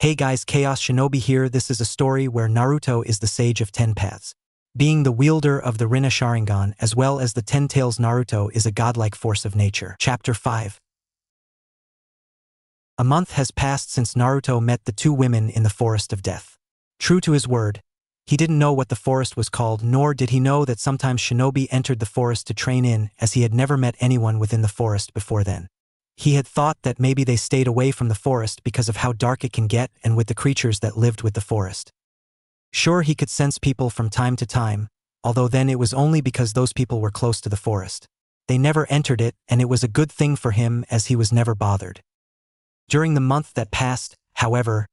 Hey guys, Chaos Shinobi here. This is a story where Naruto is the sage of 10 paths. Being the wielder of the Rinne-Sharingan as well as the 10 tails, Naruto is a godlike force of nature. Chapter 5. A month has passed since Naruto met the two women in the Forest of Death. True to his word, he didn't know what the forest was called, nor did he know that sometimes shinobi entered the forest to train in, as he had never met anyone within the forest before then. He had thought that maybe they stayed away from the forest because of how dark it can get and with the creatures that lived with the forest. Sure, he could sense people from time to time, although then it was only because those people were close to the forest. They never entered it, and it was a good thing for him as he was never bothered. During the month that passed, however,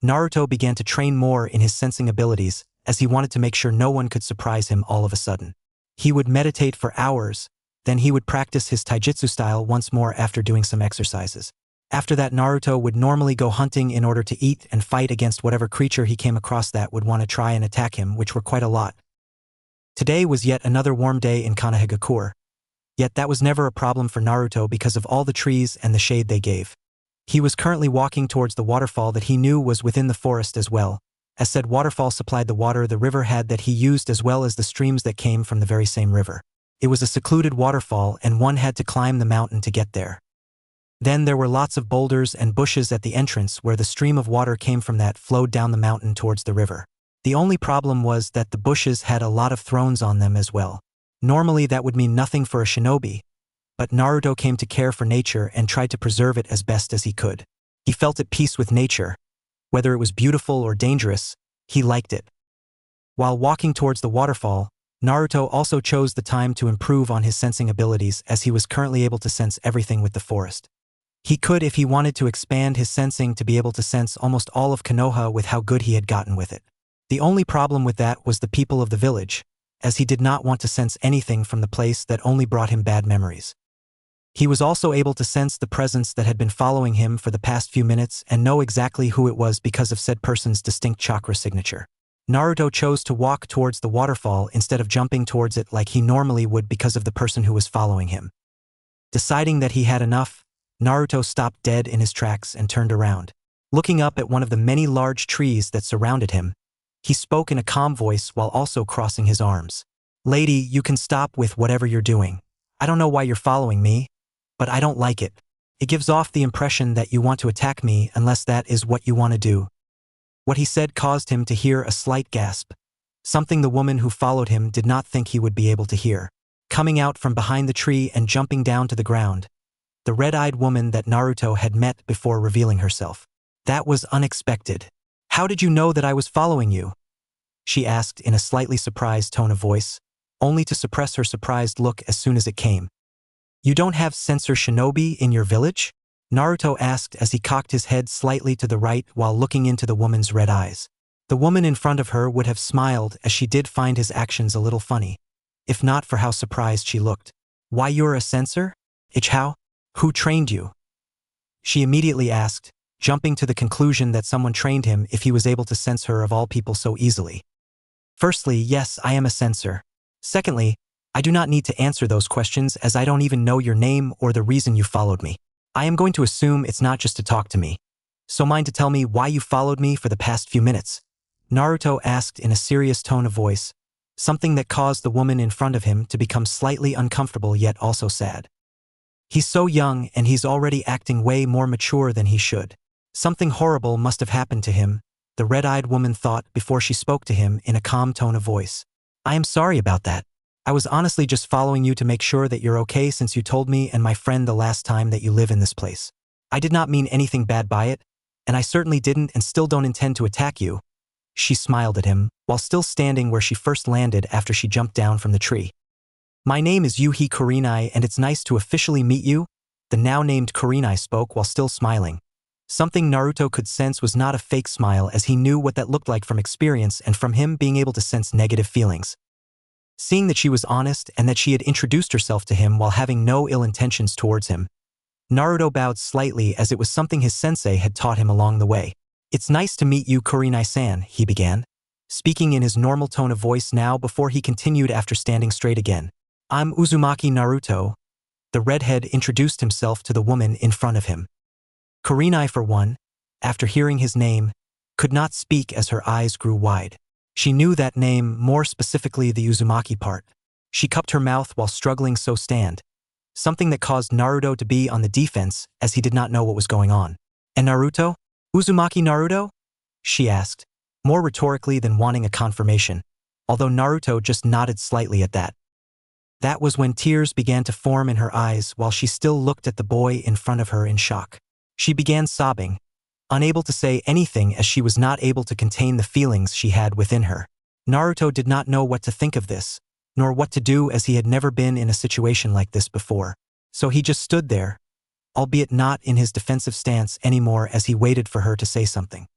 Naruto began to train more in his sensing abilities, as he wanted to make sure no one could surprise him all of a sudden. He would meditate for hours, then he would practice his taijutsu style once more after doing some exercises. After that, Naruto would normally go hunting in order to eat and fight against whatever creature he came across that would want to try and attack him, which were quite a lot. Today was yet another warm day in Konohagakure, yet that was never a problem for Naruto because of all the trees and the shade they gave. He was currently walking towards the waterfall that he knew was within the forest as well, as said waterfall supplied the water the river had that he used as well as the streams that came from the very same river. It was a secluded waterfall and one had to climb the mountain to get there. Then there were lots of boulders and bushes at the entrance where the stream of water came from that flowed down the mountain towards the river. The only problem was that the bushes had a lot of thorns on them as well. Normally that would mean nothing for a shinobi, but Naruto came to care for nature and tried to preserve it as best as he could. He felt at peace with nature. Whether it was beautiful or dangerous, he liked it. While walking towards the waterfall, Naruto also chose the time to improve on his sensing abilities as he was currently able to sense everything with the forest. He could, if he wanted to, expand his sensing to be able to sense almost all of Konoha with how good he had gotten with it. The only problem with that was the people of the village, as he did not want to sense anything from the place that only brought him bad memories. He was also able to sense the presence that had been following him for the past few minutes and know exactly who it was because of said person's distinct chakra signature. Naruto chose to walk towards the waterfall instead of jumping towards it like he normally would because of the person who was following him. Deciding that he had enough, Naruto stopped dead in his tracks and turned around. Looking up at one of the many large trees that surrounded him, he spoke in a calm voice while also crossing his arms. "Lady, you can stop with whatever you're doing. I don't know why you're following me, but I don't like it. It gives off the impression that you want to attack me unless that is what you want to do." What he said caused him to hear a slight gasp, something the woman who followed him did not think he would be able to hear. Coming out from behind the tree and jumping down to the ground, the red-eyed woman that Naruto had met before revealing herself. "That was unexpected. How did you know that I was following you?" she asked in a slightly surprised tone of voice, only to suppress her surprised look as soon as it came. "You don't have sensor shinobi in your village?" Naruto asked as he cocked his head slightly to the right while looking into the woman's red eyes. The woman in front of her would have smiled as she did find his actions a little funny, if not for how surprised she looked. "Why, you're a sensor? How? Who trained you?" she immediately asked, jumping to the conclusion that someone trained him if he was able to sense her of all people so easily. "Firstly, yes, I am a sensor. Secondly, I do not need to answer those questions as I don't even know your name or the reason you followed me. I am going to assume it's not just to talk to me. So mind to tell me why you followed me for the past few minutes?" Naruto asked in a serious tone of voice, something that caused the woman in front of him to become slightly uncomfortable yet also sad. He's so young and he's already acting way more mature than he should. Something horrible must have happened to him, the red-eyed woman thought before she spoke to him in a calm tone of voice. "I am sorry about that. I was honestly just following you to make sure that you're okay since you told me and my friend the last time that you live in this place. I did not mean anything bad by it, and I certainly didn't and still don't intend to attack you." She smiled at him, while still standing where she first landed after she jumped down from the tree. "My name is Yuhi Kurenai and it's nice to officially meet you," the now-named Kurenai spoke while still smiling. Something Naruto could sense was not a fake smile as he knew what that looked like from experience and from him being able to sense negative feelings. Seeing that she was honest and that she had introduced herself to him while having no ill intentions towards him, Naruto bowed slightly as it was something his sensei had taught him along the way. "It's nice to meet you, Kurenai-san," he began, speaking in his normal tone of voice now before he continued after standing straight again. "I'm Uzumaki Naruto." The redhead introduced himself to the woman in front of him. Kurenai, for one, after hearing his name, could not speak as her eyes grew wide. She knew that name, more specifically the Uzumaki part. She cupped her mouth while struggling so stand, something that caused Naruto to be on the defense as he did not know what was going on. And Naruto? Uzumaki Naruto? She asked, more rhetorically than wanting a confirmation, although Naruto just nodded slightly at that. That was when tears began to form in her eyes while she still looked at the boy in front of her in shock. She began sobbing, unable to say anything as she was not able to contain the feelings she had within her. Naruto did not know what to think of this, nor what to do as he had never been in a situation like this before. So he just stood there, albeit not in his defensive stance anymore as he waited for her to say something.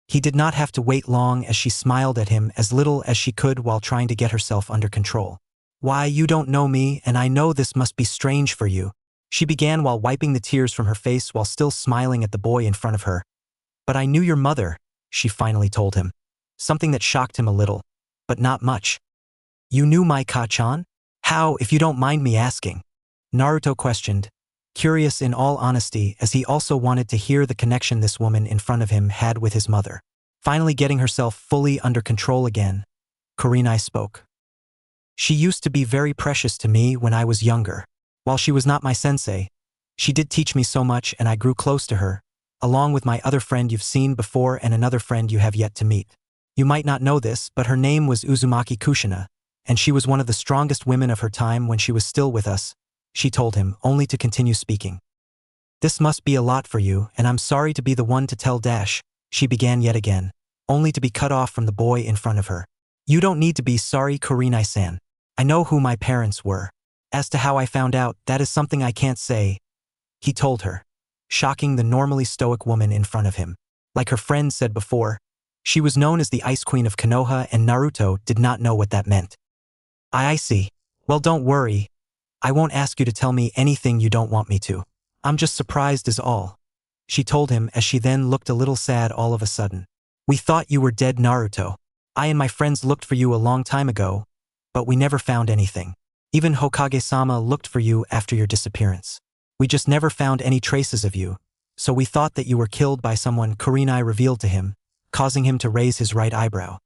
He did not have to wait long as she smiled at him as little as she could while trying to get herself under control. Why, you don't know me, and I know this must be strange for you. She began while wiping the tears from her face while still smiling at the boy in front of her. But I knew your mother, she finally told him. Something that shocked him a little, but not much. You knew my Ka-chan? How, if you don't mind me asking? Naruto questioned, curious in all honesty as he also wanted to hear the connection this woman in front of him had with his mother. Finally getting herself fully under control again, Kurenai spoke. She used to be very precious to me when I was younger. While she was not my sensei, she did teach me so much and I grew close to her, along with my other friend you've seen before and another friend you have yet to meet. You might not know this, but her name was Uzumaki Kushina, and she was one of the strongest women of her time when she was still with us, she told him, only to continue speaking. This must be a lot for you, and I'm sorry to be the one to tell Dash, she began yet again, only to be cut off from the boy in front of her. You don't need to be sorry, Kurenai-san. I know who my parents were. As to how I found out, that is something I can't say, he told her, shocking the normally stoic woman in front of him. Like her friend said before, she was known as the Ice Queen of Konoha and Naruto did not know what that meant. I see. Well, don't worry. I won't ask you to tell me anything you don't want me to. I'm just surprised is all, she told him as she then looked a little sad all of a sudden. We thought you were dead, Naruto. I and my friends looked for you a long time ago, but we never found anything. Even Hokage-sama looked for you after your disappearance. We just never found any traces of you, so we thought that you were killed by someone, Kurenai revealed to him, causing him to raise his right eyebrow.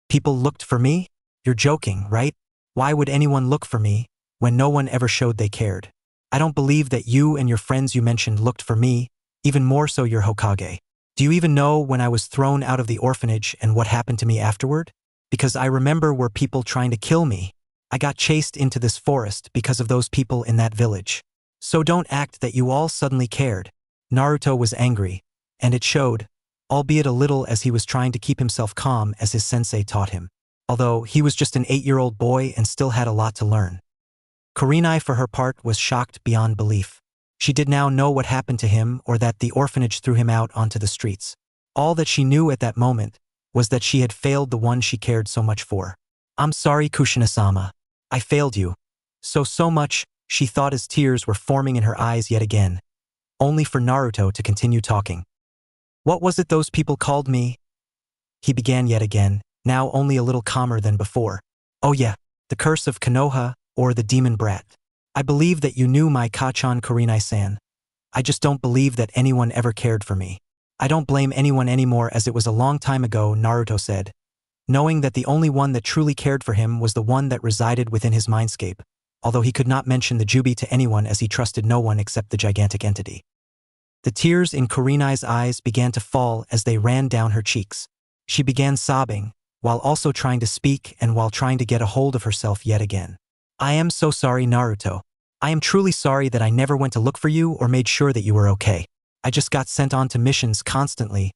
People looked for me? You're joking, right? Why would anyone look for me when no one ever showed they cared? I don't believe that you and your friends you mentioned looked for me, even more so your Hokage. Do you even know when I was thrown out of the orphanage and what happened to me afterward? Because I remember were people trying to kill me. I got chased into this forest because of those people in that village. So don't act that you all suddenly cared. Naruto was angry, and it showed, albeit a little as he was trying to keep himself calm as his sensei taught him. Although he was just an 8-year-old boy and still had a lot to learn. Kurenai, for her part, was shocked beyond belief. She did now know what happened to him or that the orphanage threw him out onto the streets. All that she knew at that moment was that she had failed the one she cared so much for. I'm sorry, Kushina-sama. I failed you. So much, she thought as tears were forming in her eyes yet again, only for Naruto to continue talking. What was it those people called me? He began yet again, now only a little calmer than before. Oh yeah, the curse of Konoha, or the demon brat. I believe that you knew my Ka-chan, Kurenai-san. I just don't believe that anyone ever cared for me. I don't blame anyone anymore as it was a long time ago, Naruto said, knowing that the only one that truly cared for him was the one that resided within his mindscape, although he could not mention the Jubi to anyone as he trusted no one except the gigantic entity. The tears in Kurenai's eyes began to fall as they ran down her cheeks. She began sobbing, while also trying to speak and while trying to get a hold of herself yet again. I am so sorry, Naruto. I am truly sorry that I never went to look for you or made sure that you were okay. I just got sent on to missions constantly,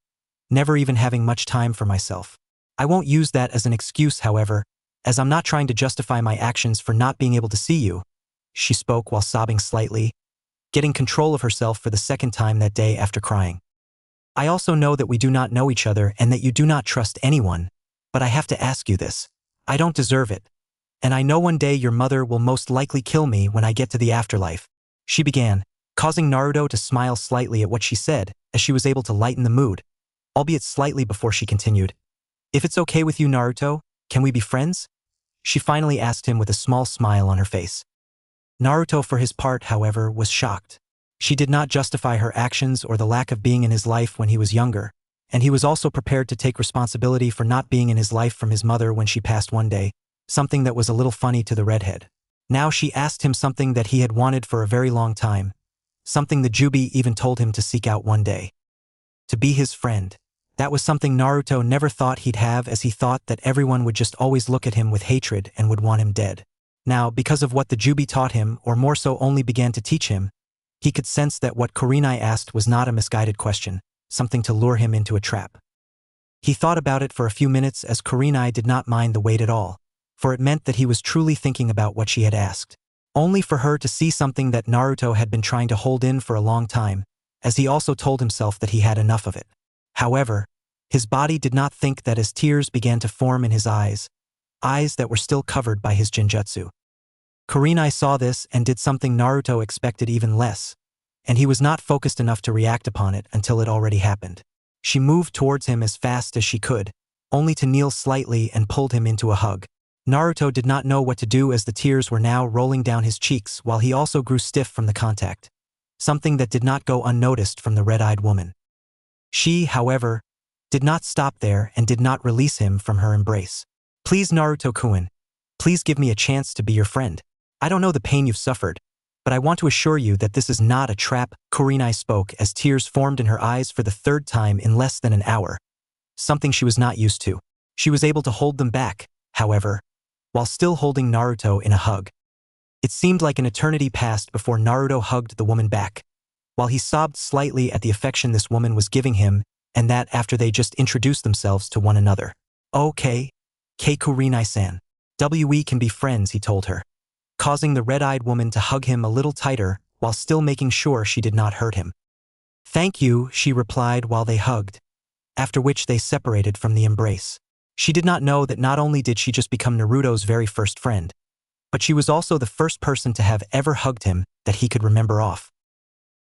never even having much time for myself. I won't use that as an excuse, however, as I'm not trying to justify my actions for not being able to see you, she spoke while sobbing slightly, getting control of herself for the second time that day after crying. I also know that we do not know each other and that you do not trust anyone, but I have to ask you this. I don't deserve it. And I know one day your mother will most likely kill me when I get to the afterlife. She began, causing Naruto to smile slightly at what she said, as she was able to lighten the mood, albeit slightly before she continued. If it's okay with you, Naruto, can we be friends? She finally asked him with a small smile on her face. Naruto, for his part, however, was shocked. She did not justify her actions or the lack of being in his life when he was younger, and he was also prepared to take responsibility for not being in his life from his mother when she passed one day, something that was a little funny to the redhead. Now she asked him something that he had wanted for a very long time, something the Jubi even told him to seek out one day. To be his friend. That was something Naruto never thought he'd have, as he thought that everyone would just always look at him with hatred and would want him dead. Now, because of what the Jubi taught him, or more so only began to teach him, he could sense that what Kurenai asked was not a misguided question, something to lure him into a trap. He thought about it for a few minutes, as Kurenai did not mind the wait at all, for it meant that he was truly thinking about what she had asked. Only for her to see something that Naruto had been trying to hold in for a long time, as he also told himself that he had enough of it. However, his body did not think that as tears began to form in his eyes that were still covered by his genjutsu. Kurenai saw this and did something Naruto expected even less, and he was not focused enough to react upon it until it already happened. She moved towards him as fast as she could, only to kneel slightly and pulled him into a hug. Naruto did not know what to do, as the tears were now rolling down his cheeks while he also grew stiff from the contact, something that did not go unnoticed from the red-eyed woman. She, however, did not stop there and did not release him from her embrace. "Please, Naruto-kun, please give me a chance to be your friend. I don't know the pain you've suffered, but I want to assure you that this is not a trap." Kurenai spoke as tears formed in her eyes for the third time in less than an hour, something she was not used to. She was able to hold them back, however, while still holding Naruto in a hug. It seemed like an eternity passed before Naruto hugged the woman back, while he sobbed slightly at the affection this woman was giving him, and that after they just introduced themselves to one another. "Okay, Kurenai-san. We can be friends," he told her, causing the red-eyed woman to hug him a little tighter while still making sure she did not hurt him. "Thank you," she replied while they hugged, after which they separated from the embrace. She did not know that not only did she just become Naruto's very first friend, but she was also the first person to have ever hugged him that he could remember off.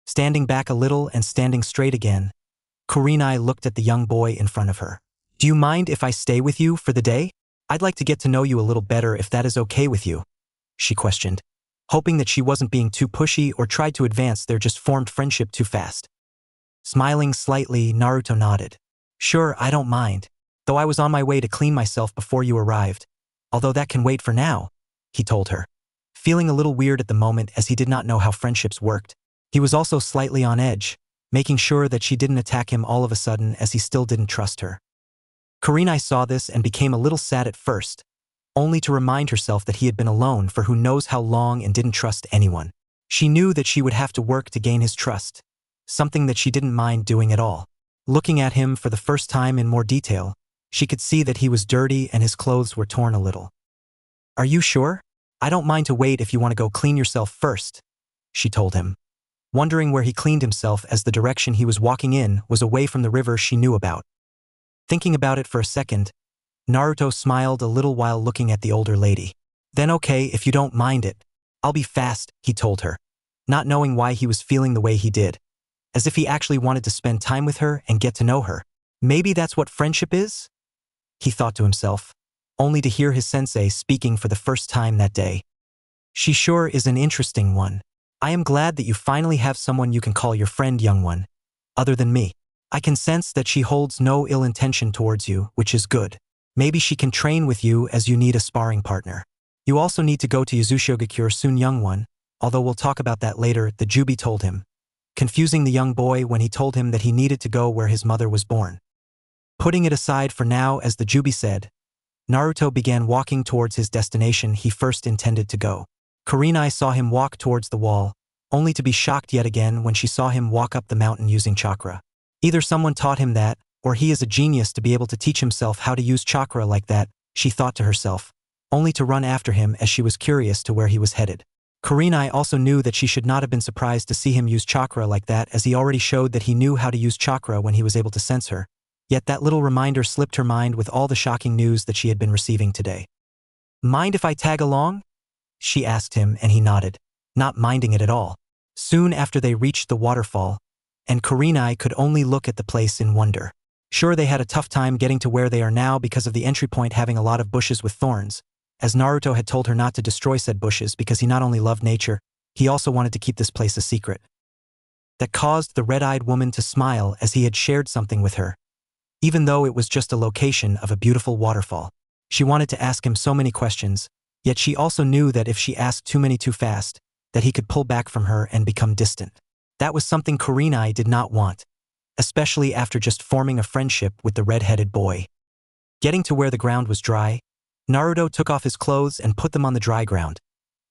Standing back a little and standing straight again, Kurenai looked at the young boy in front of her. "Do you mind if I stay with you for the day? I'd like to get to know you a little better if that is okay with you," she questioned, hoping that she wasn't being too pushy or tried to advance their just formed friendship too fast. Smiling slightly, Naruto nodded. "Sure, I don't mind, though I was on my way to clean myself before you arrived, although that can wait for now," he told her, feeling a little weird at the moment as he did not know how friendships worked. He was also slightly on edge, making sure that she didn't attack him all of a sudden, as he still didn't trust her. Kurenai saw this and became a little sad at first, only to remind herself that he had been alone for who knows how long and didn't trust anyone. She knew that she would have to work to gain his trust, something that she didn't mind doing at all. Looking at him for the first time in more detail, she could see that he was dirty and his clothes were torn a little. "Are you sure? I don't mind to wait if you want to go clean yourself first," she told him, wondering where he cleaned himself, as the direction he was walking in was away from the river she knew about. Thinking about it for a second, Naruto smiled a little while looking at the older lady. "Then okay, if you don't mind it. I'll be fast," he told her, not knowing why he was feeling the way he did, as if he actually wanted to spend time with her and get to know her. Maybe that's what friendship is? He thought to himself, only to hear his sensei speaking for the first time that day. "She sure is an interesting one. I am glad that you finally have someone you can call your friend, young one, other than me. I can sense that she holds no ill intention towards you, which is good. Maybe she can train with you, as you need a sparring partner. You also need to go to Yuzushiogakure soon, young one, although we'll talk about that later," the Jubi told him, confusing the young boy when he told him that he needed to go where his mother was born. Putting it aside for now, as the Jubi said, Naruto began walking towards his destination he first intended to go. Kurenai saw him walk towards the wall, only to be shocked yet again when she saw him walk up the mountain using chakra. Either someone taught him that, or he is a genius to be able to teach himself how to use chakra like that, she thought to herself, only to run after him as she was curious to where he was headed. Kurenai also knew that she should not have been surprised to see him use chakra like that, as he already showed that he knew how to use chakra when he was able to sense her. Yet that little reminder slipped her mind with all the shocking news that she had been receiving today. "Mind if I tag along?" she asked him, and he nodded, not minding it at all. Soon after they reached the waterfall, and Kurenai could only look at the place in wonder. Sure, they had a tough time getting to where they are now because of the entry point having a lot of bushes with thorns, as Naruto had told her not to destroy said bushes because he not only loved nature, he also wanted to keep this place a secret. that caused the red-eyed woman to smile as he had shared something with her. Even though it was just a location of a beautiful waterfall. She wanted to ask him so many questions, yet she also knew that if she asked too many too fast, that he could pull back from her and become distant. That was something Kurenai did not want, especially after just forming a friendship with the red-headed boy. Getting to where the ground was dry, Naruto took off his clothes and put them on the dry ground.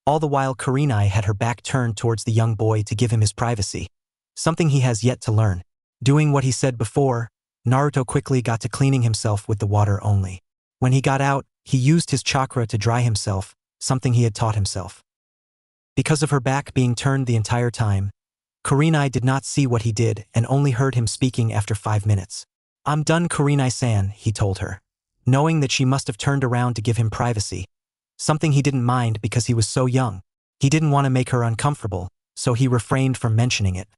All the while Kurenai had her back turned towards the young boy to give him his privacy. Something he has yet to learn. Doing what he said before, Naruto quickly got to cleaning himself with the water only. When he got out, he used his chakra to dry himself, something he had taught himself. Because of her back being turned the entire time, Kurenai did not see what he did and only heard him speaking after 5 minutes. "I'm done, Kurenai-san," he told her, knowing that she must have turned around to give him privacy, something he didn't mind because he was so young. He didn't want to make her uncomfortable, so he refrained from mentioning it.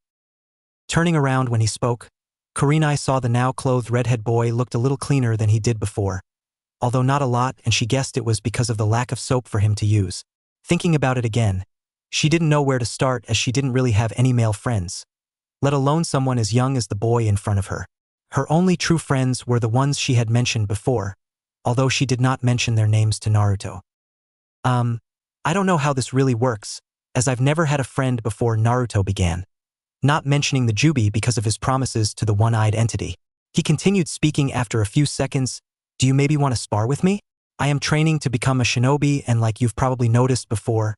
Turning around when he spoke, Kurenai saw the now clothed redhead boy looked a little cleaner than he did before, although not a lot, and she guessed it was because of the lack of soap for him to use. Thinking about it again, she didn't know where to start as she didn't really have any male friends, let alone someone as young as the boy in front of her. Her only true friends were the ones she had mentioned before, although she did not mention their names to Naruto. I don't know how this really works, as I've never had a friend before," Naruto began, not mentioning the Jubi because of his promises to the one-eyed entity. He continued speaking after a few seconds. "Do you maybe want to spar with me? I am training to become a shinobi, and like you've probably noticed before,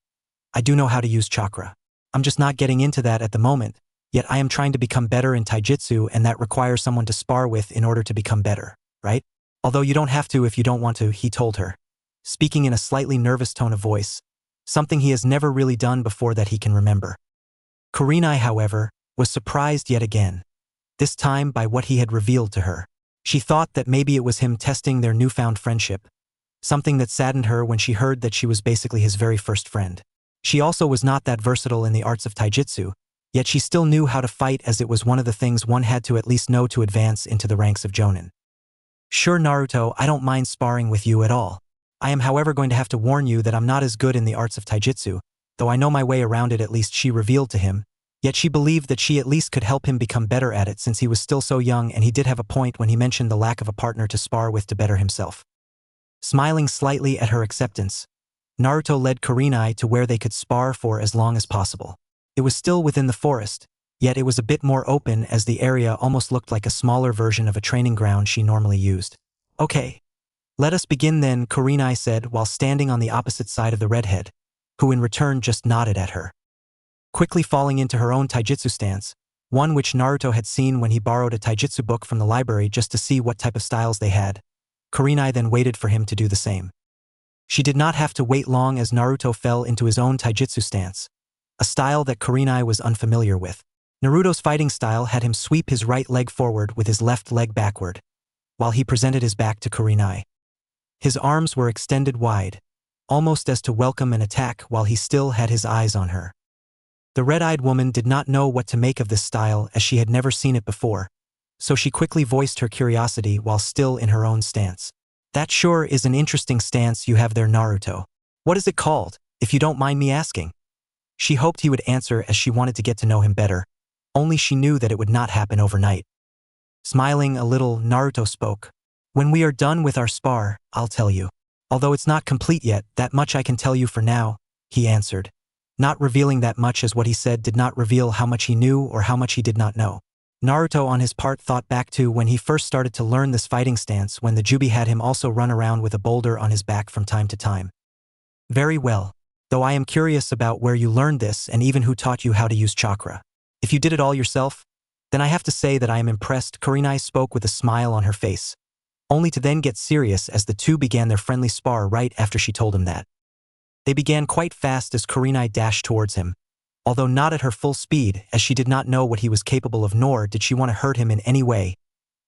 I do know how to use chakra. I'm just not getting into that at the moment, yet I am trying to become better in taijutsu, and that requires someone to spar with in order to become better, right? Although you don't have to if you don't want to," he told her, speaking in a slightly nervous tone of voice, something he has never really done before that he can remember. Kurenai, however, was surprised yet again, this time by what he had revealed to her. She thought that maybe it was him testing their newfound friendship, something that saddened her when she heard that she was basically his very first friend. She also was not that versatile in the arts of taijutsu, yet she still knew how to fight, as it was one of the things one had to at least know to advance into the ranks of Jonin. "Sure, Naruto, I don't mind sparring with you at all. I am however going to have to warn you that I'm not as good in the arts of taijutsu, though I know my way around it," at least she revealed to him, yet she believed that she at least could help him become better at it since he was still so young, and he did have a point when he mentioned the lack of a partner to spar with to better himself. Smiling slightly at her acceptance, Naruto led Kurenai to where they could spar for as long as possible. It was still within the forest, yet it was a bit more open as the area almost looked like a smaller version of a training ground she normally used. "Okay. Let us begin then," Kurenai said while standing on the opposite side of the redhead, who in return just nodded at her. Quickly falling into her own taijutsu stance, one which Naruto had seen when he borrowed a taijutsu book from the library just to see what type of styles they had, Kurenai then waited for him to do the same. She did not have to wait long as Naruto fell into his own taijutsu stance, a style that Kurenai was unfamiliar with. Naruto's fighting style had him sweep his right leg forward with his left leg backward, while he presented his back to Kurenai. His arms were extended wide, almost as to welcome an attack, while he still had his eyes on her. The red-eyed woman did not know what to make of this style as she had never seen it before, so she quickly voiced her curiosity while still in her own stance. "That sure is an interesting stance you have there, Naruto. What is it called, if you don't mind me asking?" She hoped he would answer as she wanted to get to know him better, only she knew that it would not happen overnight. Smiling a little, Naruto spoke. "When we are done with our spar, I'll tell you. Although it's not complete yet, that much I can tell you for now," he answered, not revealing that much as what he said did not reveal how much he knew or how much he did not know. Naruto on his part thought back to when he first started to learn this fighting stance, when the Jubi had him also run around with a boulder on his back from time to time. "Very well, though I am curious about where you learned this and even who taught you how to use chakra. If you did it all yourself, then I have to say that I am impressed," Kurenai spoke with a smile on her face, only to then get serious as the two began their friendly spar right after she told him that. They began quite fast as Kurenai dashed towards him, although not at her full speed, as she did not know what he was capable of, nor did she want to hurt him in any way,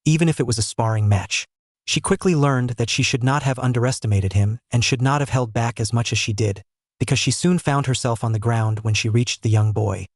even if it was a sparring match. She quickly learned that she should not have underestimated him and should not have held back as much as she did, because she soon found herself on the ground when she reached the young boy.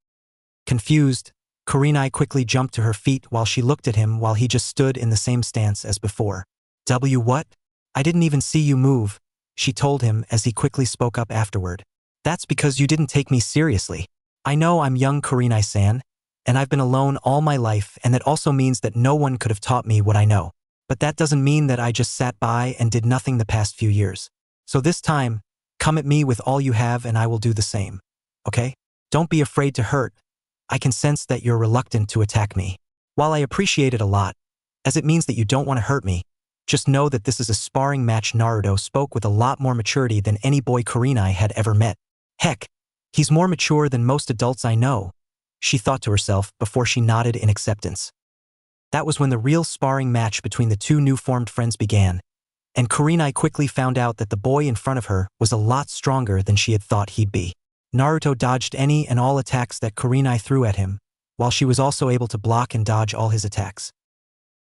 Confused, Kurenai quickly jumped to her feet while she looked at him while he just stood in the same stance as before. What? I didn't even see you move," she told him as he quickly spoke up afterward. "That's because you didn't take me seriously. I know I'm young, Kurenai-san, And I've been alone all my life, and that also means that no one could have taught me what I know. But that doesn't mean that I just sat by and did nothing the past few years. So this time, come at me with all you have and I will do the same. Okay? Don't be afraid to hurt. I can sense that you're reluctant to attack me. While I appreciate it a lot, as it means that you don't want to hurt me, just know that this is a sparring match. Naruto spoke with a lot more maturity than any boy Kurenai had ever met. Heck, he's more mature than most adults I know, she thought to herself before she nodded in acceptance. That was when the real sparring match between the two new-formed friends began, and Kurenai quickly found out that the boy in front of her was a lot stronger than she had thought he'd be. Naruto dodged any and all attacks that Kurenai threw at him, while she was also able to block and dodge all his attacks.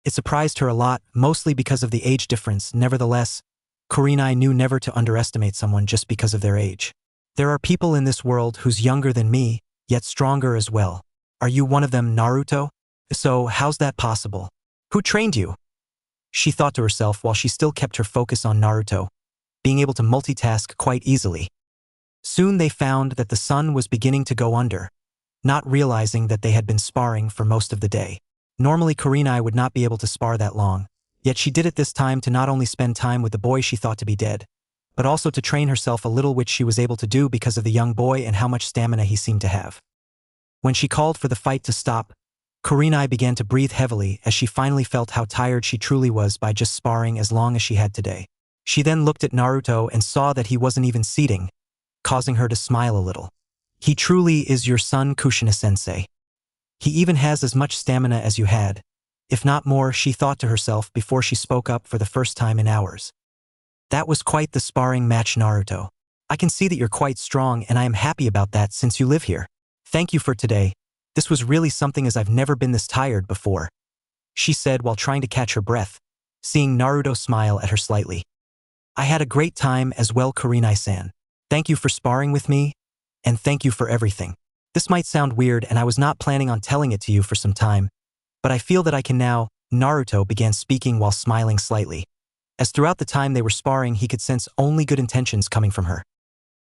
It surprised her a lot, mostly because of the age difference. Nevertheless, Kurenai knew never to underestimate someone just because of their age. There are people in this world who's younger than me, yet stronger as well. Are you one of them, Naruto? So, how's that possible? Who trained you? She thought to herself while she still kept her focus on Naruto, being able to multitask quite easily. Soon they found that the sun was beginning to go under, not realizing that they had been sparring for most of the day. Normally Kurenai would not be able to spar that long, yet she did it this time to not only spend time with the boy she thought to be dead, but also to train herself a little, which she was able to do because of the young boy and how much stamina he seemed to have. When she called for the fight to stop, Kurenai began to breathe heavily as she finally felt how tired she truly was by just sparring as long as she had today. She then looked at Naruto and saw that he wasn't even seating, causing her to smile a little. He truly is your son, Kushina-sensei. He even has as much stamina as you had, if not more, she thought to herself before she spoke up for the first time in hours. That was quite the sparring match, Naruto. I can see that you're quite strong and I am happy about that since you live here. Thank you for today. This was really something, as I've never been this tired before, she said while trying to catch her breath, seeing Naruto smile at her slightly. I had a great time as well, Kurenai-san. Thank you for sparring with me, and thank you for everything. This might sound weird and I was not planning on telling it to you for some time, but I feel that I can now. Naruto began speaking while smiling slightly, as throughout the time they were sparring he could sense only good intentions coming from her.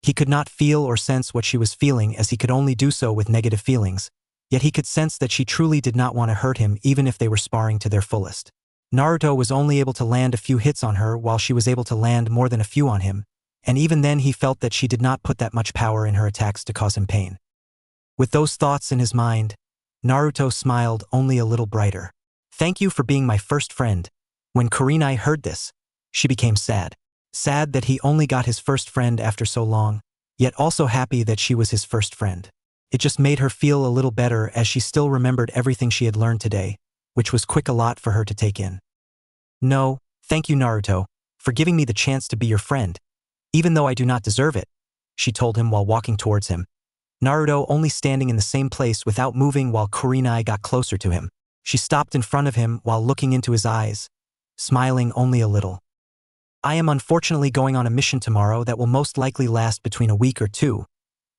He could not feel or sense what she was feeling, as he could only do so with negative feelings, yet he could sense that she truly did not want to hurt him even if they were sparring to their fullest. Naruto was only able to land a few hits on her while she was able to land more than a few on him, and even then he felt that she did not put that much power in her attacks to cause him pain. With those thoughts in his mind, Naruto smiled only a little brighter. Thank you for being my first friend. When Kurenai heard this, she became sad. Sad that he only got his first friend after so long, yet also happy that she was his first friend. It just made her feel a little better as she still remembered everything she had learned today, which was quick a lot for her to take in. No, thank you, Naruto, for giving me the chance to be your friend, even though I do not deserve it, she told him while walking towards him. Naruto only standing in the same place without moving while Kurenai got closer to him. She stopped in front of him while looking into his eyes, smiling only a little. I am unfortunately going on a mission tomorrow that will most likely last between a week or two,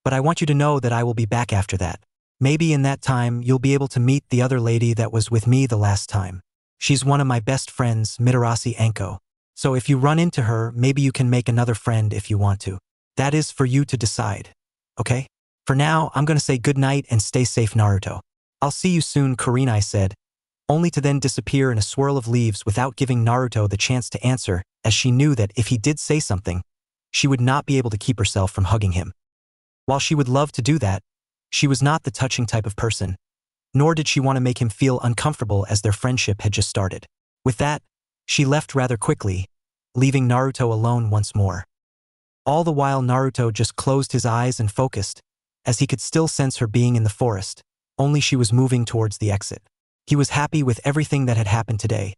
but I want you to know that I will be back after that. Maybe in that time you'll be able to meet the other lady that was with me the last time. She's one of my best friends, Midorasi Anko. So if you run into her, maybe you can make another friend if you want to. That is for you to decide, okay? For now, I'm gonna say good night and stay safe, Naruto. I'll see you soon, Kurenai said, only to then disappear in a swirl of leaves without giving Naruto the chance to answer, as she knew that if he did say something, she would not be able to keep herself from hugging him. While she would love to do that, she was not the touching type of person, nor did she want to make him feel uncomfortable as their friendship had just started. With that, she left rather quickly, leaving Naruto alone once more. All the while Naruto just closed his eyes and focused, as he could still sense her being in the forest, only she was moving towards the exit. He was happy with everything that had happened today,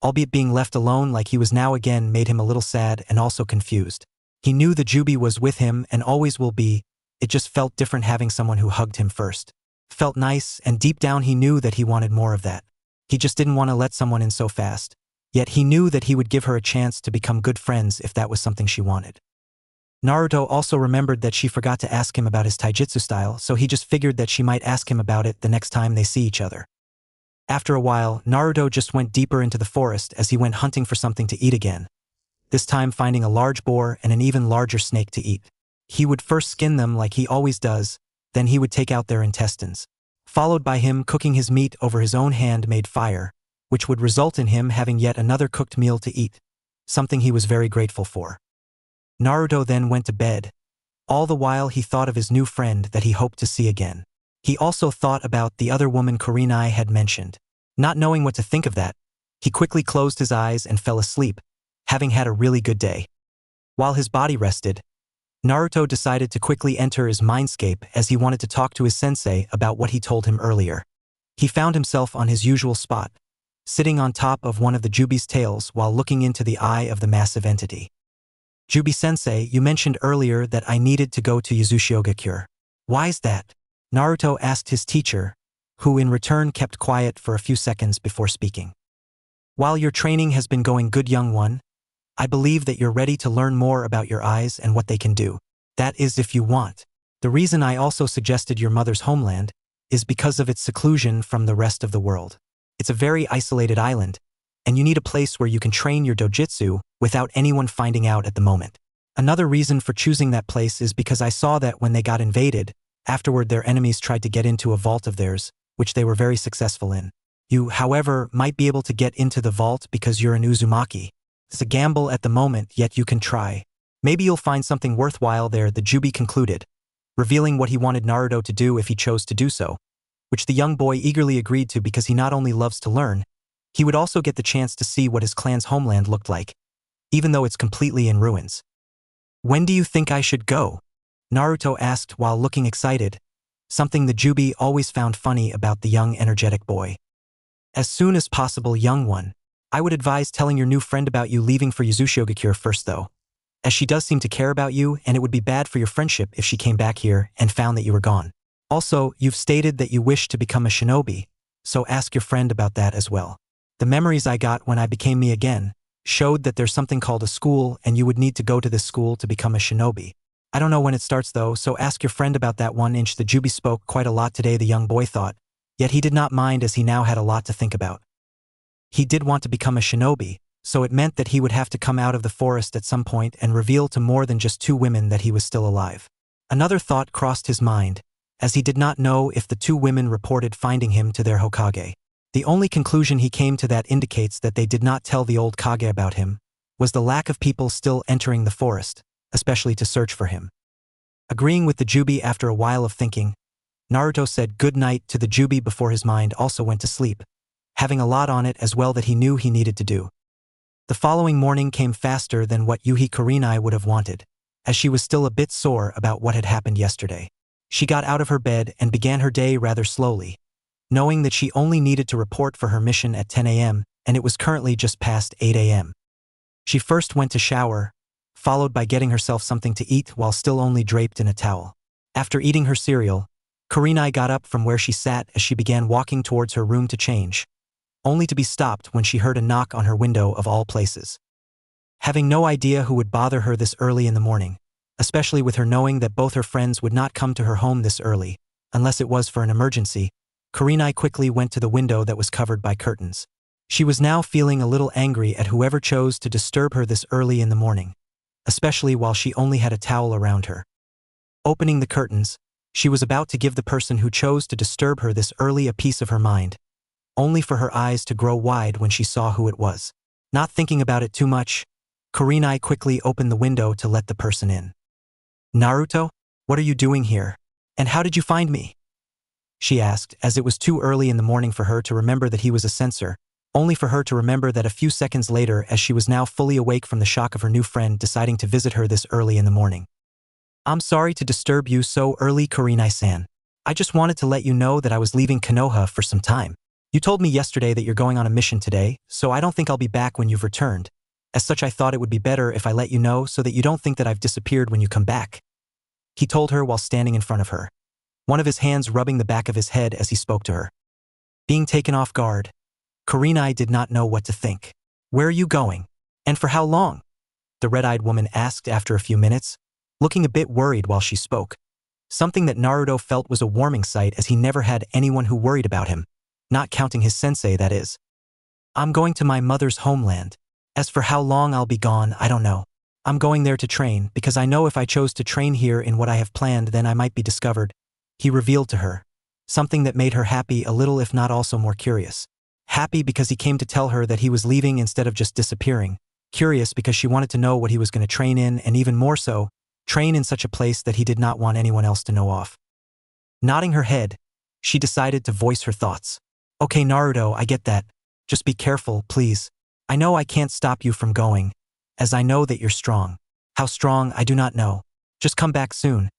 albeit being left alone like he was now again made him a little sad and also confused. He knew the Jubi was with him and always will be, it just felt different having someone who hugged him first. Felt nice, and deep down he knew that he wanted more of that. He just didn't want to let someone in so fast, yet he knew that he would give her a chance to become good friends if that was something she wanted. Naruto also remembered that she forgot to ask him about his taijutsu style, so he just figured that she might ask him about it the next time they see each other. After a while, Naruto just went deeper into the forest as he went hunting for something to eat again, this time finding a large boar and an even larger snake to eat. He would first skin them like he always does, then he would take out their intestines. followed by him cooking his meat over his own hand-made fire, which would result in him having yet another cooked meal to eat, something he was very grateful for. Naruto then went to bed. All the while he thought of his new friend that he hoped to see again. He also thought about the other woman Kurenai had mentioned. Not knowing what to think of that, he quickly closed his eyes and fell asleep, having had a really good day. While his body rested, Naruto decided to quickly enter his mindscape as he wanted to talk to his sensei about what he told him earlier. He found himself on his usual spot, sitting on top of one of the Jubi's tails while looking into the eye of the massive entity. Jubi-sensei, you mentioned earlier that I needed to go to Yuzushiogakure. Why's that? Naruto asked his teacher, who in return kept quiet for a few seconds before speaking. While your training has been going good, young one, I believe that you're ready to learn more about your eyes and what they can do. That is if you want. The reason I also suggested your mother's homeland is because of its seclusion from the rest of the world. It's a very isolated island, and you need a place where you can train your dojutsu without anyone finding out at the moment. Another reason for choosing that place is because I saw that when they got invaded, afterward their enemies tried to get into a vault of theirs, which they were very successful in. You, however, might be able to get into the vault because you're an Uzumaki. It's a gamble at the moment, yet you can try. Maybe you'll find something worthwhile there, the Jubi concluded, revealing what he wanted Naruto to do if he chose to do so, which the young boy eagerly agreed to because he not only loves to learn, he would also get the chance to see what his clan's homeland looked like, even though it's completely in ruins. When do you think I should go? Naruto asked while looking excited, something the Jubi always found funny about the young energetic boy. As soon as possible, young one. I would advise telling your new friend about you leaving for Yuzushiogakure first though, as she does seem to care about you and it would be bad for your friendship if she came back here and found that you were gone. Also, you've stated that you wish to become a shinobi, so ask your friend about that as well. The memories I got when I became me again showed that there's something called a school and you would need to go to this school to become a shinobi. I don't know when it starts though, so ask your friend about that. 1 inch. The Jubi spoke quite a lot today, the young boy thought, yet he did not mind as he now had a lot to think about. He did want to become a shinobi, so it meant that he would have to come out of the forest at some point and reveal to more than just 2 women that he was still alive. Another thought crossed his mind, as he did not know if the 2 women reported finding him to their Hokage. The only conclusion he came to that indicates that they did not tell the old Kage about him, was the lack of people still entering the forest, especially to search for him. Agreeing with the Jubi after a while of thinking, Naruto said good night to the Jubi before his mind also went to sleep, having a lot on it as well that he knew he needed to do. The following morning came faster than what Yuhi Kurenai would have wanted, as she was still a bit sore about what had happened yesterday. She got out of her bed and began her day rather slowly, knowing that she only needed to report for her mission at 10 a.m. and it was currently just past 8 a.m. She first went to shower, followed by getting herself something to eat while still only draped in a towel. After eating her cereal, Kurenai got up from where she sat as she began walking towards her room to change, only to be stopped when she heard a knock on her window of all places. Having no idea who would bother her this early in the morning, especially with her knowing that both her friends would not come to her home this early, unless it was for an emergency, Kurenai quickly went to the window that was covered by curtains. She was now feeling a little angry at whoever chose to disturb her this early in the morning, especially while she only had a towel around her. Opening the curtains, she was about to give the person who chose to disturb her this early a piece of her mind, only for her eyes to grow wide when she saw who it was. Not thinking about it too much, Kurenai quickly opened the window to let the person in. Naruto, what are you doing here? And how did you find me? She asked, as it was too early in the morning for her to remember that he was a censor, only for her to remember that a few seconds later as she was now fully awake from the shock of her new friend deciding to visit her this early in the morning. I'm sorry to disturb you so early, Kurenai-san. I just wanted to let you know that I was leaving Konoha for some time. You told me yesterday that you're going on a mission today, so I don't think I'll be back when you've returned. As such, I thought it would be better if I let you know so that you don't think that I've disappeared when you come back. He told her while standing in front of her, one of his hands rubbing the back of his head as he spoke to her. Being taken off guard, Kurenai did not know what to think. Where are you going? And for how long? The red-eyed woman asked after a few minutes, looking a bit worried while she spoke. Something that Naruto felt was a warming sight as he never had anyone who worried about him, not counting his sensei, that is. I'm going to my mother's homeland. As for how long I'll be gone, I don't know. I'm going there to train because I know if I chose to train here in what I have planned then I might be discovered, he revealed to her, something that made her happy a little if not also more curious. Happy because he came to tell her that he was leaving instead of just disappearing. Curious because she wanted to know what he was going to train in, and even more so, train in such a place that he did not want anyone else to know of. Nodding her head, she decided to voice her thoughts. Okay, Naruto, I get that. Just be careful, please. I know I can't stop you from going, as I know that you're strong. How strong, I do not know. Just come back soon.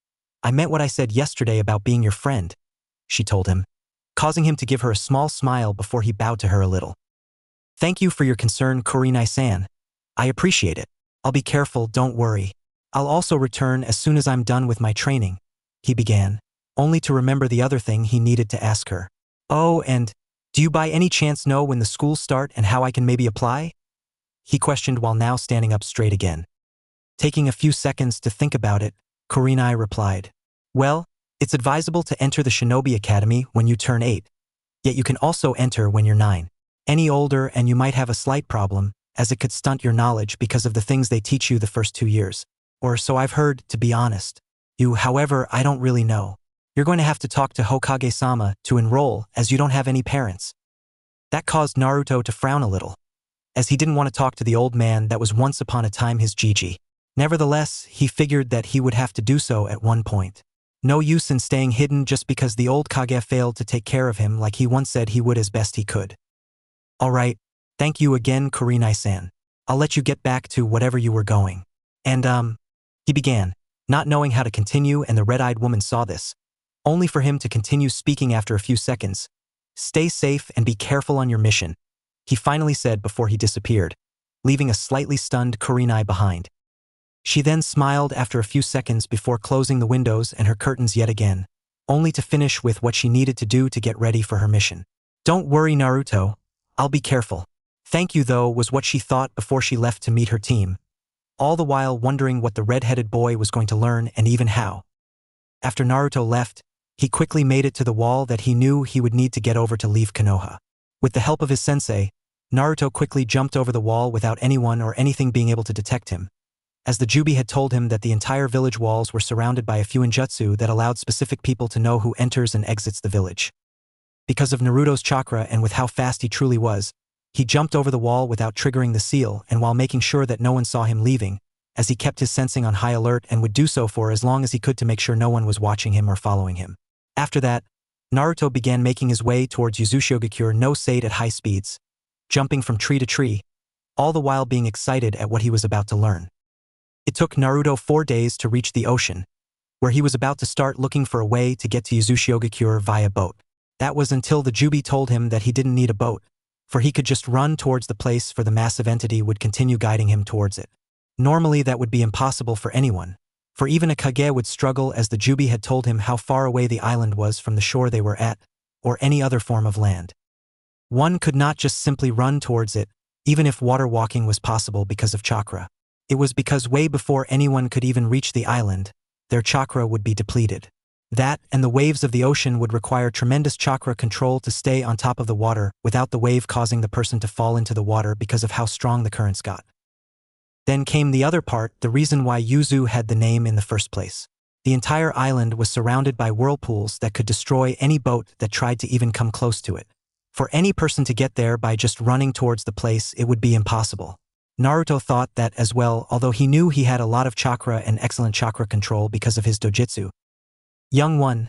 I meant what I said yesterday about being your friend, she told him, causing him to give her a small smile before he bowed to her a little. Thank you for your concern, Kurenai-san. I appreciate it. I'll be careful, don't worry. I'll also return as soon as I'm done with my training, he began, only to remember the other thing he needed to ask her. Oh, and do you by any chance know when the schools start and how I can maybe apply? He questioned while now standing up straight again. Taking a few seconds to think about it, Kurenai replied. Well, it's advisable to enter the Shinobi Academy when you turn 8. Yet you can also enter when you're 9. Any older and you might have a slight problem, as it could stunt your knowledge because of the things they teach you the first 2 years. Or so I've heard, to be honest. However, I don't really know. You're going to have to talk to Hokage-sama to enroll, as you don't have any parents. That caused Naruto to frown a little, as he didn't want to talk to the old man that was once upon a time his Gigi. Nevertheless, he figured that he would have to do so at one point. No use in staying hidden just because the old Kage failed to take care of him like he once said he would as best he could. Alright, thank you again, Kurenai-san. I'll let you get back to whatever you were going. And, he began, not knowing how to continue, and the red-eyed woman saw this, only for him to continue speaking after a few seconds. Stay safe and be careful on your mission, he finally said before he disappeared, leaving a slightly stunned Kurenai behind. She then smiled after a few seconds before closing the windows and her curtains yet again, only to finish with what she needed to do to get ready for her mission. Don't worry, Naruto. I'll be careful. Thank you, though, was what she thought before she left to meet her team, all the while wondering what the red-headed boy was going to learn and even how. After Naruto left, he quickly made it to the wall that he knew he would need to get over to leave Konoha. With the help of his sensei, Naruto quickly jumped over the wall without anyone or anything being able to detect him, as the Jubi had told him that the entire village walls were surrounded by a few ninjutsu that allowed specific people to know who enters and exits the village. Because of Naruto's chakra and with how fast he truly was, he jumped over the wall without triggering the seal and while making sure that no one saw him leaving, as he kept his sensing on high alert and would do so for as long as he could to make sure no one was watching him or following him. After that, Naruto began making his way towards Uzushiogakure no Sade at high speeds, jumping from tree to tree, all the while being excited at what he was about to learn. It took Naruto 4 days to reach the ocean, where he was about to start looking for a way to get to Uzushiogakure via boat. That was until the Jubi told him that he didn't need a boat, for he could just run towards the place for the massive entity would continue guiding him towards it. Normally that would be impossible for anyone, for even a Kage would struggle as the Jubi had told him how far away the island was from the shore they were at, or any other form of land. One could not just simply run towards it, even if water walking was possible because of chakra. It was because way before anyone could even reach the island, their chakra would be depleted. That and the waves of the ocean would require tremendous chakra control to stay on top of the water without the wave causing the person to fall into the water because of how strong the currents got. Then came the other part, the reason why Yuzu had the name in the first place. The entire island was surrounded by whirlpools that could destroy any boat that tried to even come close to it. For any person to get there by just running towards the place, it would be impossible. Naruto thought that as well, although he knew he had a lot of chakra and excellent chakra control because of his dojutsu. Young one,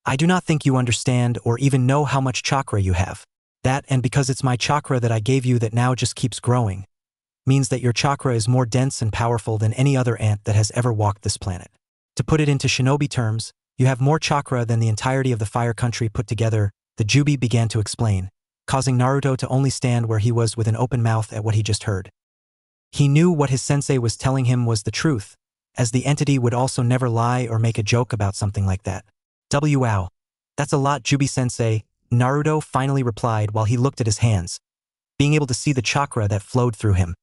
I do not think you understand or even know how much chakra you have. That, and because it's my chakra that I gave you that now just keeps growing, means that your chakra is more dense and powerful than any other ant that has ever walked this planet. To put it into shinobi terms, you have more chakra than the entirety of the fire country put together, the Jubi began to explain, causing Naruto to only stand where he was with an open mouth at what he just heard. He knew what his sensei was telling him was the truth, as the entity would also never lie or make a joke about something like that. Wow. That's a lot, Jubi-sensei, Naruto finally replied while he looked at his hands, being able to see the chakra that flowed through him.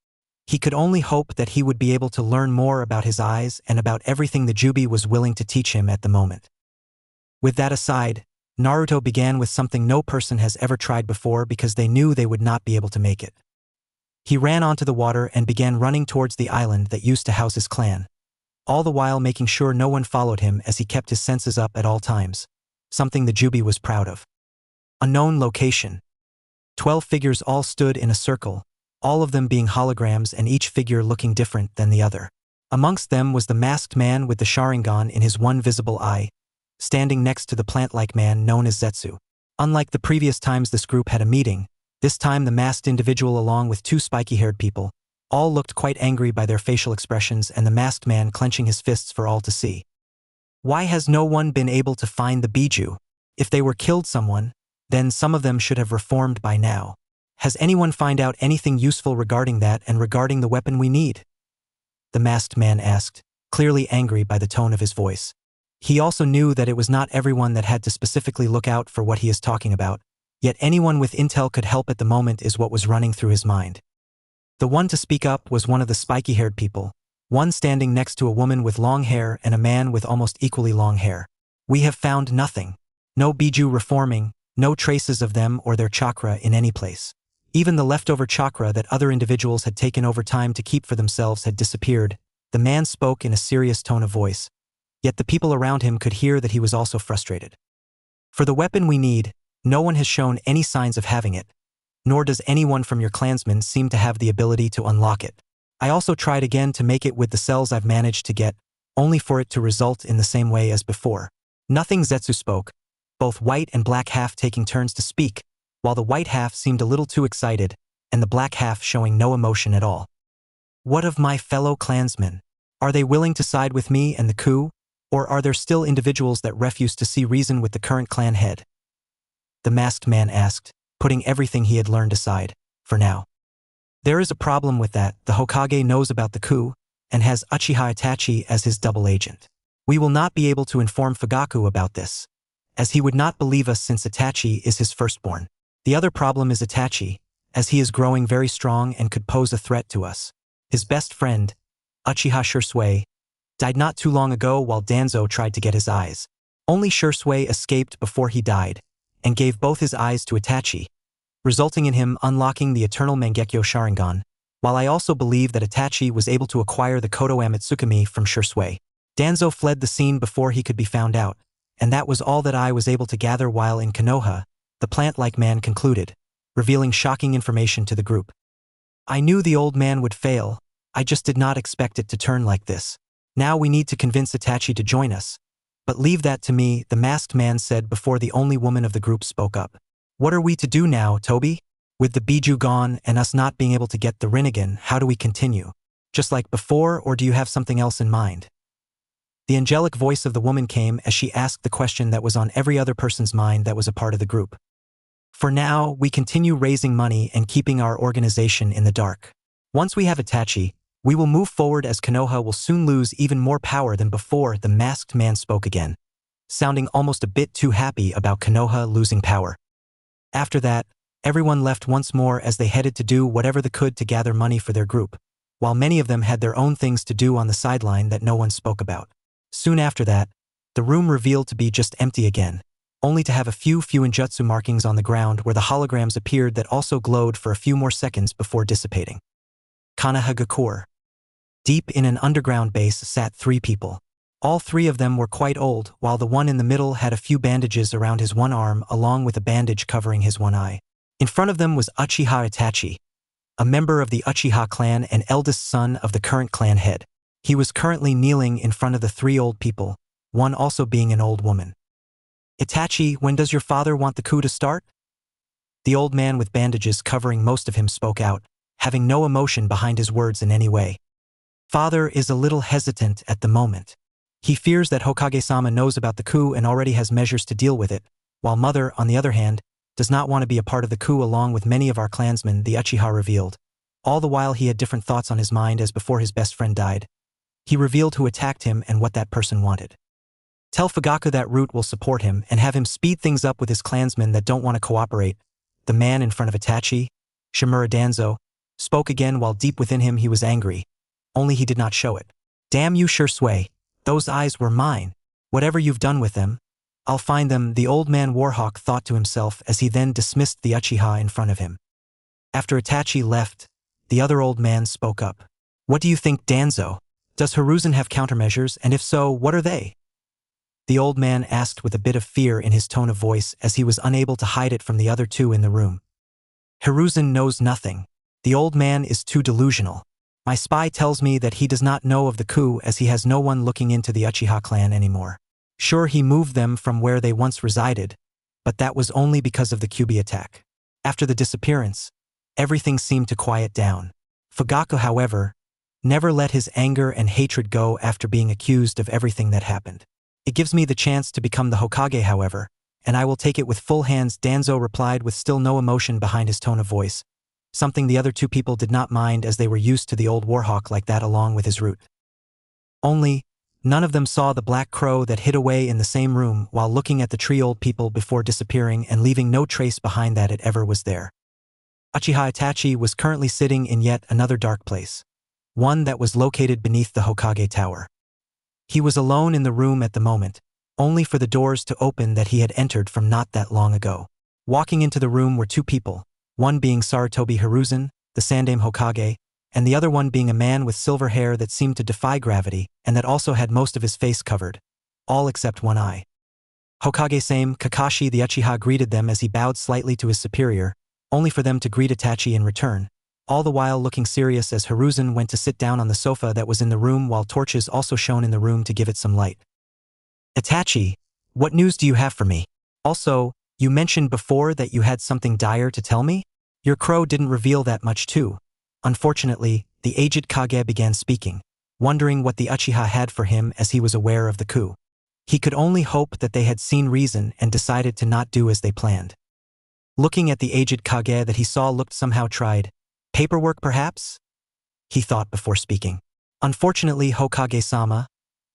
He could only hope that he would be able to learn more about his eyes and about everything the Jubi was willing to teach him at the moment. With that aside, Naruto began with something no person has ever tried before because they knew they would not be able to make it. He ran onto the water and began running towards the island that used to house his clan, all the while making sure no one followed him as he kept his senses up at all times. something the Jubi was proud of. Unknown location. 12 figures all stood in a circle, all of them being holograms and each figure looking different than the other. Amongst them was the masked man with the Sharingan in his one visible eye, standing next to the plant-like man known as Zetsu. Unlike the previous times this group had a meeting, this time the masked individual along with two spiky-haired people, all looked quite angry by their facial expressions and the masked man clenching his fists for all to see. Why has no one been able to find the Bijū? If they were killed someone, then some of them should have reformed by now. Has anyone find out anything useful regarding that and regarding the weapon we need? The masked man asked, clearly angry by the tone of his voice. He also knew that it was not everyone that had to specifically look out for what he is talking about, yet anyone with intel could help at the moment is what was running through his mind. The one to speak up was one of the spiky-haired people, one standing next to a woman with long hair and a man with almost equally long hair. We have found nothing. No Bijū reforming, no traces of them or their chakra in any place. Even the leftover chakra that other individuals had taken over time to keep for themselves had disappeared. The man spoke in a serious tone of voice, yet the people around him could hear that he was also frustrated. For the weapon we need, no one has shown any signs of having it, nor does anyone from your clansmen seem to have the ability to unlock it. I also tried again to make it with the cells I've managed to get, only for it to result in the same way as before. Nothing. Zetsu spoke, both white and black half taking turns to speak, while the white half seemed a little too excited, and the black half showing no emotion at all. What of my fellow clansmen? Are they willing to side with me and the coup, or are there still individuals that refuse to see reason with the current clan head? The masked man asked, putting everything he had learned aside, for now. There is a problem with that. The Hokage knows about the coup, and has Uchiha Itachi as his double agent. We will not be able to inform Fugaku about this, as he would not believe us since Itachi is his firstborn. The other problem is Itachi, as he is growing very strong and could pose a threat to us. His best friend, Uchiha Shursui, died not too long ago while Danzo tried to get his eyes. Only Shursui escaped before he died, and gave both his eyes to Itachi, resulting in him unlocking the eternal Mangekyo Sharingan, while I also believe that Itachi was able to acquire the Koto Amitsukami from Shursui. Danzo fled the scene before he could be found out, and that was all that I was able to gather while in Konoha, the plant-like man concluded, revealing shocking information to the group. I knew the old man would fail, I just did not expect it to turn like this. Now we need to convince Itachi to join us. But leave that to me, the masked man said before the only woman of the group spoke up. What are we to do now, Toby? With the Bijū gone and us not being able to get the Rinne-Sharingan, how do we continue? Just like before, or do you have something else in mind? The angelic voice of the woman came as she asked the question that was on every other person's mind that was a part of the group. For now, we continue raising money and keeping our organization in the dark. Once we have Itachi, we will move forward as Konoha will soon lose even more power than before. The masked man spoke again, sounding almost a bit too happy about Konoha losing power. After that, everyone left once more as they headed to do whatever they could to gather money for their group, while many of them had their own things to do on the sideline that no one spoke about. Soon after that, the room revealed to be just empty again, only to have a few ninjutsu markings on the ground where the holograms appeared that also glowed for a few more seconds before dissipating. Konohagakure. Deep in an underground base sat 3 people. All 3 of them were quite old, while the one in the middle had a few bandages around his one arm along with a bandage covering his one eye. In front of them was Uchiha Itachi, a member of the Uchiha clan and eldest son of the current clan head. He was currently kneeling in front of the 3 old people, one also being an old woman. Itachi, when does your father want the coup to start? The old man with bandages covering most of him spoke out, having no emotion behind his words in any way. Father is a little hesitant at the moment. He fears that Hokage-sama knows about the coup and already has measures to deal with it, while Mother, on the other hand, does not want to be a part of the coup along with many of our clansmen, the Uchiha revealed. All the while he had different thoughts on his mind as before his best friend died. He revealed who attacked him and what that person wanted. Tell Fugaku that Root will support him and have him speed things up with his clansmen that don't want to cooperate. The man in front of Itachi, Shimura Danzo, spoke again while deep within him he was angry, only he did not show it. Damn you, Shursui, those eyes were mine. Whatever you've done with them, I'll find them, the old man Warhawk thought to himself as he then dismissed the Uchiha in front of him. After Itachi left, the other old man spoke up. What do you think, Danzo? Does Hiruzen have countermeasures, and if so, what are they? the old man asked with a bit of fear in his tone of voice as he was unable to hide it from the other two in the room. Hiruzen knows nothing. The old man is too delusional. My spy tells me that he does not know of the coup as he has no one looking into the Uchiha clan anymore. Sure, he moved them from where they once resided, but that was only because of the Kyuubi attack. After the disappearance, everything seemed to quiet down. Fugaku, however, never let his anger and hatred go after being accused of everything that happened. It gives me the chance to become the Hokage, however, and I will take it with full hands, Danzo replied with still no emotion behind his tone of voice, something the other two people did not mind as they were used to the old warhawk like that along with his root. Only, none of them saw the black crow that hid away in the same room while looking at the tree old people before disappearing and leaving no trace behind that it ever was there. Uchiha Itachi was currently sitting in yet another dark place, one that was located beneath the Hokage Tower. He was alone in the room at the moment, only for the doors to open that he had entered from not that long ago. Walking into the room were two people, one being Sarutobi Hiruzen, the Sandaime Hokage, and the other one being a man with silver hair that seemed to defy gravity and that also had most of his face covered, all except one eye. Hokage-same Kakashi the Uchiha greeted them as he bowed slightly to his superior, only for them to greet Itachi in return, all the while looking serious as Hiruzen went to sit down on the sofa that was in the room while torches also shone in the room to give it some light. Itachi, what news do you have for me? Also, you mentioned before that you had something dire to tell me? Your crow didn't reveal that much too. Unfortunately, the aged Kage began speaking, wondering what the Uchiha had for him as he was aware of the coup. He could only hope that they had seen reason and decided to not do as they planned. Looking at the aged Kage that he saw looked somehow tried. Paperwork perhaps? He thought before speaking. Unfortunately, Hokage-sama,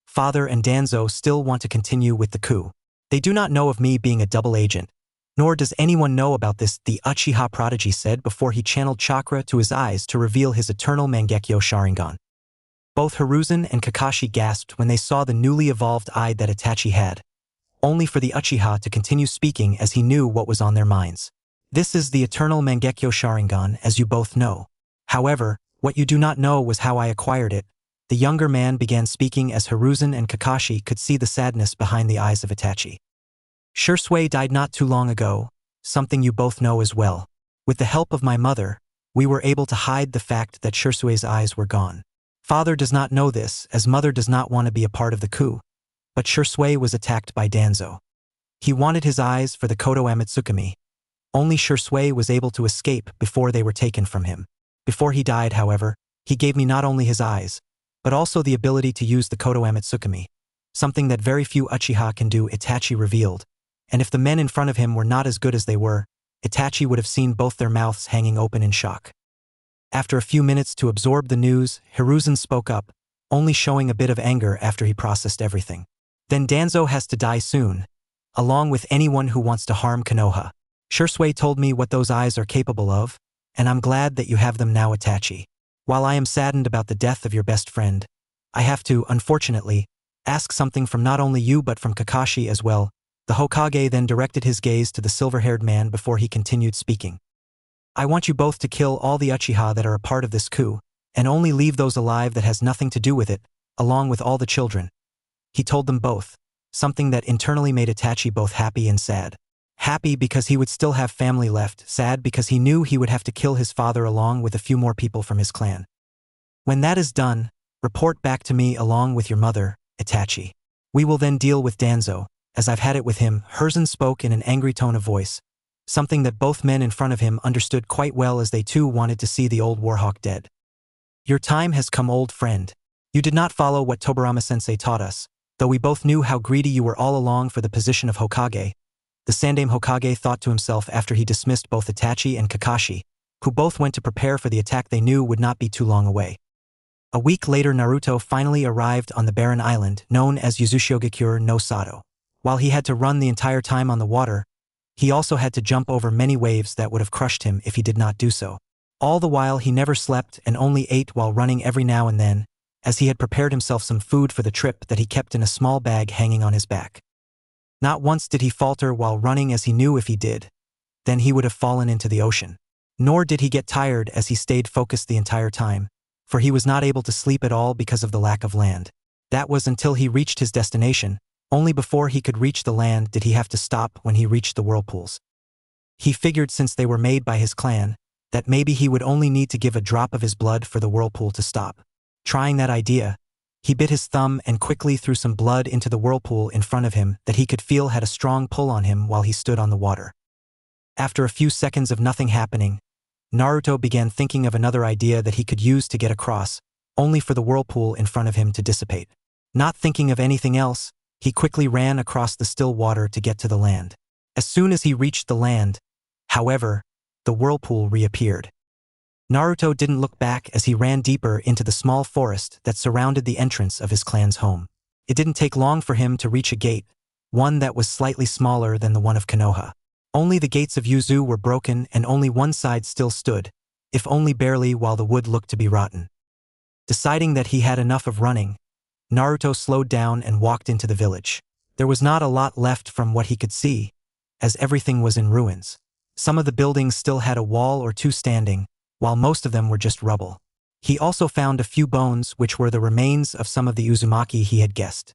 Father and Danzo still want to continue with the coup. They do not know of me being a double agent, nor does anyone know about this, the Uchiha prodigy said before he channeled chakra to his eyes to reveal his eternal Mangekyo Sharingan. Both Hiruzen and Kakashi gasped when they saw the newly evolved eye that Itachi had, only for the Uchiha to continue speaking as he knew what was on their minds. This is the eternal Mangekyo Sharingan, as you both know. However, what you do not know was how I acquired it. The younger man began speaking as Hiruzen and Kakashi could see the sadness behind the eyes of Itachi. Shursui died not too long ago, something you both know as well. With the help of my mother, we were able to hide the fact that Shursui's eyes were gone. Father does not know this, as mother does not want to be a part of the coup, but Shursui was attacked by Danzo. He wanted his eyes for the Koto Amatsukami. Only Shursui was able to escape before they were taken from him. Before he died, however, he gave me not only his eyes, but also the ability to use the Koto Amatsukami, something that very few Uchiha can do, Itachi revealed. And if the men in front of him were not as good as they were, Itachi would have seen both their mouths hanging open in shock. After a few minutes to absorb the news, Hiruzen spoke up, only showing a bit of anger after he processed everything. Then Danzo has to die soon, along with anyone who wants to harm Konoha. Shursui told me what those eyes are capable of, and I'm glad that you have them now, Itachi. While I am saddened about the death of your best friend, I have to, unfortunately, ask something from not only you but from Kakashi as well. The Hokage then directed his gaze to the silver-haired man before he continued speaking. I want you both to kill all the Uchiha that are a part of this coup, and only leave those alive that has nothing to do with it, along with all the children. He told them both, something that internally made Itachi both happy and sad. Happy because he would still have family left, sad because he knew he would have to kill his father along with a few more people from his clan. When that is done, report back to me along with your mother, Itachi. We will then deal with Danzo, as I've had it with him. Hiruzen spoke in an angry tone of voice, something that both men in front of him understood quite well as they too wanted to see the old warhawk dead. Your time has come, old friend. You did not follow what Tobirama-sensei taught us, though we both knew how greedy you were all along for the position of Hokage. The Sandaime Hokage thought to himself after he dismissed both Itachi and Kakashi, who both went to prepare for the attack they knew would not be too long away. A week later, Naruto finally arrived on the barren island known as Yuzushigakure no Sato. While he had to run the entire time on the water, he also had to jump over many waves that would have crushed him if he did not do so. All the while he never slept and only ate while running every now and then, as he had prepared himself some food for the trip that he kept in a small bag hanging on his back. Not once did he falter while running, as he knew if he did, then he would have fallen into the ocean. Nor did he get tired as he stayed focused the entire time, for he was not able to sleep at all because of the lack of land. That was until he reached his destination, Only before he could reach the land did he have to stop when he reached the whirlpools. He figured since they were made by his clan, that maybe he would only need to give a drop of his blood for the whirlpool to stop. Trying that idea, he bit his thumb and quickly threw some blood into the whirlpool in front of him that he could feel had a strong pull on him while he stood on the water. After a few seconds of nothing happening, Naruto began thinking of another idea that he could use to get across, only for the whirlpool in front of him to dissipate. Not thinking of anything else, he quickly ran across the still water to get to the land. As soon as he reached the land, however, the whirlpool reappeared. Naruto didn't look back as he ran deeper into the small forest that surrounded the entrance of his clan's home. It didn't take long for him to reach a gate, one that was slightly smaller than the one of Konoha. Only the gates of Bijū were broken and only one side still stood, if only barely, while the wood looked to be rotten. Deciding that he had enough of running, Naruto slowed down and walked into the village. There was not a lot left from what he could see, as everything was in ruins. Some of the buildings still had a wall or two standing, while most of them were just rubble. He also found a few bones which were the remains of some of the Uzumaki he had guessed.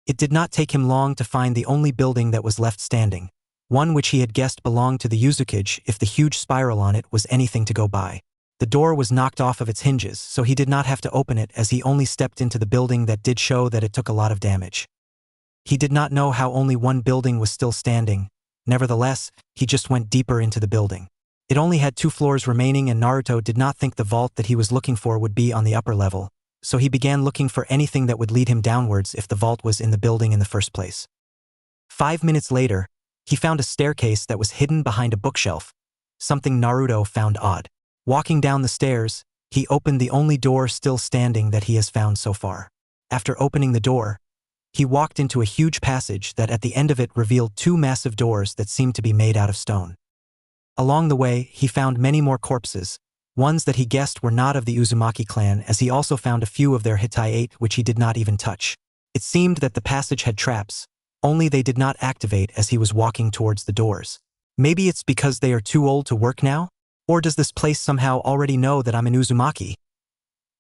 It did not take him long to find the only building that was left standing, one which he had guessed belonged to the Uzukage if the huge spiral on it was anything to go by. The door was knocked off of its hinges, so he did not have to open it as he only stepped into the building that did show that it took a lot of damage. He did not know how only one building was still standing. Nevertheless, he just went deeper into the building. It only had 2 floors remaining and Naruto did not think the vault that he was looking for would be on the upper level, so he began looking for anything that would lead him downwards if the vault was in the building in the first place. 5 minutes later, he found a staircase that was hidden behind a bookshelf, something Naruto found odd. Walking down the stairs, he opened the only door still standing that he has found so far. After opening the door, he walked into a huge passage that at the end of it revealed 2 massive doors that seemed to be made out of stone. Along the way, he found many more corpses, ones that he guessed were not of the Uzumaki clan, as he also found a few of their Hittite which he did not even touch. It seemed that the passage had traps, only they did not activate as he was walking towards the doors. Maybe it's because they are too old to work now? Or does this place somehow already know that I'm an Uzumaki?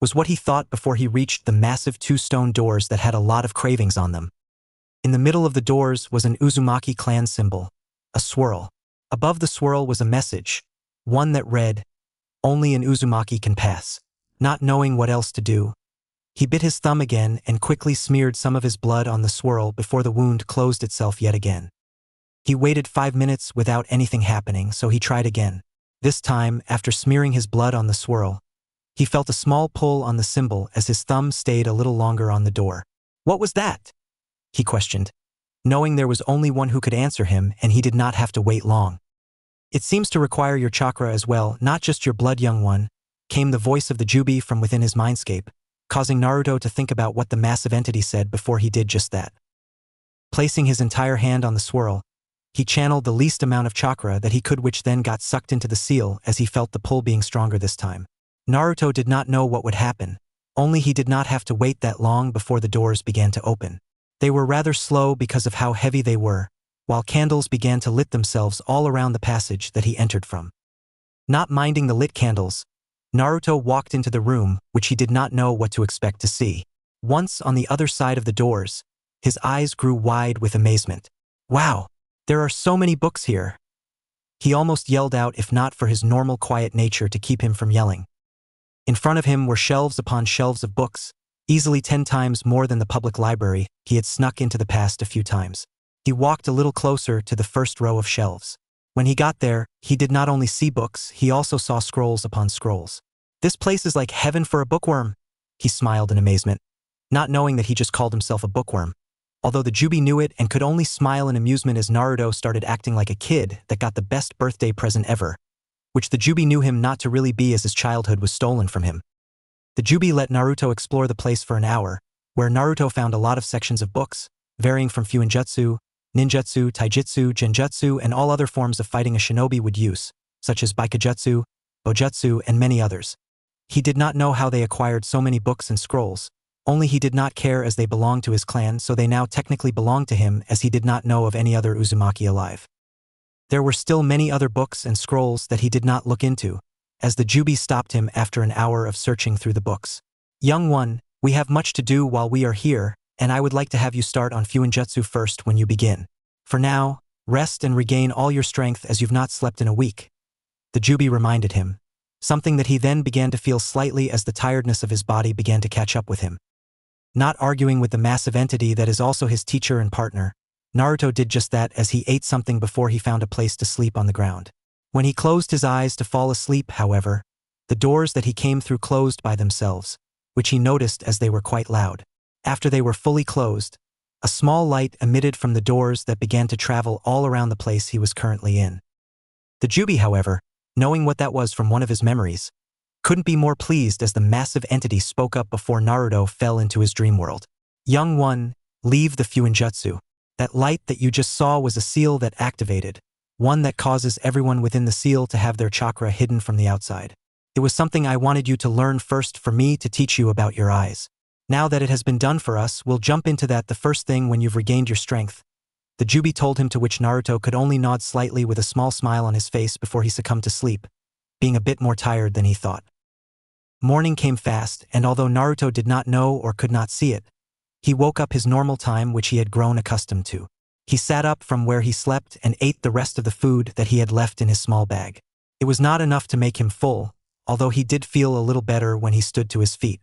Was what he thought before he reached the massive 2 stone doors that had a lot of cravings on them. In the middle of the doors was an Uzumaki clan symbol, a swirl. Above the swirl was a message, one that read, "Only an Uzumaki can pass." Not knowing what else to do, he bit his thumb again and quickly smeared some of his blood on the swirl before the wound closed itself yet again. He waited 5 minutes without anything happening, so he tried again. This time, after smearing his blood on the swirl, he felt a small pull on the symbol as his thumb stayed a little longer on the door. "What was that?" he questioned, knowing there was only one who could answer him and he did not have to wait long. "It seems to require your chakra as well, not just your blood, young one," came the voice of the Jubi from within his mindscape, causing Naruto to think about what the massive entity said before he did just that. Placing his entire hand on the swirl, he channeled the least amount of chakra that he could, which then got sucked into the seal as he felt the pull being stronger this time. Naruto did not know what would happen, only he did not have to wait that long before the doors began to open. They were rather slow because of how heavy they were, while candles began to lit themselves all around the passage that he entered from. Not minding the lit candles, Naruto walked into the room, which he did not know what to expect to see. Once on the other side of the doors, his eyes grew wide with amazement. "Wow, there are so many books here." He almost yelled out if not for his normal quiet nature to keep him from yelling. In front of him were shelves upon shelves of books, easily 10 times more than the public library he had snuck into the past a few times. He walked a little closer to the first row of shelves. When he got there, he did not only see books, he also saw scrolls upon scrolls. "This place is like heaven for a bookworm," he smiled in amazement, not knowing that he just called himself a bookworm. Although the Jubi knew it and could only smile in amusement as Naruto started acting like a kid that got the best birthday present ever, which the Jubi knew him not to really be as his childhood was stolen from him. The Jubi let Naruto explore the place for an hour, where Naruto found a lot of sections of books, varying from fuinjutsu, ninjutsu, taijutsu, genjutsu, and all other forms of fighting a shinobi would use, such as baikajutsu, bojutsu, and many others. He did not know how they acquired so many books and scrolls, only he did not care as they belonged to his clan, so they now technically belonged to him, as he did not know of any other Uzumaki alive. There were still many other books and scrolls that he did not look into, as the Jubi stopped him after an hour of searching through the books. "Young one, we have much to do while we are here, and I would like to have you start on Fuinjutsu first when you begin. For now, rest and regain all your strength as you've not slept in a week. The Jubi reminded him, something that he then began to feel slightly as the tiredness of his body began to catch up with him. Not arguing with the massive entity that is also his teacher and partner, Naruto did just that as he ate something before he found a place to sleep on the ground. When he closed his eyes to fall asleep, however, the doors that he came through closed by themselves, which he noticed as they were quite loud. After they were fully closed, a small light emitted from the doors that began to travel all around the place he was currently in. The Jubi, however, knowing what that was from one of his memories, couldn't be more pleased as the massive entity spoke up before Naruto fell into his dream world. Young one, leave the Fuinjutsu. That light that you just saw was a seal that activated, one that causes everyone within the seal to have their chakra hidden from the outside. It was something I wanted you to learn first for me to teach you about your eyes. Now that it has been done for us, we'll jump into that the first thing when you've regained your strength. The Jubi told him, to which Naruto could only nod slightly with a small smile on his face before he succumbed to sleep, being a bit more tired than he thought. Morning came fast, and although Naruto did not know or could not see it, he woke up his normal time which he had grown accustomed to. He sat up from where he slept and ate the rest of the food that he had left in his small bag. It was not enough to make him full, although he did feel a little better when he stood to his feet.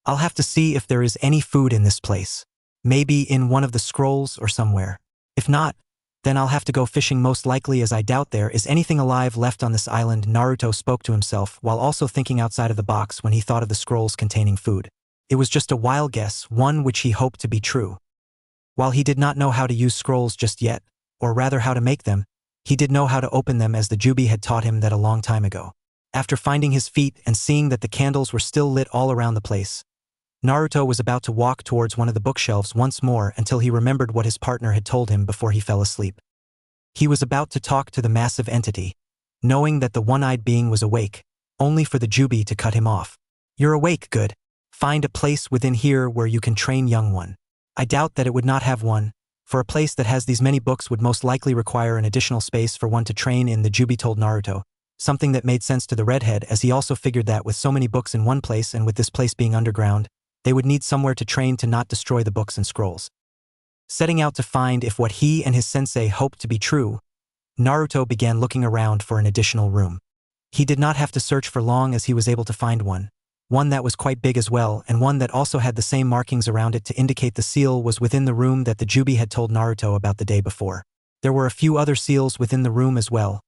I'll have to see if there is any food in this place. Maybe in one of the scrolls or somewhere. If not, then I'll have to go fishing, most likely, as I doubt there is anything alive left on this island. Naruto spoke to himself while also thinking outside of the box when he thought of the scrolls containing food. It was just a wild guess, one which he hoped to be true. While he did not know how to use scrolls just yet, or rather how to make them, he did know how to open them, as the Jubi had taught him that a long time ago. After finding his feet and seeing that the candles were still lit all around the place, Naruto was about to walk towards one of the bookshelves once more until he remembered what his partner had told him before he fell asleep. He was about to talk to the massive entity, knowing that the one-eyed being was awake, only for the Jubi to cut him off. You're awake, good. Find a place within here where you can train, young one. I doubt that it would not have one, for a place that has these many books would most likely require an additional space for one to train in, the Jubi told Naruto, something that made sense to the redhead, as he also figured that with so many books in one place and with this place being underground, they would need somewhere to train to not destroy the books and scrolls. Setting out to find if what he and his sensei hoped to be true, Naruto began looking around for an additional room. He did not have to search for long, as he was able to find one that was quite big as well, and one that also had the same markings around it to indicate the seal was within the room that the Jubi had told Naruto about the day before. There were a few other seals within the room as well,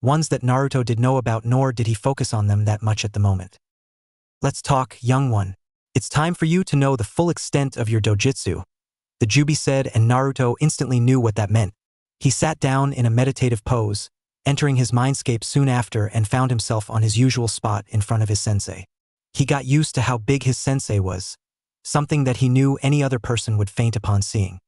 ones that Naruto did know about, nor did he focus on them that much at the moment. Let's talk, young one. It's time for you to know the full extent of your dojutsu, the Jubi said, and Naruto instantly knew what that meant. He sat down in a meditative pose, entering his mindscape soon after, and found himself on his usual spot in front of his sensei. He got used to how big his sensei was, something that he knew any other person would faint upon seeing.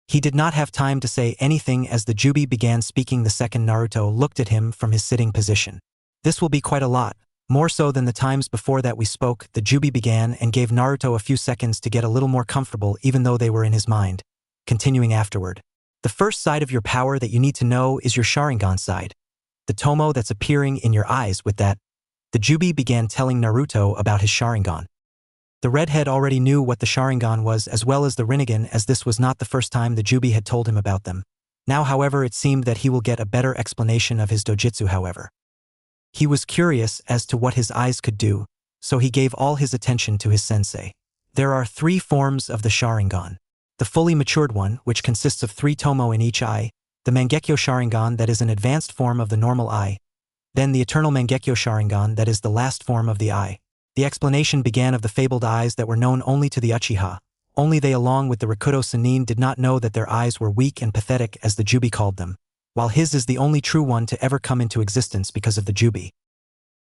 He did not have time to say anything as the Jubi began speaking the second Naruto looked at him from his sitting position. This will be quite a lot, more so than the times before that we spoke, the Jubi began, and gave Naruto a few seconds to get a little more comfortable, even though they were in his mind, continuing afterward. The first side of your power that you need to know is your Sharingan side, the tomo that's appearing in your eyes. With that, the Jubi began telling Naruto about his Sharingan. The redhead already knew what the Sharingan was, as well as the Rinnegan, as this was not the first time the Jubi had told him about them. Now, however, it seemed that he will get a better explanation of his dojutsu. However, he was curious as to what his eyes could do, so he gave all his attention to his sensei. There are 3 forms of the Sharingan. The fully matured one, which consists of 3 tomo in each eye, the Mangekyo Sharingan, that is an advanced form of the normal eye, then the eternal Mangekyo Sharingan, that is the last form of the eye. The explanation began of the fabled eyes that were known only to the Uchiha. Only they, along with the Rakuto Sannin, did not know that their eyes were weak and pathetic, as the Jubi called them, while his is the only true one to ever come into existence because of the Jubi.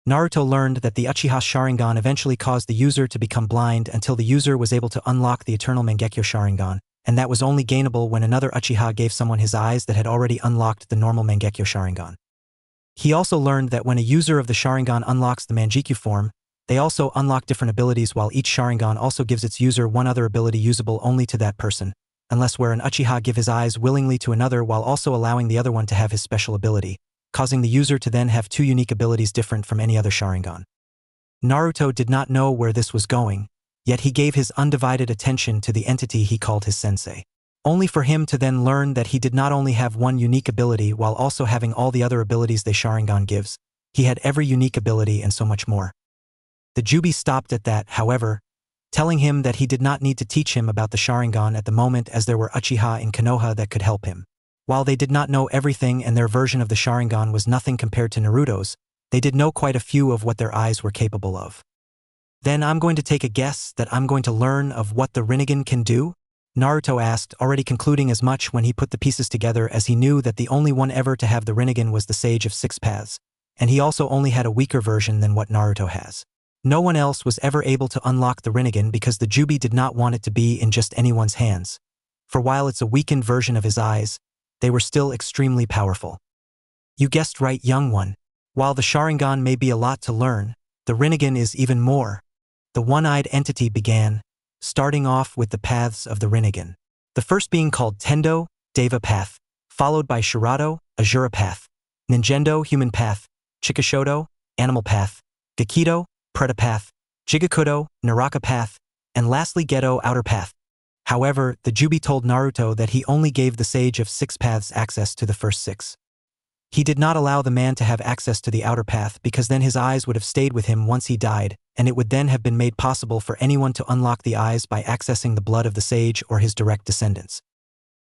Naruto learned that the Uchiha Sharingan eventually caused the user to become blind until the user was able to unlock the eternal Mangekyo Sharingan, and that was only gainable when another Uchiha gave someone his eyes that had already unlocked the normal Mangekyo Sharingan. He also learned that when a user of the Sharingan unlocks the Manjikyu form, they also unlock different abilities, while each Sharingan also gives its user one other ability usable only to that person, unless where an Uchiha give his eyes willingly to another while also allowing the other one to have his special ability, causing the user to then have 2 unique abilities different from any other Sharingan. Naruto did not know where this was going, yet he gave his undivided attention to the entity he called his sensei. Only for him to then learn that he did not only have one unique ability while also having all the other abilities the Sharingan gives, he had every unique ability and so much more. The Jubi stopped at that, however, telling him that he did not need to teach him about the Sharingan at the moment as there were Uchiha in Konoha that could help him. While they did not know everything and their version of the Sharingan was nothing compared to Naruto's, they did know quite a few of what their eyes were capable of. Then I'm going to take a guess that I'm going to learn of what the Rinnegan can do? Naruto asked, already concluding as much when he put the pieces together, as he knew that the only one ever to have the Rinnegan was the Sage of Six Paths, and he also only had a weaker version than what Naruto has. No one else was ever able to unlock the Rinnegan because the Jubi did not want it to be in just anyone's hands. For while it's a weakened version of his eyes, they were still extremely powerful. You guessed right, young one. While the Sharingan may be a lot to learn, the Rinnegan is even more. The one-eyed entity began, starting off with the paths of the Rinnegan. The first being called Tendo, Deva Path, followed by Shirato, Asura Path, Ninjendo, Human Path, Chikashoto, Animal Path, Gakido, Preta Path, Jigakudo, Naraka Path, and lastly Geto, Outer Path. However, the Jubi told Naruto that he only gave the Sage of Six Paths access to the first six. He did not allow the man to have access to the outer path because then his eyes would have stayed with him once he died, and it would then have been made possible for anyone to unlock the eyes by accessing the blood of the sage or his direct descendants.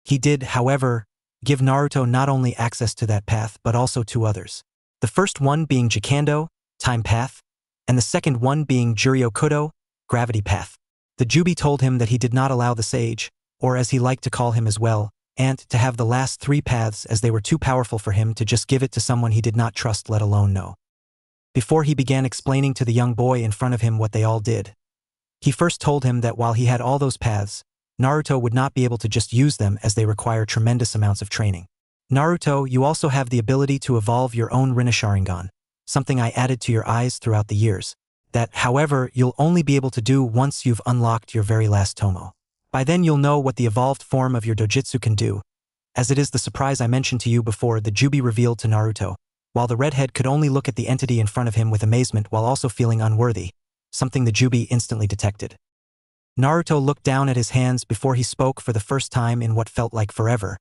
He did, however, give Naruto not only access to that path but also two others. The first one being Jikando, Time Path, and the second one being Juryo-Kudo, Gravity Path. The Jubi told him that he did not allow the sage, or as he liked to call him as well, and to have the last three paths as they were too powerful for him to just give it to someone he did not trust, let alone know. Before he began explaining to the young boy in front of him what they all did, he first told him that while he had all those paths, Naruto would not be able to just use them as they require tremendous amounts of training. Naruto, you also have the ability to evolve your own Rinne-Sharingan, something I added to your eyes throughout the years. That, however, you'll only be able to do once you've unlocked your very last Tomo. By then you'll know what the evolved form of your dojutsu can do. As it is the surprise I mentioned to you before, the Jubi revealed to Naruto, while the redhead could only look at the entity in front of him with amazement while also feeling unworthy, something the Jubi instantly detected. Naruto looked down at his hands before he spoke for the first time in what felt like forever,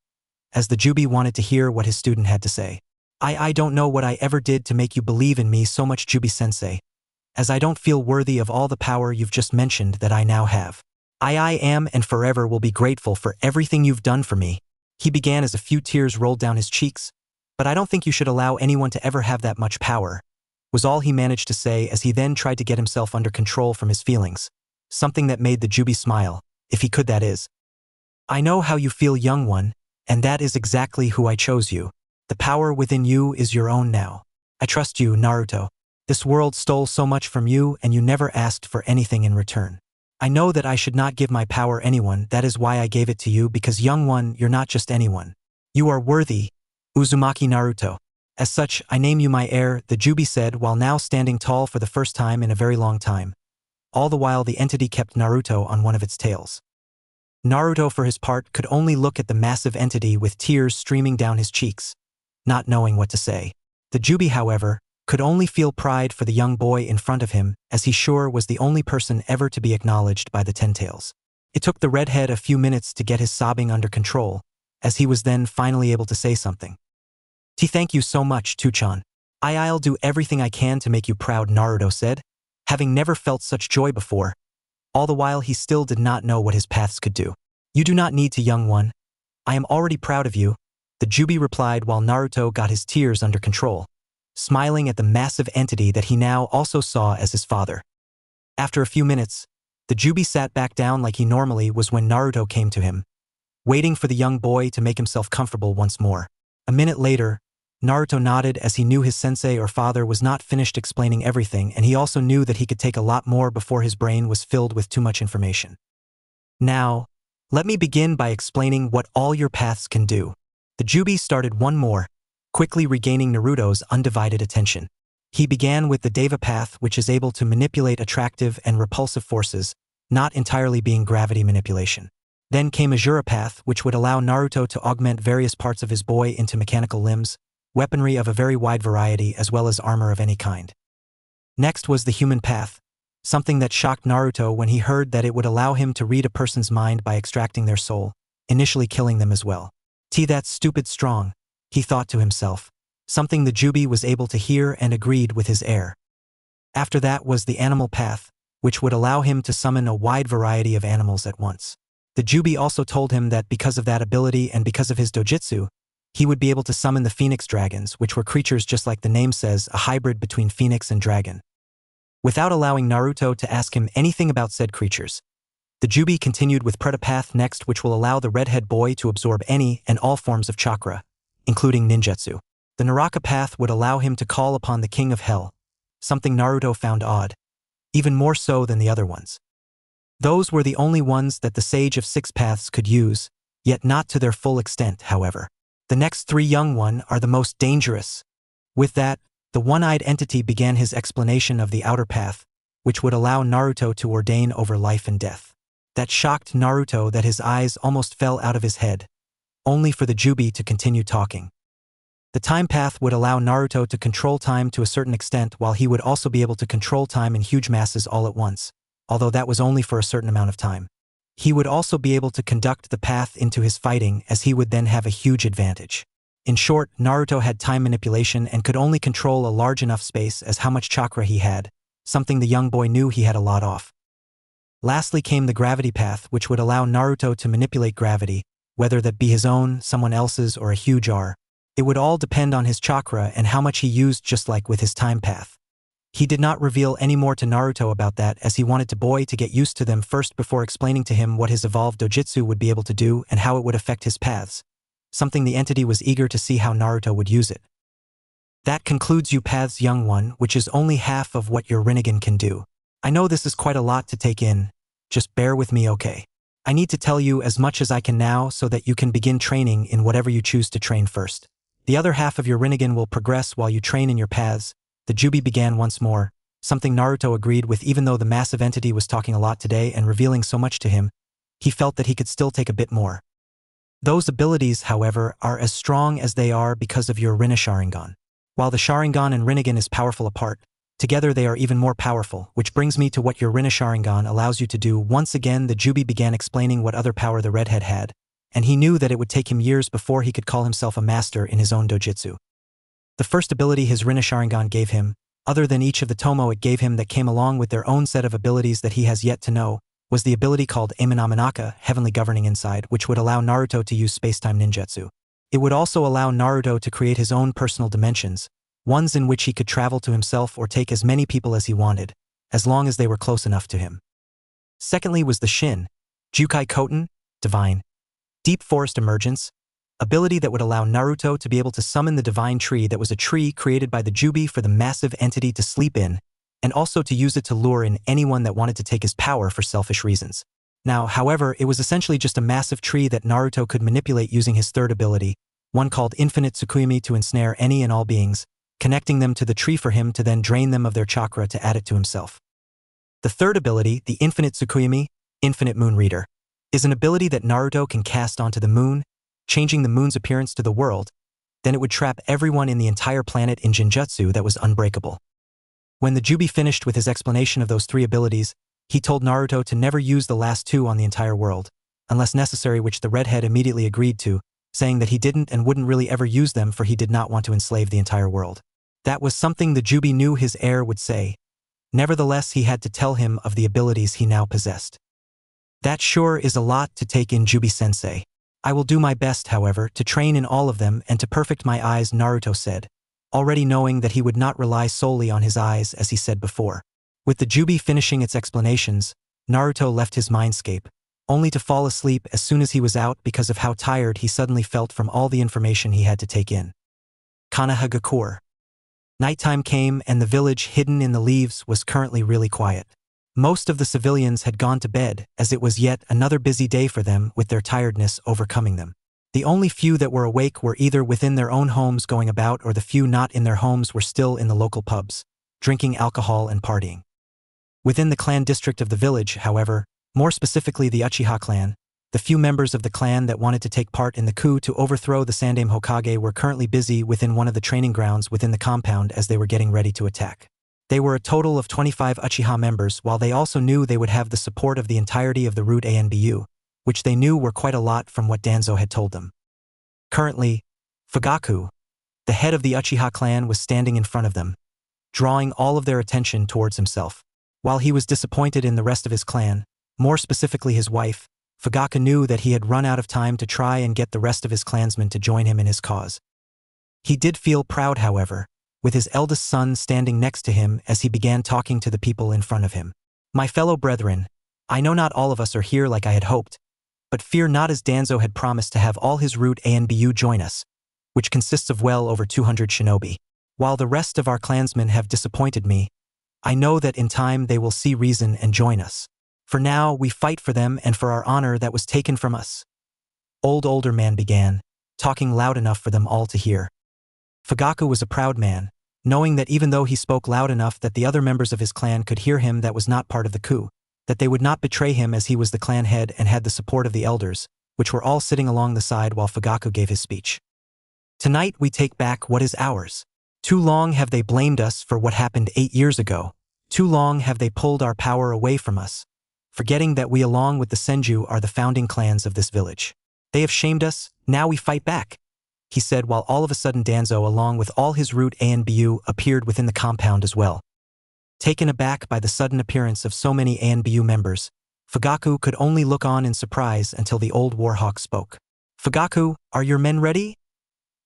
as the Jubi wanted to hear what his student had to say. I don't know what I ever did to make you believe in me so much, Jubi-sensei, as I don't feel worthy of all the power you've just mentioned that I now have. I am and forever will be grateful for everything you've done for me. He began as a few tears rolled down his cheeks, but I don't think you should allow anyone to ever have that much power, was all he managed to say as he then tried to get himself under control from his feelings, something that made the Jubi smile, if he could, that is. I know how you feel, young one, and that is exactly who I chose you. The power within you is your own now. I trust you, Naruto. This world stole so much from you and you never asked for anything in return. I know that I should not give my power anyone, that is why I gave it to you, because young one, you're not just anyone. You are worthy, Uzumaki Naruto. As such, I name you my heir, the Jubi said while now standing tall for the first time in a very long time. All the while the entity kept Naruto on one of its tails. Naruto for his part could only look at the massive entity with tears streaming down his cheeks, not knowing what to say. The Jubi, however, could only feel pride for the young boy in front of him, as he sure was the only person ever to be acknowledged by the Ten Tails. It took the redhead a few minutes to get his sobbing under control, as he was then finally able to say something. Thank you so much, Tuchan. I'll do everything I can to make you proud, Naruto said, having never felt such joy before. All the while he still did not know what his paths could do. You do not need to, young one. I am already proud of you, the Jubi replied while Naruto got his tears under control, smiling at the massive entity that he now also saw as his father. After a few minutes, the Jubi sat back down like he normally was when Naruto came to him, waiting for the young boy to make himself comfortable once more. A minute later, Naruto nodded as he knew his sensei or father was not finished explaining everything, and he also knew that he could take a lot more before his brain was filled with too much information. Now, let me begin by explaining what all your paths can do. The Jubi started one more, quickly regaining Naruto's undivided attention. He began with the Deva path, which is able to manipulate attractive and repulsive forces, not entirely being gravity manipulation. Then came Asura path, which would allow Naruto to augment various parts of his boy into mechanical limbs, weaponry of a very wide variety as well as armor of any kind. Next was the human path, something that shocked Naruto when he heard that it would allow him to read a person's mind by extracting their soul, initially killing them as well. That's stupid strong, he thought to himself, something the Jubi was able to hear and agreed with his heir. After that was the animal path, which would allow him to summon a wide variety of animals at once. The Jubi also told him that because of that ability and because of his dojutsu, he would be able to summon the phoenix dragons, which were creatures just like the name says, a hybrid between phoenix and dragon. Without allowing Naruto to ask him anything about said creatures, the Jubi continued with Preta Path next, which will allow the redhead boy to absorb any and all forms of chakra, including ninjutsu. The Naraka Path would allow him to call upon the King of Hell, something Naruto found odd, even more so than the other ones. Those were the only ones that the Sage of Six Paths could use, yet not to their full extent, however. The next three young one are the most dangerous. With that, the one-eyed entity began his explanation of the outer path, which would allow Naruto to ordain over life and death. That shocked Naruto that his eyes almost fell out of his head, only for the Jubi to continue talking. The time path would allow Naruto to control time to a certain extent, while he would also be able to control time in huge masses all at once, although that was only for a certain amount of time. He would also be able to conduct the path into his fighting, as he would then have a huge advantage. In short, Naruto had time manipulation and could only control a large enough space as how much chakra he had, something the young boy knew he had a lot of. Lastly came the gravity path, which would allow Naruto to manipulate gravity, whether that be his own, someone else's, or a huge R. It would all depend on his chakra and how much he used, just like with his time path. He did not reveal any more to Naruto about that, as he wanted the boy to get used to them first before explaining to him what his evolved dojutsu would be able to do and how it would affect his paths, something the entity was eager to see how Naruto would use it. That concludes you paths, young one, which is only half of what your Rinnegan can do. I know this is quite a lot to take in, just bear with me, okay? I need to tell you as much as I can now so that you can begin training in whatever you choose to train first. The other half of your Rinnegan will progress while you train in your paths. The Jubi began once more, something Naruto agreed with. Even though the massive entity was talking a lot today and revealing so much to him, he felt that he could still take a bit more. Those abilities, however, are as strong as they are because of your Rinne-Sharingan. While the Sharingan and Rinnegan is powerful apart, together they are even more powerful, which brings me to what your Rinne-Sharingan allows you to do. Once again, the Jubi began explaining what other power the redhead had, and he knew that it would take him years before he could call himself a master in his own dojutsu. The first ability his Rinne-Sharingan gave him, other than each of the Tomo it gave him that came along with their own set of abilities that he has yet to know, was the ability called Amanamanaka, Heavenly Governing Inside, which would allow Naruto to use space-time ninjutsu. It would also allow Naruto to create his own personal dimensions, ones in which he could travel to himself or take as many people as he wanted, as long as they were close enough to him. Secondly was the Shin, Jukai Koten, Divine, Deep Forest Emergence, ability that would allow Naruto to be able to summon the divine tree that was a tree created by the Jubi for the massive entity to sleep in, and also to use it to lure in anyone that wanted to take his power for selfish reasons. Now, however, it was essentially just a massive tree that Naruto could manipulate using his third ability, one called Infinite Tsukuyumi, to ensnare any and all beings, connecting them to the tree for him to then drain them of their chakra to add it to himself. The third ability, the Infinite Tsukuyumi, Infinite Moon Reader, is an ability that Naruto can cast onto the moon, changing the moon's appearance to the world. Then it would trap everyone in the entire planet in Jinjutsu that was unbreakable. When the Jubi finished with his explanation of those three abilities, he told Naruto to never use the last two on the entire world, unless necessary, which the redhead immediately agreed to, saying that he didn't and wouldn't really ever use them, for he did not want to enslave the entire world. That was something the Jubi knew his heir would say. Nevertheless, he had to tell him of the abilities he now possessed. That sure is a lot to take in, Jubi-sensei. I will do my best, however, to train in all of them and to perfect my eyes, Naruto said, already knowing that he would not rely solely on his eyes as he said before. With the Jubi finishing its explanations, Naruto left his mindscape, only to fall asleep as soon as he was out because of how tired he suddenly felt from all the information he had to take in. Konohagakure. Nighttime came and the village hidden in the leaves was currently really quiet. Most of the civilians had gone to bed, as it was yet another busy day for them, with their tiredness overcoming them. The only few that were awake were either within their own homes going about, or the few not in their homes were still in the local pubs, drinking alcohol and partying. Within the clan district of the village, however, more specifically the Uchiha clan, the few members of the clan that wanted to take part in the coup to overthrow the Sandaime Hokage were currently busy within one of the training grounds within the compound as they were getting ready to attack. They were a total of 25 Uchiha members, while they also knew they would have the support of the entirety of the root ANBU, which they knew were quite a lot from what Danzo had told them. Currently, Fugaku, the head of the Uchiha clan, was standing in front of them, drawing all of their attention towards himself. While he was disappointed in the rest of his clan, more specifically his wife, Fugaku knew that he had run out of time to try and get the rest of his clansmen to join him in his cause. He did feel proud, however, with his eldest son standing next to him as he began talking to the people in front of him. My fellow brethren, I know not all of us are here like I had hoped, but fear not, as Danzo had promised to have all his root ANBU join us, which consists of well over 200 shinobi. While the rest of our clansmen have disappointed me, I know that in time they will see reason and join us. For now, we fight for them and for our honor that was taken from us. Older man began, talking loud enough for them all to hear. Fugaku was a proud man, knowing that even though he spoke loud enough that the other members of his clan could hear him, that was not part of the coup, that they would not betray him, as he was the clan head and had the support of the elders, which were all sitting along the side while Fugaku gave his speech. Tonight we take back what is ours. Too long have they blamed us for what happened 8 years ago. Too long have they pulled our power away from us, forgetting that we along with the Senju are the founding clans of this village. They have shamed us, now we fight back, he said, while all of a sudden Danzo, along with all his root ANBU, appeared within the compound as well. Taken aback by the sudden appearance of so many ANBU members, Fugaku could only look on in surprise until the old warhawk spoke. Fugaku, are your men ready?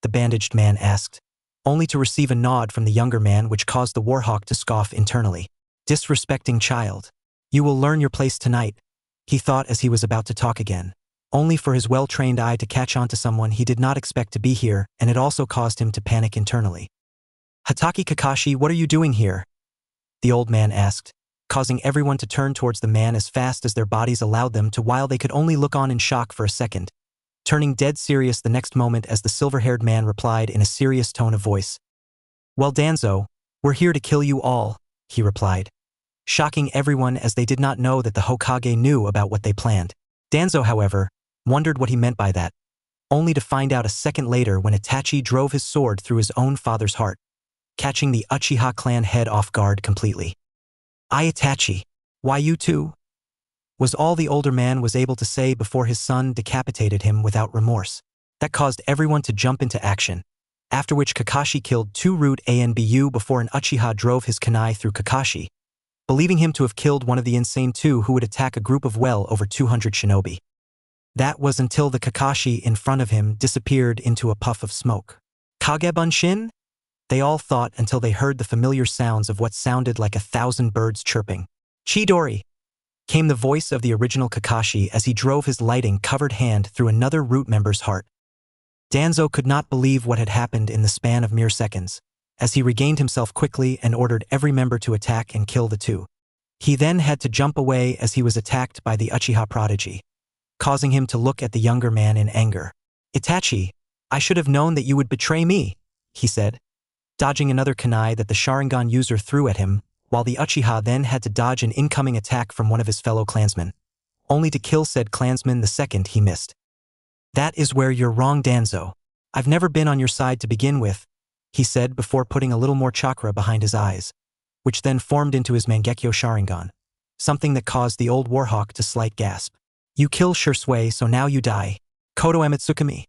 The bandaged man asked, only to receive a nod from the younger man, which caused the warhawk to scoff internally. Disrespecting child. You will learn your place tonight, he thought as he was about to talk again, only for his well-trained eye to catch on to someone he did not expect to be here, and it also caused him to panic internally. Hatake Kakashi, what are you doing here? The old man asked, causing everyone to turn towards the man as fast as their bodies allowed them to, while they could only look on in shock for a second, turning dead serious the next moment as the silver-haired man replied in a serious tone of voice. Well, Danzo, we're here to kill you all, he replied, shocking everyone as they did not know that the Hokage knew about what they planned. Danzo, however, wondered what he meant by that, only to find out a second later when Itachi drove his sword through his own father's heart, catching the Uchiha clan head off guard completely. Itachi, why you too? Was all the older man was able to say before his son decapitated him without remorse. That caused everyone to jump into action, after which Kakashi killed 2 root ANBU before an Uchiha drove his kunai through Kakashi, believing him to have killed one of the insane 2 who would attack a group of well over 200 shinobi. That was until the Kakashi in front of him disappeared into a puff of smoke. Kagebunshin? They all thought until they heard the familiar sounds of what sounded like 1,000 birds chirping. Chidori! Came the voice of the original Kakashi as he drove his lighting-covered hand through another root member's heart. Danzo could not believe what had happened in the span of mere seconds, as he regained himself quickly and ordered every member to attack and kill the 2. He then had to jump away as he was attacked by the Uchiha prodigy, causing him to look at the younger man in anger. Itachi, I should have known that you would betray me, he said, dodging another kunai that the Sharingan user threw at him, while the Uchiha then had to dodge an incoming attack from one of his fellow clansmen, only to kill said clansman the second he missed. That is where you're wrong, Danzo. I've never been on your side to begin with, he said before putting a little more chakra behind his eyes, which then formed into his Mangekyo Sharingan, something that caused the old warhawk to slight gasp. You kill Shursui, so now you die. Koto Emetsukami,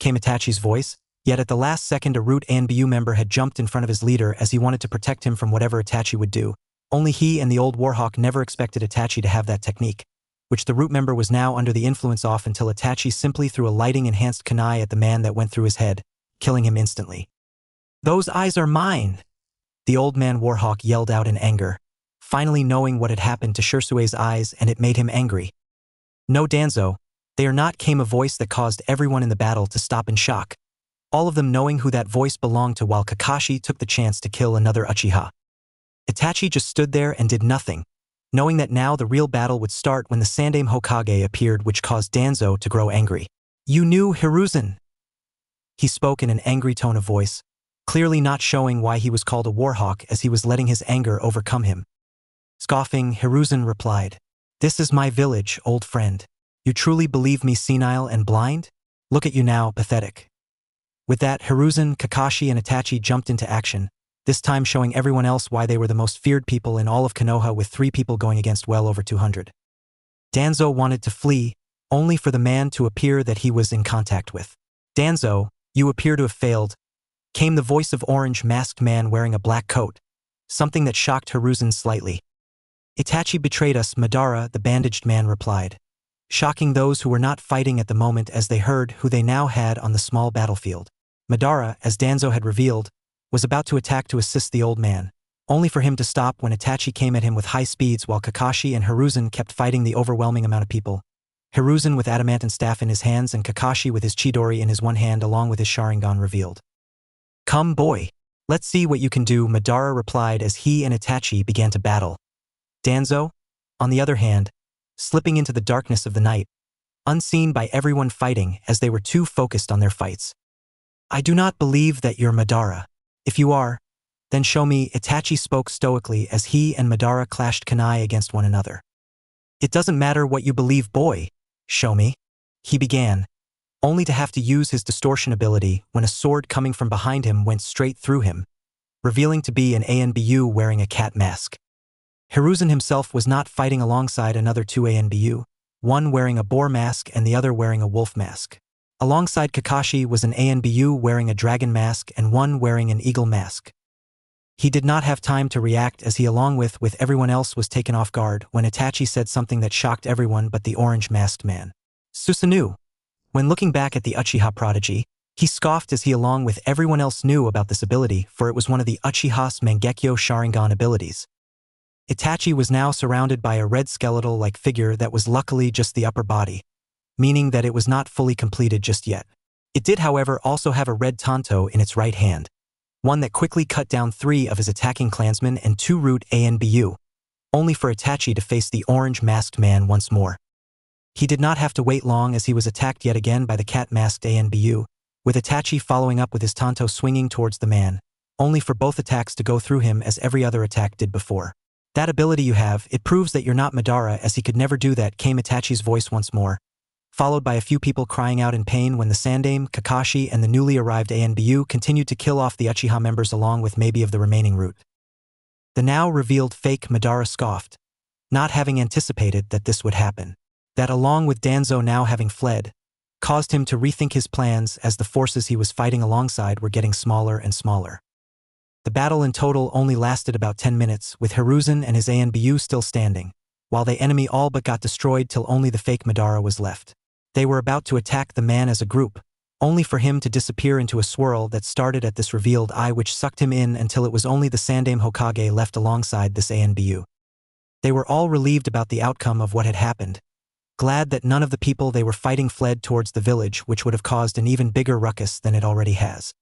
came Itachi's voice, yet at the last second a root ANBU member had jumped in front of his leader as he wanted to protect him from whatever Itachi would do. Only he and the old warhawk never expected Itachi to have that technique, which the root member was now under the influence of, until Itachi simply threw a lighting-enhanced kunai at the man that went through his head, killing him instantly. Those eyes are mine! The old man warhawk yelled out in anger, finally knowing what had happened to Shursue's eyes, and it made him angry. No, Danzo, they are not, came a voice that caused everyone in the battle to stop in shock, all of them knowing who that voice belonged to, while Kakashi took the chance to kill another Uchiha. Itachi just stood there and did nothing, knowing that now the real battle would start when the Sandaime Hokage appeared, which caused Danzo to grow angry. You knew Hiruzen! He spoke in an angry tone of voice, clearly not showing why he was called a warhawk, as he was letting his anger overcome him. Scoffing, Hiruzen replied, This is my village, old friend. You truly believe me senile and blind? Look at you now, pathetic. With that, Hiruzen, Kakashi, and Itachi jumped into action, this time showing everyone else why they were the most feared people in all of Konoha, with 3 people going against well over 200. Danzo wanted to flee, only for the man to appear that he was in contact with. "Danzo, you appear to have failed," came the voice of orange masked man wearing a black coat, something that shocked Hiruzen slightly. "Itachi betrayed us," Madara, the bandaged man, replied, shocking those who were not fighting at the moment as they heard who they now had on the small battlefield. Madara, as Danzo had revealed, was about to attack to assist the old man, only for him to stop when Itachi came at him with high speeds while Kakashi and Hiruzen kept fighting the overwhelming amount of people. Hiruzen with adamantine staff in his hands and Kakashi with his Chidori in his one hand along with his Sharingan revealed. "Come, boy. Let's see what you can do," Madara replied as he and Itachi began to battle. Danzo, on the other hand, slipping into the darkness of the night, unseen by everyone fighting as they were too focused on their fights. "I do not believe that you're Madara. If you are, then show me," Itachi spoke stoically as he and Madara clashed kunai against one another. "It doesn't matter what you believe, boy. Show me," he began, only to have to use his distortion ability when a sword coming from behind him went straight through him, revealing to be an ANBU wearing a cat mask. Hiruzen himself was not fighting alongside another 2 ANBU, one wearing a boar mask and the other wearing a wolf mask. Alongside Kakashi was an ANBU wearing a dragon mask and one wearing an eagle mask. He did not have time to react as he along with everyone else was taken off guard when Itachi said something that shocked everyone but the orange-masked man. "Susanoo." When looking back at the Uchiha prodigy, he scoffed as he along with everyone else knew about this ability, for it was one of the Uchiha's Mangekyo Sharingan abilities. Itachi was now surrounded by a red skeletal-like figure that was luckily just the upper body, meaning that it was not fully completed just yet. It did, however, also have a red tanto in its right hand, one that quickly cut down 3 of his attacking clansmen and 2 root ANBU, only for Itachi to face the orange-masked man once more. He did not have to wait long as he was attacked yet again by the cat-masked ANBU, with Itachi following up with his tanto swinging towards the man, only for both attacks to go through him as every other attack did before. "That ability you have, it proves that you're not Madara, as he could never do that," came Itachi's voice once more, followed by a few people crying out in pain when the Sandaime, Kakashi, and the newly arrived ANBU continued to kill off the Uchiha members along with maybe of the remaining root. The now revealed fake Madara scoffed, not having anticipated that this would happen. That, along with Danzo now having fled, caused him to rethink his plans as the forces he was fighting alongside were getting smaller and smaller. The battle in total only lasted about 10 minutes, with Hiruzen and his ANBU still standing, while the enemy all but got destroyed till only the fake Madara was left. They were about to attack the man as a group, only for him to disappear into a swirl that started at this revealed eye which sucked him in until it was only the Sandaime Hokage left alongside this ANBU. They were all relieved about the outcome of what had happened, glad that none of the people they were fighting fled towards the village, which would have caused an even bigger ruckus than it already has.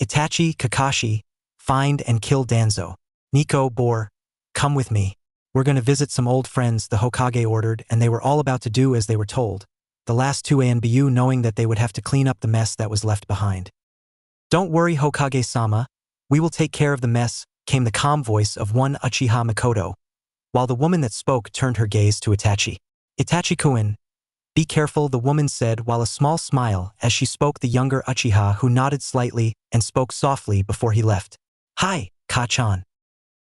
"Itachi, Kakashi, find and kill Danzo. Nico, Boar, come with me. We're going to visit some old friends," the Hokage ordered, and they were all about to do as they were told, the last 2 ANBU knowing that they would have to clean up the mess that was left behind. "Don't worry, Hokage-sama, we will take care of the mess," came the calm voice of one Uchiha Mikoto, while the woman that spoke turned her gaze to Itachi. "Itachi-kun, be careful," the woman said while a small smile as she spoke the younger Uchiha, who nodded slightly and spoke softly before he left. "Hi, Ka-chan."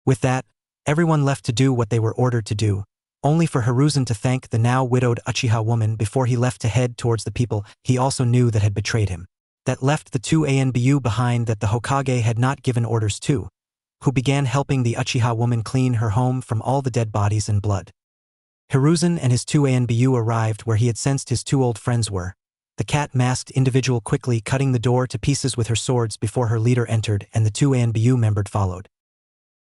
With that, everyone left to do what they were ordered to do, only for Hiruzen to thank the now widowed Uchiha woman before he left to head towards the people he also knew that had betrayed him. That left the 2 ANBU behind that the Hokage had not given orders to, who began helping the Uchiha woman clean her home from all the dead bodies and blood. Hiruzen and his 2 ANBU arrived where he had sensed his 2 old friends were, the cat-masked individual quickly cutting the door to pieces with her swords before her leader entered and the 2 ANBU membered followed.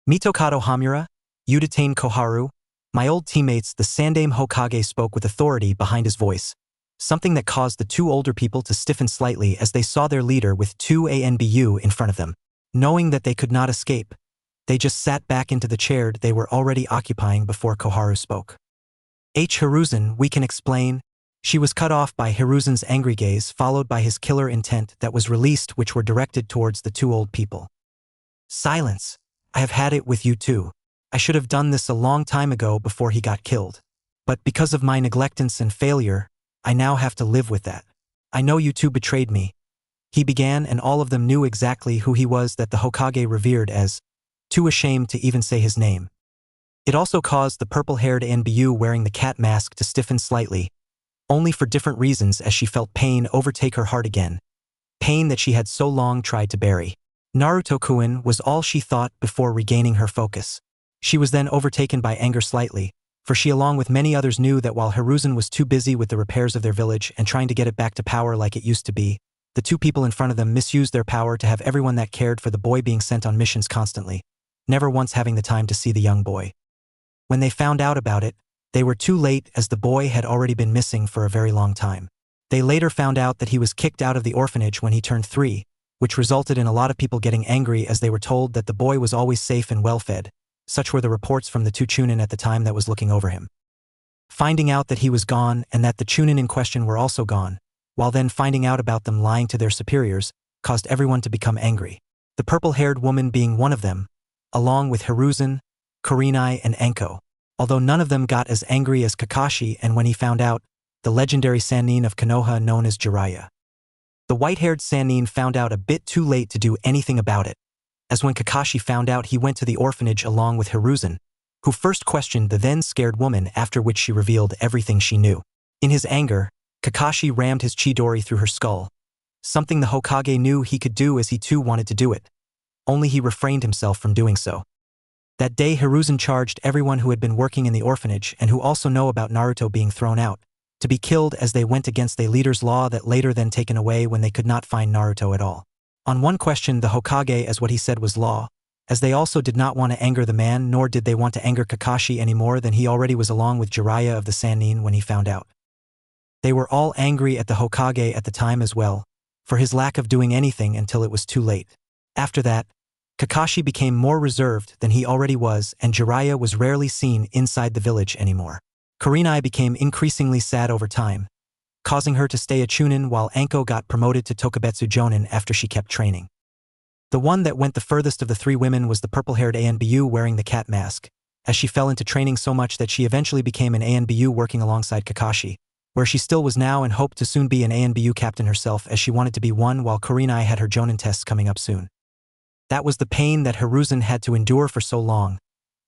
"Mitokado Hamura, you detain Koharu, my old teammates," the Sandaime Hokage spoke with authority behind his voice, something that caused the 2 older people to stiffen slightly as they saw their leader with 2 ANBU in front of them. Knowing that they could not escape, they just sat back into the chair they were already occupying before Koharu spoke. "Hiruzen, we can explain." She was cut off by Hiruzen's angry gaze, followed by his killer intent that was released, which were directed towards the 2 old people. "Silence. I have had it with you too. I should have done this a long time ago before he got killed. But because of my neglectance and failure, I now have to live with that. I know you 2 betrayed me, He began, and all of them knew exactly who he was, that the Hokage revered, as too ashamed to even say his name. It also caused the purple-haired Bijū wearing the cat mask to stiffen slightly, only for different reasons, as she felt pain overtake her heart again, pain that she had so long tried to bury. Naruto-kun was all she thought before regaining her focus. She was then overtaken by anger slightly, for she along with many others knew that while Hiruzen was too busy with the repairs of their village and trying to get it back to power like it used to be, the two people in front of them misused their power to have everyone that cared for the boy being sent on missions constantly, never once having the time to see the young boy. When they found out about it, they were too late, as the boy had already been missing for a very long time. They later found out that he was kicked out of the orphanage when he turned 3, which resulted in a lot of people getting angry, as they were told that the boy was always safe and well-fed. Such were the reports from the two Chunin at the time that was looking over him. Finding out that he was gone and that the Chunin in question were also gone, while then finding out about them lying to their superiors, caused everyone to become angry. The purple-haired woman being one of them, along with Hiruzen, Kurenai, and Anko. Although none of them got as angry as Kakashi, and when he found out, the legendary Sannin of Konoha known as Jiraiya. The white-haired Sannin found out a bit too late to do anything about it, as when Kakashi found out, he went to the orphanage along with Hiruzen, who first questioned the then scared woman, after which she revealed everything she knew. In his anger, Kakashi rammed his Chidori through her skull, something the Hokage knew he could do, as he too wanted to do it, only he refrained himself from doing so. That day Hiruzen charged everyone who had been working in the orphanage and who also know about Naruto being thrown out, to be killed, as they went against the leader's law that later then taken away when they could not find Naruto at all. On one question, the Hokage, as what he said was law, as they also did not want to anger the man, nor did they want to anger Kakashi any more than he already was, along with Jiraiya of the Sannin when he found out. They were all angry at the Hokage at the time as well, for his lack of doing anything until it was too late. After that, Kakashi became more reserved than he already was, and Jiraiya was rarely seen inside the village anymore. Kurenai became increasingly sad over time, causing her to stay a Chunin, while Anko got promoted to Tokubetsu Jonin after she kept training. The one that went the furthest of the three women was the purple-haired Bijū wearing the cat mask, as she fell into training so much that she eventually became an Bijū working alongside Kakashi, where she still was now and hoped to soon be an Bijū captain herself, as she wanted to be one, while Kurenai had her Jonin tests coming up soon. That was the pain that Hiruzen had to endure for so long.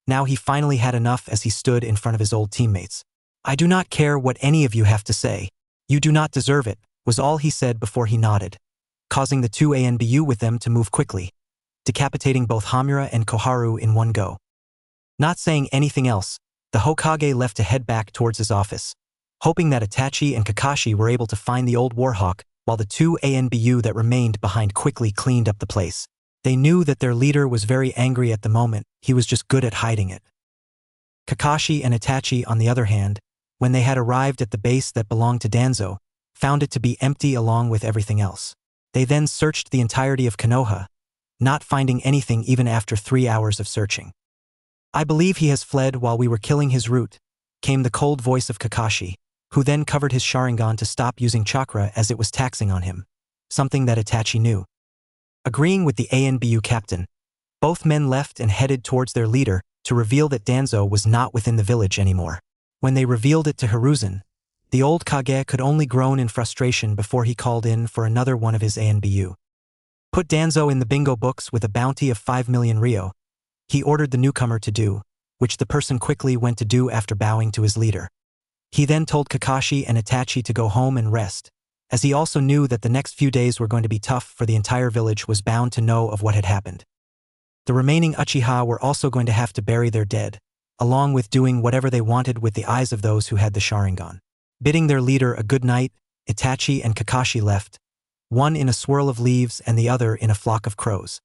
Now he finally had enough, as he stood in front of his old teammates. "I do not care what any of you have to say. You do not deserve it," was all he said before he nodded, causing the two Bijū with them to move quickly, decapitating both Hamura and Koharu in one go. Not saying anything else, the Hokage left to head back towards his office, hoping that Itachi and Kakashi were able to find the old Warhawk, while the two Bijū that remained behind quickly cleaned up the place. They knew that their leader was very angry at the moment, he was just good at hiding it. Kakashi and Itachi, on the other hand, when they had arrived at the base that belonged to Danzo, found it to be empty along with everything else. They then searched the entirety of Konoha, not finding anything even after 3 hours of searching. "I believe he has fled while we were killing his root," came the cold voice of Kakashi, who then covered his Sharingan to stop using chakra as it was taxing on him, something that Itachi knew. Agreeing with the Bijū captain, both men left and headed towards their leader to reveal that Danzo was not within the village anymore. When they revealed it to Hiruzen, the old Kage could only groan in frustration before he called in for another one of his Bijū. Put Danzo in the bingo books with a bounty of 5 million ryo, he ordered the newcomer to do, which the person quickly went to do after bowing to his leader. He then told Kakashi and Itachi to go home and rest, as he also knew that the next few days were going to be tough, for the entire village was bound to know of what had happened. The remaining Uchiha were also going to have to bury their dead, along with doing whatever they wanted with the eyes of those who had the Sharingan. Bidding their leader a good night, Itachi and Kakashi left, one in a swirl of leaves and the other in a flock of crows.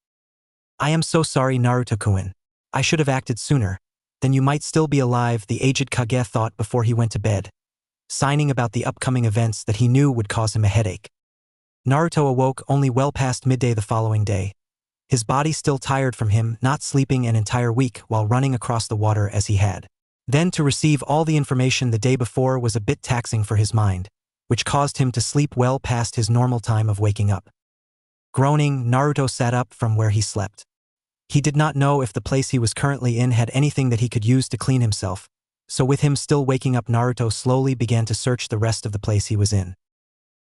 "I am so sorry, Naruto-kun. I should have acted sooner. Then you might still be alive," the aged Kage thought before he went to bed, signing about the upcoming events that he knew would cause him a headache. Naruto awoke only well past midday the following day, his body still tired from him not sleeping an entire week while running across the water as he had. Then to receive all the information the day before was a bit taxing for his mind, which caused him to sleep well past his normal time of waking up. Groaning, Naruto sat up from where he slept. He did not know if the place he was currently in had anything that he could use to clean himself, so with him still waking up, Naruto slowly began to search the rest of the place he was in.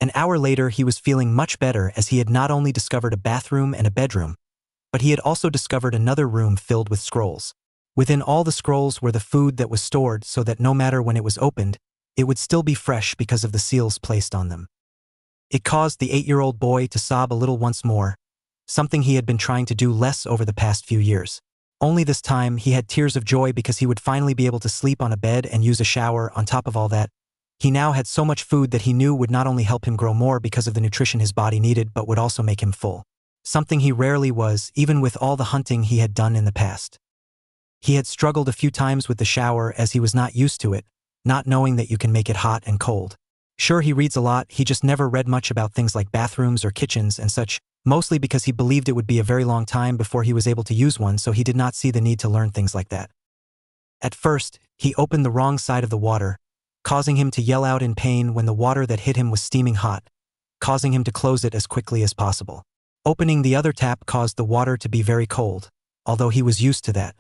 An hour later he was feeling much better as he had not only discovered a bathroom and a bedroom, but he had also discovered another room filled with scrolls. Within all the scrolls were the food that was stored so that no matter when it was opened, it would still be fresh because of the seals placed on them. It caused the 8-year-old boy to sob a little once more, something he had been trying to do less over the past few years. Only this time he had tears of joy because he would finally be able to sleep on a bed and use a shower. On top of all that, he now had so much food that he knew would not only help him grow more because of the nutrition his body needed but would also make him full. Something he rarely was, even with all the hunting he had done in the past. He had struggled a few times with the shower as he was not used to it, not knowing that you can make it hot and cold. Sure, he reads a lot, he just never read much about things like bathrooms or kitchens and such, mostly because he believed it would be a very long time before he was able to use one, so he did not see the need to learn things like that. At first, he opened the wrong side of the water, causing him to yell out in pain when the water that hit him was steaming hot, causing him to close it as quickly as possible. Opening the other tap caused the water to be very cold, although he was used to that.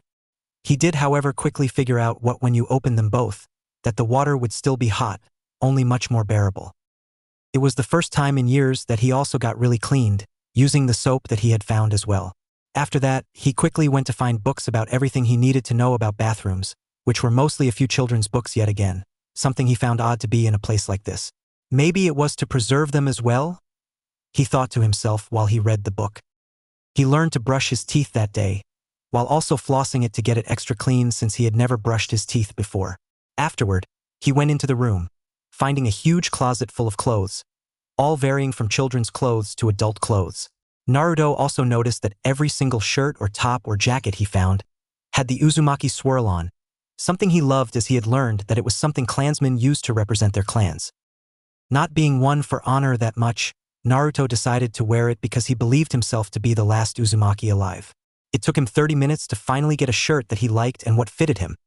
He did, however, quickly figure out when you opened them both, that the water would still be hot, only much more bearable. It was the first time in years that he also got really cleaned, using the soap that he had found as well. After that, he quickly went to find books about everything he needed to know about bathrooms, which were mostly a few children's books yet again, something he found odd to be in a place like this. Maybe it was to preserve them as well? He thought to himself while he read the book. He learned to brush his teeth that day, while also flossing it to get it extra clean since he had never brushed his teeth before. Afterward, he went into the room, finding a huge closet full of clothes, all varying from children's clothes to adult clothes. Naruto also noticed that every single shirt or top or jacket he found had the Uzumaki swirl on, something he loved as he had learned that it was something clansmen used to represent their clans. Not being one for honor that much, Naruto decided to wear it because he believed himself to be the last Uzumaki alive. It took him 30 minutes to finally get a shirt that he liked and what fitted him,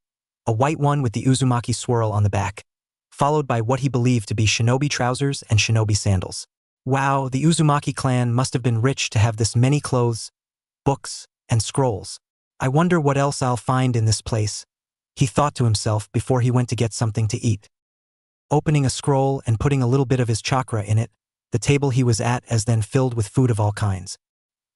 a white one with the Uzumaki swirl on the back, followed by what he believed to be shinobi trousers and shinobi sandals. Wow, the Uzumaki clan must have been rich to have this many clothes, books, and scrolls. I wonder what else I'll find in this place, he thought to himself before he went to get something to eat. Opening a scroll and putting a little bit of his chakra in it, the table he was at as then filled with food of all kinds.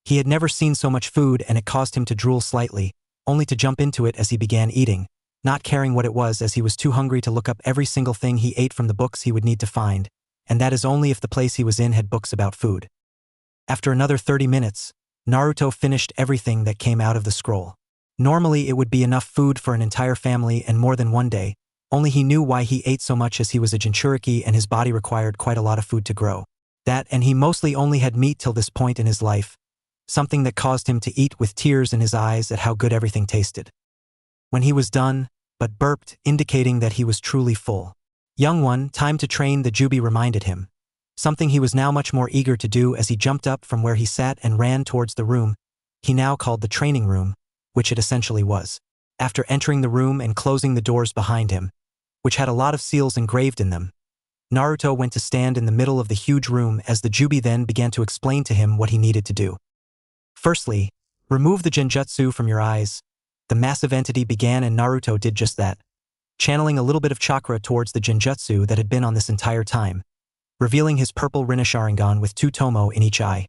He had never seen so much food and it caused him to drool slightly, only to jump into it as he began eating, not caring what it was as he was too hungry to look up every single thing he ate from the books he would need to find, and that is only if the place he was in had books about food. After another 30 minutes, Naruto finished everything that came out of the scroll. Normally it would be enough food for an entire family and more than one day, only he knew why he ate so much as he was a Jinchuriki and his body required quite a lot of food to grow. That and he mostly only had meat till this point in his life, something that caused him to eat with tears in his eyes at how good everything tasted. When he was done, but burped, indicating that he was truly full. Young one, time to train, the Jubi reminded him, something he was now much more eager to do as he jumped up from where he sat and ran towards the room he now called the training room, which it essentially was. After entering the room and closing the doors behind him, which had a lot of seals engraved in them, Naruto went to stand in the middle of the huge room as the Jubi then began to explain to him what he needed to do. Firstly, remove the genjutsu from your eyes. The massive entity began and Naruto did just that, channeling a little bit of chakra towards the genjutsu that had been on this entire time, revealing his purple Rinne-Sharingan with 2 tomo in each eye.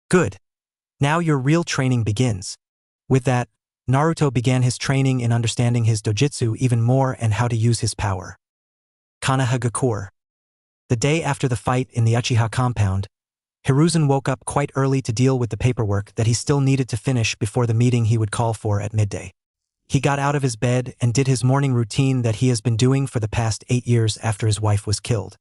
Good. Now your real training begins. With that, Naruto began his training in understanding his dojutsu even more and how to use his power. Konohagakure. The day after the fight in the Uchiha compound, Hiruzen woke up quite early to deal with the paperwork that he still needed to finish before the meeting he would call for at midday. He got out of his bed and did his morning routine that he has been doing for the past 8 years after his wife was killed.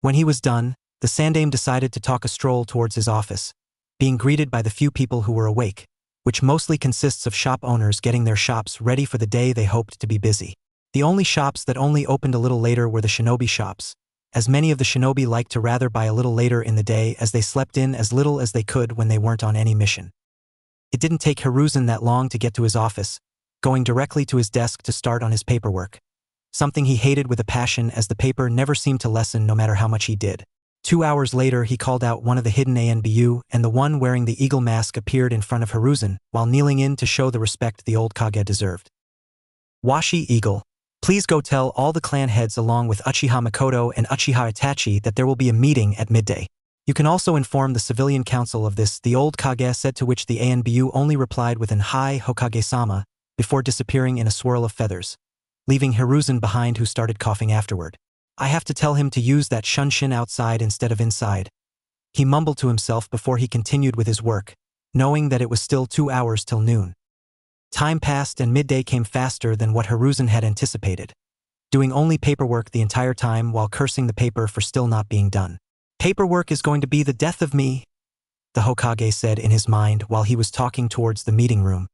When he was done, the Sandaime decided to take a stroll towards his office, being greeted by the few people who were awake, which mostly consists of shop owners getting their shops ready for the day they hoped to be busy. The only shops that only opened a little later were the shinobi shops, as many of the shinobi liked to rather buy a little later in the day as they slept in as little as they could when they weren't on any mission. It didn't take Hiruzen that long to get to his office, going directly to his desk to start on his paperwork, something he hated with a passion as the paper never seemed to lessen no matter how much he did. 2 hours later he called out one of the hidden Bijū and the one wearing the eagle mask appeared in front of Hiruzen while kneeling in to show the respect the old Kage deserved. Washi Eagle, Please go tell all the clan heads along with Uchiha Mikoto and Uchiha Itachi that there will be a meeting at midday. You can also inform the civilian council of this, the old Kage said, to which the Anbu only replied with an "Hi, Hokage-sama," before disappearing in a swirl of feathers, leaving Hiruzen behind, who started coughing afterward. I have to tell him to use that shunshin outside instead of inside, he mumbled to himself before he continued with his work, knowing that it was still 2 hours till noon. Time passed and midday came faster than what Hiruzen had anticipated, doing only paperwork the entire time while cursing the paper for still not being done. Paperwork is going to be the death of me, the Hokage said in his mind while he was talking towards the meeting room.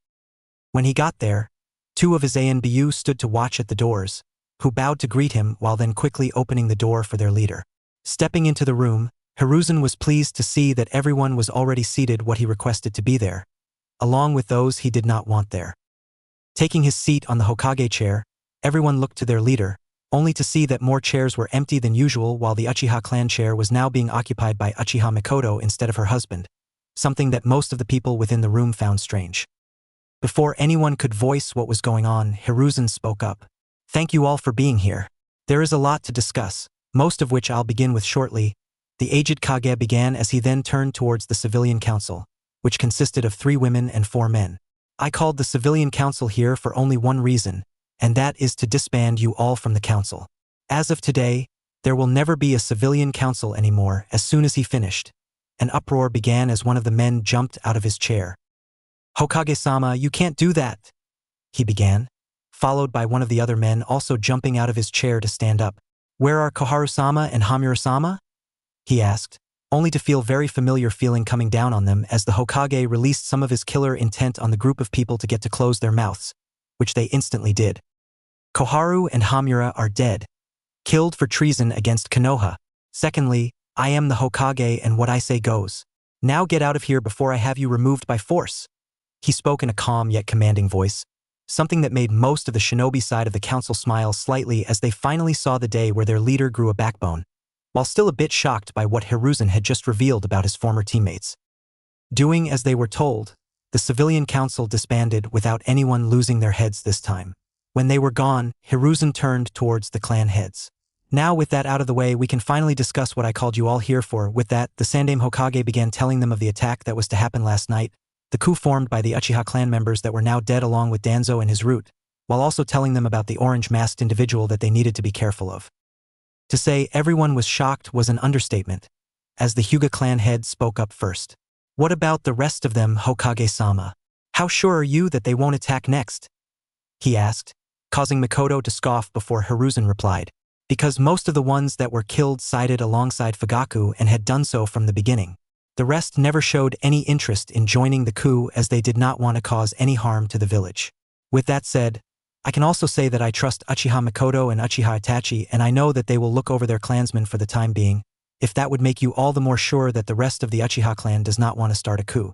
When he got there, 2 of his Anbu stood to watch at the doors, who bowed to greet him while then quickly opening the door for their leader. Stepping into the room, Hiruzen was pleased to see that everyone was already seated what he requested to be there, along with those he did not want there. Taking his seat on the Hokage chair, everyone looked to their leader, only to see that more chairs were empty than usual, while the Uchiha clan chair was now being occupied by Uchiha Mikoto instead of her husband, something that most of the people within the room found strange. Before anyone could voice what was going on, Hiruzen spoke up. Thank you all for being here. There is a lot to discuss, most of which I'll begin with shortly, the aged Kage began as he then turned towards the civilian council, which consisted of 3 women and 4 men. I called the civilian council here for only one reason, and that is to disband you all from the council. As of today, there will never be a civilian council anymore. As soon as he finished, an uproar began as one of the men jumped out of his chair. Hokage-sama, you can't do that, he began, followed by one of the other men also jumping out of his chair to stand up. Where are Koharu-sama and Hamura-sama? He asked, only to feel very familiar feeling coming down on them as the Hokage released some of his killer intent on the group of people to get to close their mouths, which they instantly did. Koharu and Hamura are dead, killed for treason against Konoha. Secondly, I am the Hokage and what I say goes. Now get out of here before I have you removed by force. He spoke in a calm yet commanding voice, something that made most of the shinobi side of the council smile slightly as they finally saw the day where their leader grew a backbone, while still a bit shocked by what Hiruzen had just revealed about his former teammates. Doing as they were told, the civilian council disbanded without anyone losing their heads this time. When they were gone, Hiruzen turned towards the clan heads. Now with that out of the way, we can finally discuss what I called you all here for. With that, the Sandaime Hokage began telling them of the attack that was to happen last night, the coup formed by the Uchiha clan members that were now dead along with Danzo and his root, while also telling them about the orange-masked individual that they needed to be careful of. To say everyone was shocked was an understatement, as the Hyuga clan head spoke up first. What about the rest of them, Hokage-sama? How sure are you that they won't attack next? He asked, causing Mikoto to scoff before Hiruzen replied. Because most of the ones that were killed sided alongside Fugaku and had done so from the beginning. The rest never showed any interest in joining the coup as they did not want to cause any harm to the village. With that said, I can also say that I trust Uchiha Mikoto and Uchiha Itachi, and I know that they will look over their clansmen for the time being, if that would make you all the more sure that the rest of the Uchiha clan does not want to start a coup.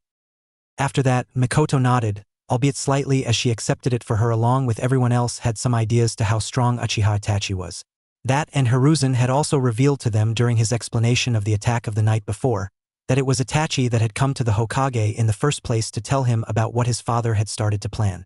After that, Mikoto nodded, albeit slightly, as she accepted it, for her along with everyone else had some ideas to how strong Uchiha Itachi was. That and Hiruzen had also revealed to them during his explanation of the attack of the night before, that it was Itachi that had come to the Hokage in the first place to tell him about what his father had started to plan.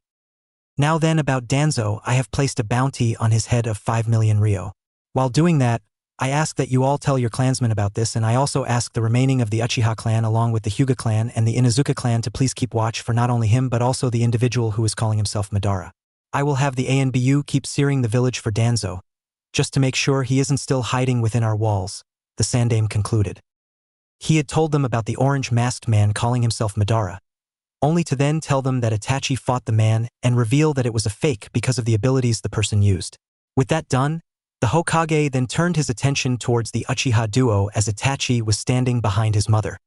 Now then, about Danzo, I have placed a bounty on his head of 5 million ryo. While doing that, I ask that you all tell your clansmen about this, and I also ask the remaining of the Uchiha clan along with the Hyuga clan and the Inuzuka clan to please keep watch for not only him but also the individual who is calling himself Madara. I will have the Anbu keep searing the village for Danzo, just to make sure he isn't still hiding within our walls, the Sandaime concluded. He had told them about the orange-masked man calling himself Madara, only to then tell them that Itachi fought the man and reveal that it was a fake because of the abilities the person used. With that done, the Hokage then turned his attention towards the Uchiha duo as Itachi was standing behind his mother.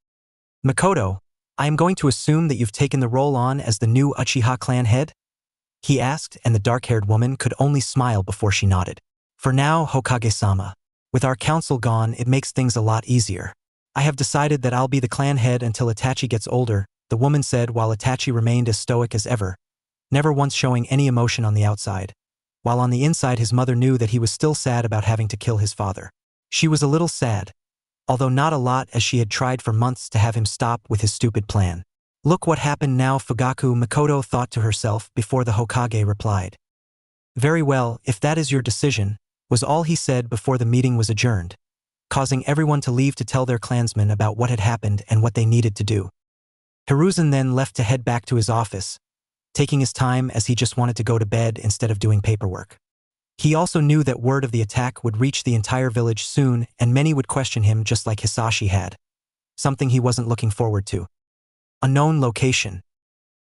Mikoto, I am going to assume that you've taken the role on as the new Uchiha clan head? He asked, and the dark-haired woman could only smile before she nodded. For now, Hokage-sama, with our council gone, it makes things a lot easier. I have decided that I'll be the clan head until Itachi gets older, the woman said while Itachi remained as stoic as ever, never once showing any emotion on the outside, while on the inside his mother knew that he was still sad about having to kill his father. She was a little sad, although not a lot, as she had tried for months to have him stop with his stupid plan. Look what happened now, Fugaku, Mikoto thought to herself before the Hokage replied. Very well, if that is your decision, was all he said before the meeting was adjourned, causing everyone to leave to tell their clansmen about what had happened and what they needed to do. Hiruzen then left to head back to his office, taking his time as he just wanted to go to bed instead of doing paperwork. He also knew that word of the attack would reach the entire village soon and many would question him just like Hisashi had. Something he wasn't looking forward to. Unknown location.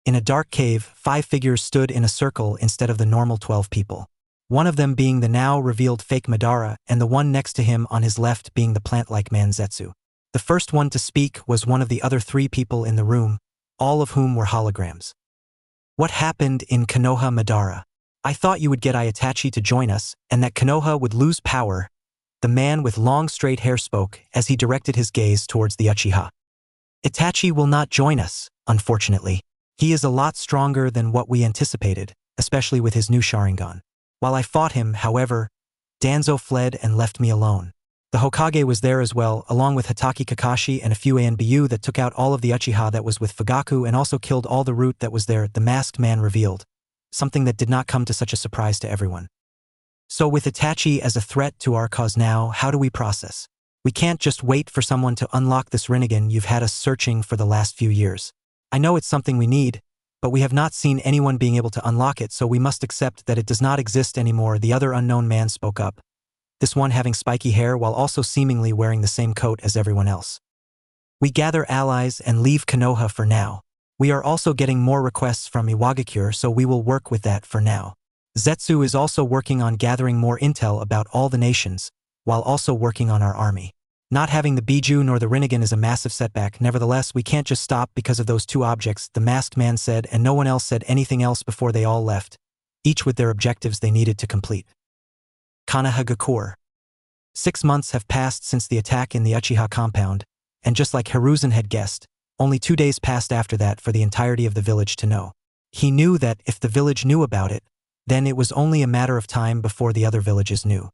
In a dark cave, 5 figures stood in a circle instead of the normal 12 people. One of them being the now revealed fake Madara and the one next to him on his left being the plant-like man Zetsu. The first one to speak was one of the other 3 people in the room, all of whom were holograms. What happened in Konoha, Madara? I thought you would get Itachi to join us and that Konoha would lose power. The man with long straight hair spoke as he directed his gaze towards the Uchiha. Itachi will not join us, unfortunately. He is a lot stronger than what we anticipated, especially with his new Sharingan. While I fought him, however, Danzo fled and left me alone. The Hokage was there as well, along with Hatake Kakashi and a few and Bijū that took out all of the Uchiha that was with Fugaku and also killed all the root that was there, the masked man revealed. Something that did not come to such a surprise to everyone. So with Itachi as a threat to our cause now, how do we process? We can't just wait for someone to unlock this Rinnegan you've had us searching for the last few years. I know it's something we need, but we have not seen anyone being able to unlock it, so we must accept that it does not exist anymore. The other unknown man spoke up. This one having spiky hair while also seemingly wearing the same coat as everyone else. We gather allies and leave Konoha for now. We are also getting more requests from Iwagakure, so we will work with that for now. Zetsu is also working on gathering more intel about all the nations, while also working on our army. Not having the Bijū nor the Rinnegan is a massive setback. Nevertheless, we can't just stop because of those 2 objects, the masked man said, and no one else said anything else before they all left, each with their objectives they needed to complete. Konohagakure. 6 months have passed since the attack in the Uchiha compound, and just like Hiruzen had guessed, only 2 days passed after that for the entirety of the village to know. He knew that if the village knew about it, then it was only a matter of time before the other villages knew.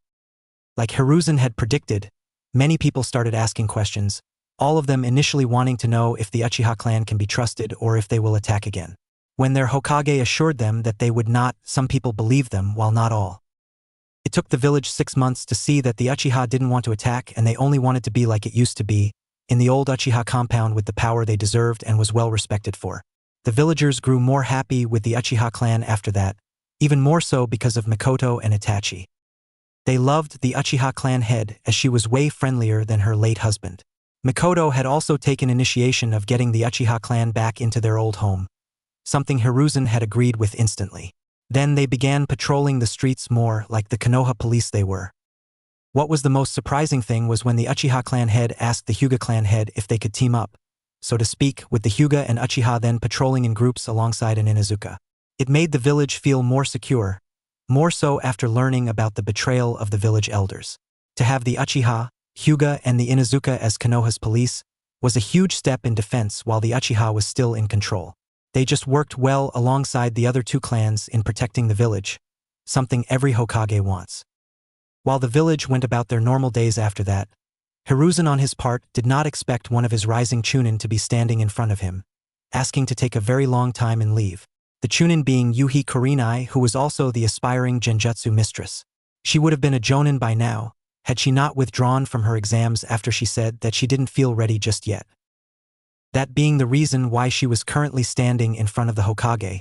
Like Hiruzen had predicted, many people started asking questions, all of them initially wanting to know if the Uchiha clan can be trusted or if they will attack again. When their Hokage assured them that they would not, some people believed them while not all. It took the village 6 months to see that the Uchiha didn't want to attack and they only wanted to be like it used to be, in the old Uchiha compound with the power they deserved and was well respected for. The villagers grew more happy with the Uchiha clan after that, even more so because of Mikoto and Itachi. They loved the Uchiha clan head as she was way friendlier than her late husband. Mikoto had also taken initiation of getting the Uchiha clan back into their old home, something Hiruzen had agreed with instantly. Then they began patrolling the streets more like the Konoha police they were. What was the most surprising thing was when the Uchiha clan head asked the Hyuga clan head if they could team up, so to speak, with the Hyuga and Uchiha then patrolling in groups alongside an Inuzuka. It made the village feel more secure, more so after learning about the betrayal of the village elders. To have the Uchiha, Hyuga and the Inuzuka as Konoha's police was a huge step in defense while the Uchiha was still in control. They just worked well alongside the other 2 clans in protecting the village, something every Hokage wants. While the village went about their normal days after that, Hiruzen on his part did not expect one of his rising Chunin to be standing in front of him, asking to take a very long time and leave. The Chunin being Yuhi Kurenai, who was also the aspiring Genjutsu mistress. She would have been a Jonin by now, had she not withdrawn from her exams after she said that she didn't feel ready just yet. That being the reason why she was currently standing in front of the Hokage,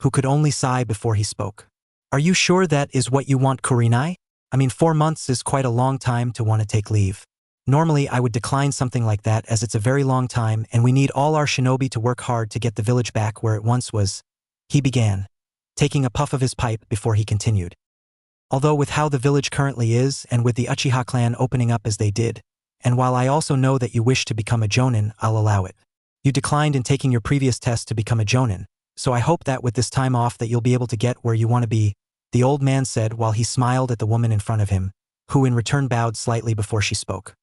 who could only sigh before he spoke. Are you sure that is what you want, Kurenai? I mean, 4 months is quite a long time to want to take leave. Normally I would decline something like that as it's a very long time and we need all our shinobi to work hard to get the village back where it once was. He began, taking a puff of his pipe before he continued. Although with how the village currently is and with the Uchiha clan opening up as they did, and while I also know that you wish to become a Jonin, I'll allow it. You declined in taking your previous test to become a Jonin, so I hope that with this time off that you'll be able to get where you want to be, the old man said while he smiled at the woman in front of him, who in return bowed slightly before she spoke.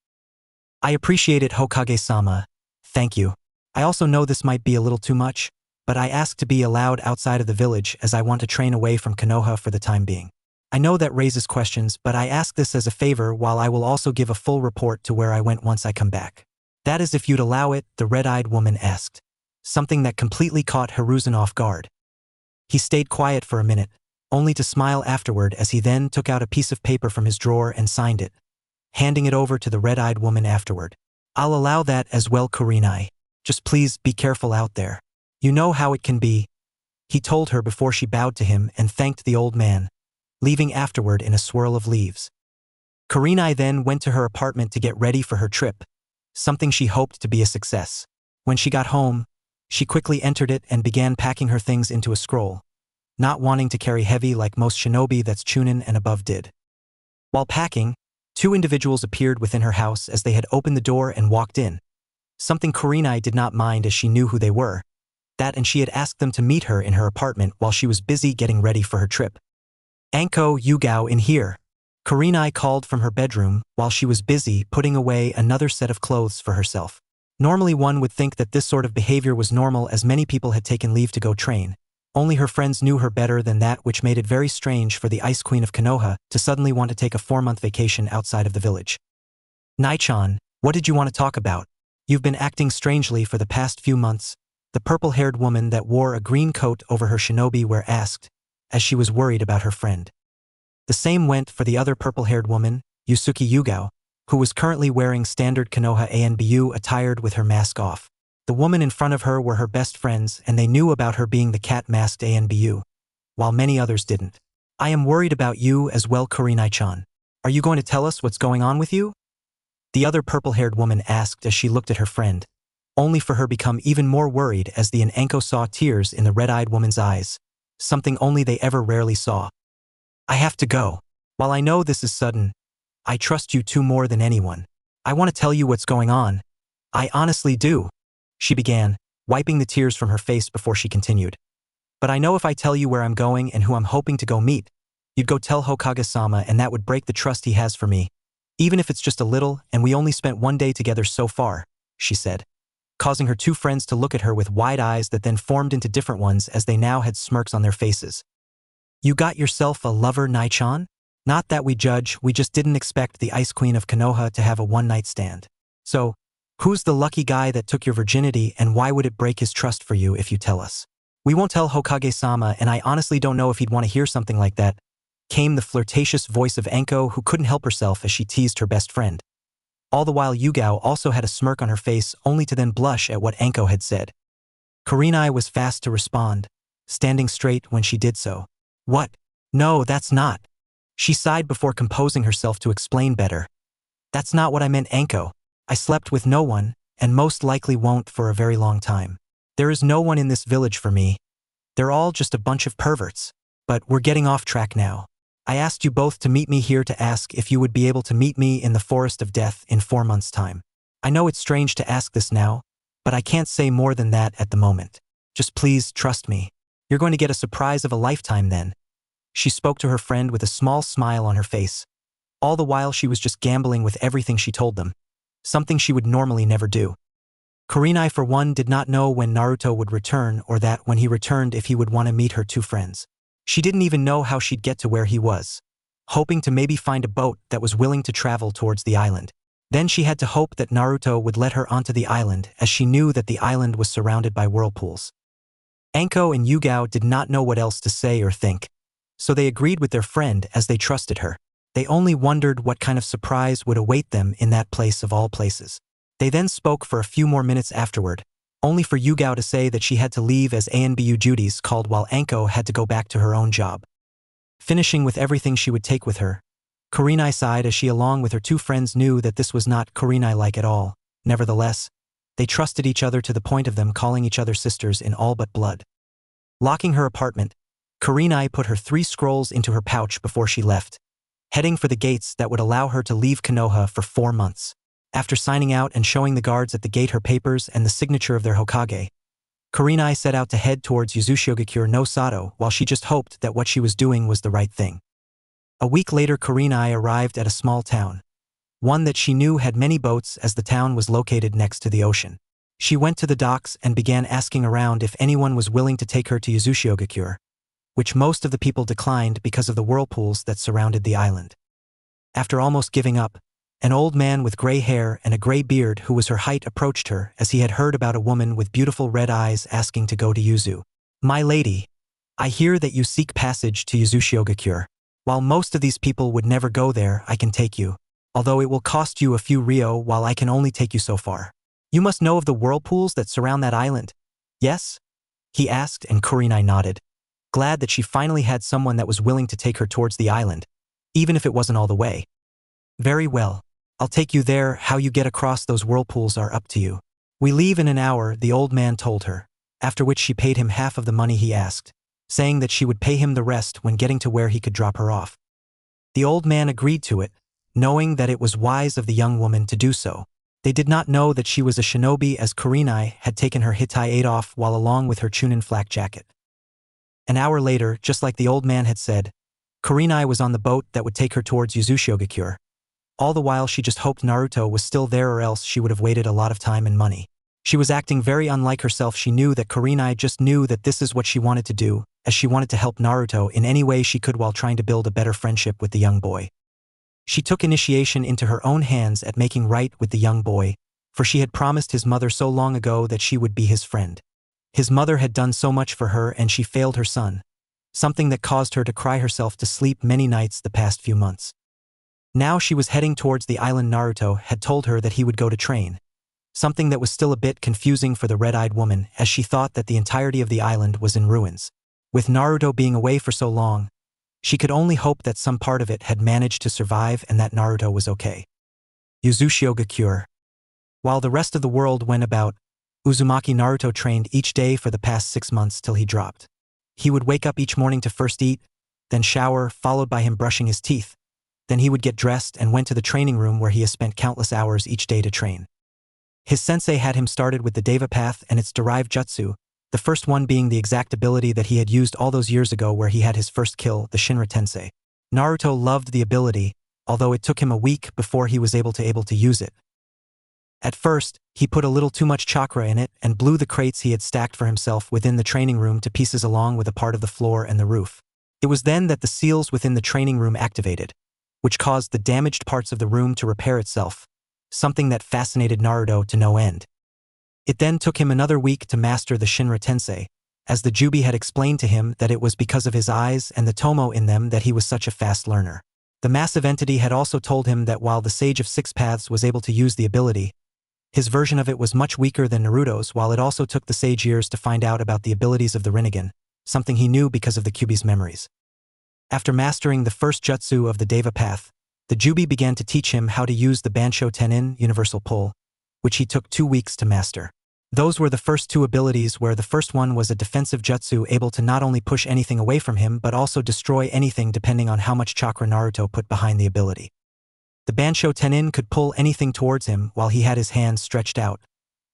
I appreciate it, Hokage-sama. Thank you. I also know this might be a little too much, but I ask to be allowed outside of the village as I want to train away from Konoha for the time being. I know that raises questions, but I ask this as a favor while I will also give a full report to where I went once I come back. That is if you'd allow it, the red-eyed woman asked, something that completely caught Hiruzen off guard. He stayed quiet for a minute, only to smile afterward as he then took out a piece of paper from his drawer and signed it, handing it over to the red-eyed woman afterward. I'll allow that as well, Kurenai. Just please be careful out there. You know how it can be, he told her before she bowed to him and thanked the old man, leaving afterward in a swirl of leaves. Kurenai then went to her apartment to get ready for her trip, something she hoped to be a success. When she got home, she quickly entered it and began packing her things into a scroll, not wanting to carry heavy like most shinobi that's Chunin and above did. While packing, two individuals appeared within her house as they had opened the door and walked in, something Kurenai did not mind as she knew who they were, that and she had asked them to meet her in her apartment while she was busy getting ready for her trip. Anko Yugao in here. Kurenai called from her bedroom while she was busy putting away another set of clothes for herself. Normally one would think that this sort of behavior was normal as many people had taken leave to go train. Only her friends knew her better than that, which made it very strange for the Ice Queen of Konoha to suddenly want to take a 4-month vacation outside of the village. Nai-chan, what did you want to talk about? You've been acting strangely for the past few months, the purple-haired woman that wore a green coat over her shinobi wear asked, as she was worried about her friend. The same went for the other purple-haired woman, Yusuke Yugao, who was currently wearing standard Konoha Bijū attired with her mask off. The woman in front of her were her best friends and they knew about her being the cat-masked Bijū, while many others didn't. I am worried about you as well, Kurenai-chan. Are you going to tell us what's going on with you? The other purple-haired woman asked as she looked at her friend, only for her become even more worried as the Anko saw tears in the red-eyed woman's eyes, something only they ever rarely saw. I have to go. While I know this is sudden, I trust you two more than anyone. I want to tell you what's going on. I honestly do. She began, wiping the tears from her face before she continued. But I know if I tell you where I'm going and who I'm hoping to go meet, you'd go tell Hokage-sama and that would break the trust he has for me. Even if it's just a little and we only spent one day together so far, she said, causing her two friends to look at her with wide eyes that then formed into different ones as they now had smirks on their faces. You got yourself a lover, Nai-chan? Not that we judge, we just didn't expect the Ice Queen of Konoha to have a one-night stand. So, who's the lucky guy that took your virginity and why would it break his trust for you if you tell us? We won't tell Hokage-sama and I honestly don't know if he'd want to hear something like that, came the flirtatious voice of Anko who couldn't help herself as she teased her best friend. All the while Yugao also had a smirk on her face only to then blush at what Anko had said. Kurenai was fast to respond, standing straight when she did so. What? No, that's not. She sighed before composing herself to explain better. That's not what I meant, Anko. I slept with no one, and most likely won't for a very long time. There is no one in this village for me. They're all just a bunch of perverts. But we're getting off track now. I asked you both to meet me here to ask if you would be able to meet me in the Forest of Death in 4 months' time. I know it's strange to ask this now, but I can't say more than that at the moment. Just please trust me. You're going to get a surprise of a lifetime then. She spoke to her friend with a small smile on her face. All the while she was just gambling with everything she told them, something she would normally never do. Kurenai for one did not know when Naruto would return or that when he returned if he would want to meet her two friends. She didn't even know how she'd get to where he was, hoping to maybe find a boat that was willing to travel towards the island. Then she had to hope that Naruto would let her onto the island as she knew that the island was surrounded by whirlpools. Anko and Yugao did not know what else to say or think, so they agreed with their friend as they trusted her. They only wondered what kind of surprise would await them in that place of all places. They then spoke for a few more minutes afterward, only for Yugao to say that she had to leave as Bijū duties called while Anko had to go back to her own job. Finishing with everything she would take with her, Kurenai sighed as she along with her two friends knew that this was not Kurenai-like at all. Nevertheless, they trusted each other to the point of them calling each other sisters in all but blood. Locking her apartment, Kurenai put her 3 scrolls into her pouch before she left, heading for the gates that would allow her to leave Konoha for 4 months. After signing out and showing the guards at the gate her papers and the signature of their Hokage, Kurenai set out to head towards Yuzushigakure no Sato while she just hoped that what she was doing was the right thing. A week later Kurenai arrived at a small town, one that she knew had many boats as the town was located next to the ocean. She went to the docks and began asking around if anyone was willing to take her to Yuzushigakure, which most of the people declined because of the whirlpools that surrounded the island. After almost giving up, an old man with gray hair and a gray beard who was her height approached her as he had heard about a woman with beautiful red eyes asking to go to Yuzu. My lady, I hear that you seek passage to Yuzushiogakure. While most of these people would never go there, I can take you. Although it will cost you a few ryo while I can only take you so far. You must know of the whirlpools that surround that island. Yes? He asked, and Kurenai nodded, glad that she finally had someone that was willing to take her towards the island, even if it wasn't all the way. Very well. I'll take you there. How you get across those whirlpools are up to you. We leave in an hour, the old man told her, after which she paid him half of the money he asked, saying that she would pay him the rest when getting to where he could drop her off. The old man agreed to it, knowing that it was wise of the young woman to do so. They did not know that she was a shinobi, as Kurenai had taken her hitai off while along with her chunin flak jacket. An hour later, just like the old man had said, Kurenai was on the boat that would take her towards Yuzushiogakure. All the while she just hoped Naruto was still there, or else she would have waited a lot of time and money. She was acting very unlike herself. She knew that Kurenai just knew that this is what she wanted to do, as she wanted to help Naruto in any way she could while trying to build a better friendship with the young boy. She took initiation into her own hands at making right with the young boy, for she had promised his mother so long ago that she would be his friend. His mother had done so much for her and she failed her son, something that caused her to cry herself to sleep many nights the past few months. Now she was heading towards the island. Naruto had told her that he would go to train, something that was still a bit confusing for the red-eyed woman, as she thought that the entirety of the island was in ruins. With Naruto being away for so long, she could only hope that some part of it had managed to survive and that Naruto was okay. Yuzushiogakure. While the rest of the world went about, Uzumaki Naruto trained each day for the past 6 months till he dropped. He would wake up each morning to first eat, then shower, followed by him brushing his teeth. Then he would get dressed and went to the training room where he has spent countless hours each day to train. His sensei had him started with the Deva Path and its derived jutsu, the first one being the exact ability that he had used all those years ago where he had his first kill, the Shinra Tensei. Naruto loved the ability, although it took him a week before he was able to use it. At first, he put a little too much chakra in it and blew the crates he had stacked for himself within the training room to pieces along with a part of the floor and the roof. It was then that the seals within the training room activated, which caused the damaged parts of the room to repair itself, something that fascinated Naruto to no end. It then took him another week to master the Shinra Tensei, as the Jubi had explained to him that it was because of his eyes and the tomo in them that he was such a fast learner. The massive entity had also told him that while the Sage of Six Paths was able to use the ability, his version of it was much weaker than Naruto's, while it also took the Sage years to find out about the abilities of the Rinnegan, something he knew because of the Kyuubi's memories. After mastering the first jutsu of the Deva Path, the Jubi began to teach him how to use the Bansho Tenin universal pull, which he took 2 weeks to master. Those were the first two abilities, where the first one was a defensive jutsu able to not only push anything away from him but also destroy anything depending on how much chakra Naruto put behind the ability. The Bansho Tenin could pull anything towards him while he had his hands stretched out,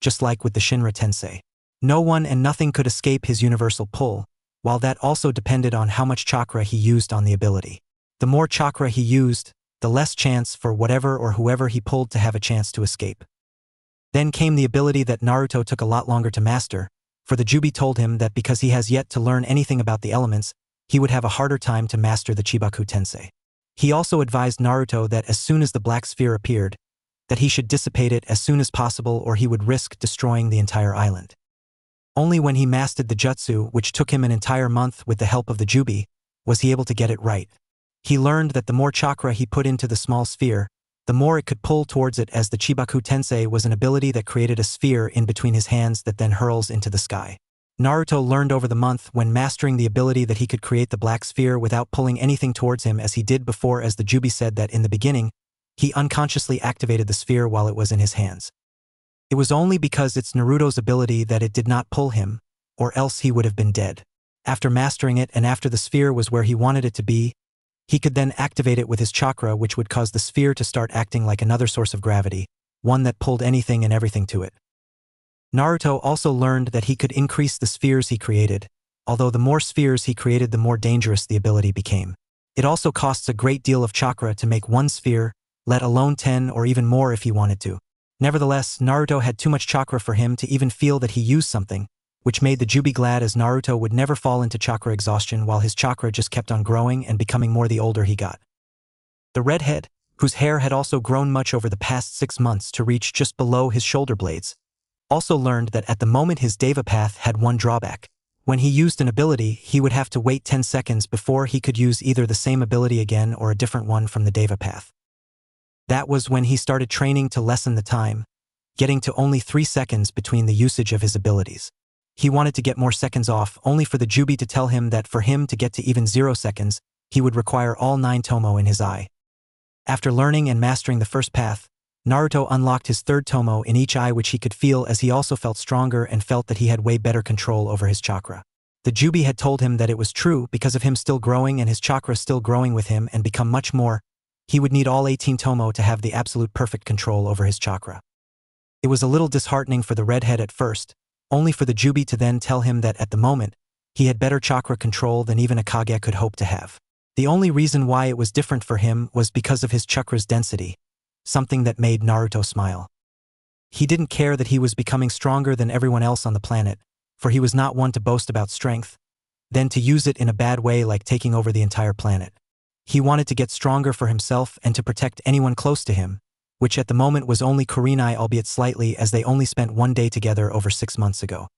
just like with the Shinra Tensei. No one and nothing could escape his universal pull, while that also depended on how much chakra he used on the ability. The more chakra he used, the less chance for whatever or whoever he pulled to have a chance to escape. Then came the ability that Naruto took a lot longer to master, for the Jubi told him that because he has yet to learn anything about the elements, he would have a harder time to master the Chibaku Tensei. He also advised Naruto that as soon as the black sphere appeared, that he should dissipate it as soon as possible or he would risk destroying the entire island. Only when he mastered the jutsu, which took him an entire month with the help of the Jubi, was he able to get it right. He learned that the more chakra he put into the small sphere, the more it could pull towards it, as the Chibaku Tensei was an ability that created a sphere in between his hands that then hurls into the sky. Naruto learned over the month when mastering the ability that he could create the black sphere without pulling anything towards him as he did before, as the Jubi said that in the beginning, he unconsciously activated the sphere while it was in his hands. It was only because it's Naruto's ability that it did not pull him, or else he would have been dead. After mastering it and after the sphere was where he wanted it to be, he could then activate it with his chakra, which would cause the sphere to start acting like another source of gravity, one that pulled anything and everything to it. Naruto also learned that he could increase the spheres he created, although the more spheres he created the more dangerous the ability became. It also costs a great deal of chakra to make one sphere, let alone 10 or even more if he wanted to. Nevertheless, Naruto had too much chakra for him to even feel that he used something, which made the Jubi glad, as Naruto would never fall into chakra exhaustion while his chakra just kept on growing and becoming more the older he got. The redhead, whose hair had also grown much over the past 6 months to reach just below his shoulder blades, also learned that at the moment his Deva Path had one drawback, When he used an ability, he would have to wait 10 seconds before he could use either the same ability again or a different one from the Deva path. That was when he started training to lessen the time, getting to only 3 seconds between the usage of his abilities. He wanted to get more seconds off, only for the Jubi to tell him that for him to get to even 0 seconds, he would require all 9 Tomo in his eye. After learning and mastering the first path, Naruto unlocked his 3rd Tomo in each eye, which he could feel, as he also felt stronger and felt that he had way better control over his chakra. The Jubi had told him that it was true because of him still growing and his chakra still growing with him and become much more. He would need all 18 Tomo to have the absolute perfect control over his chakra. It was a little disheartening for the redhead at first, only for the Jubi to then tell him that at the moment, he had better chakra control than even a Kage could hope to have. The only reason why it was different for him was because of his chakra's density, something that made Naruto smile. He didn't care that he was becoming stronger than everyone else on the planet, for he was not one to boast about strength, then to use it in a bad way like taking over the entire planet. He wanted to get stronger for himself and to protect anyone close to him, which at the moment was only Kurenai, albeit slightly, as they only spent 1 day together over 6 months ago.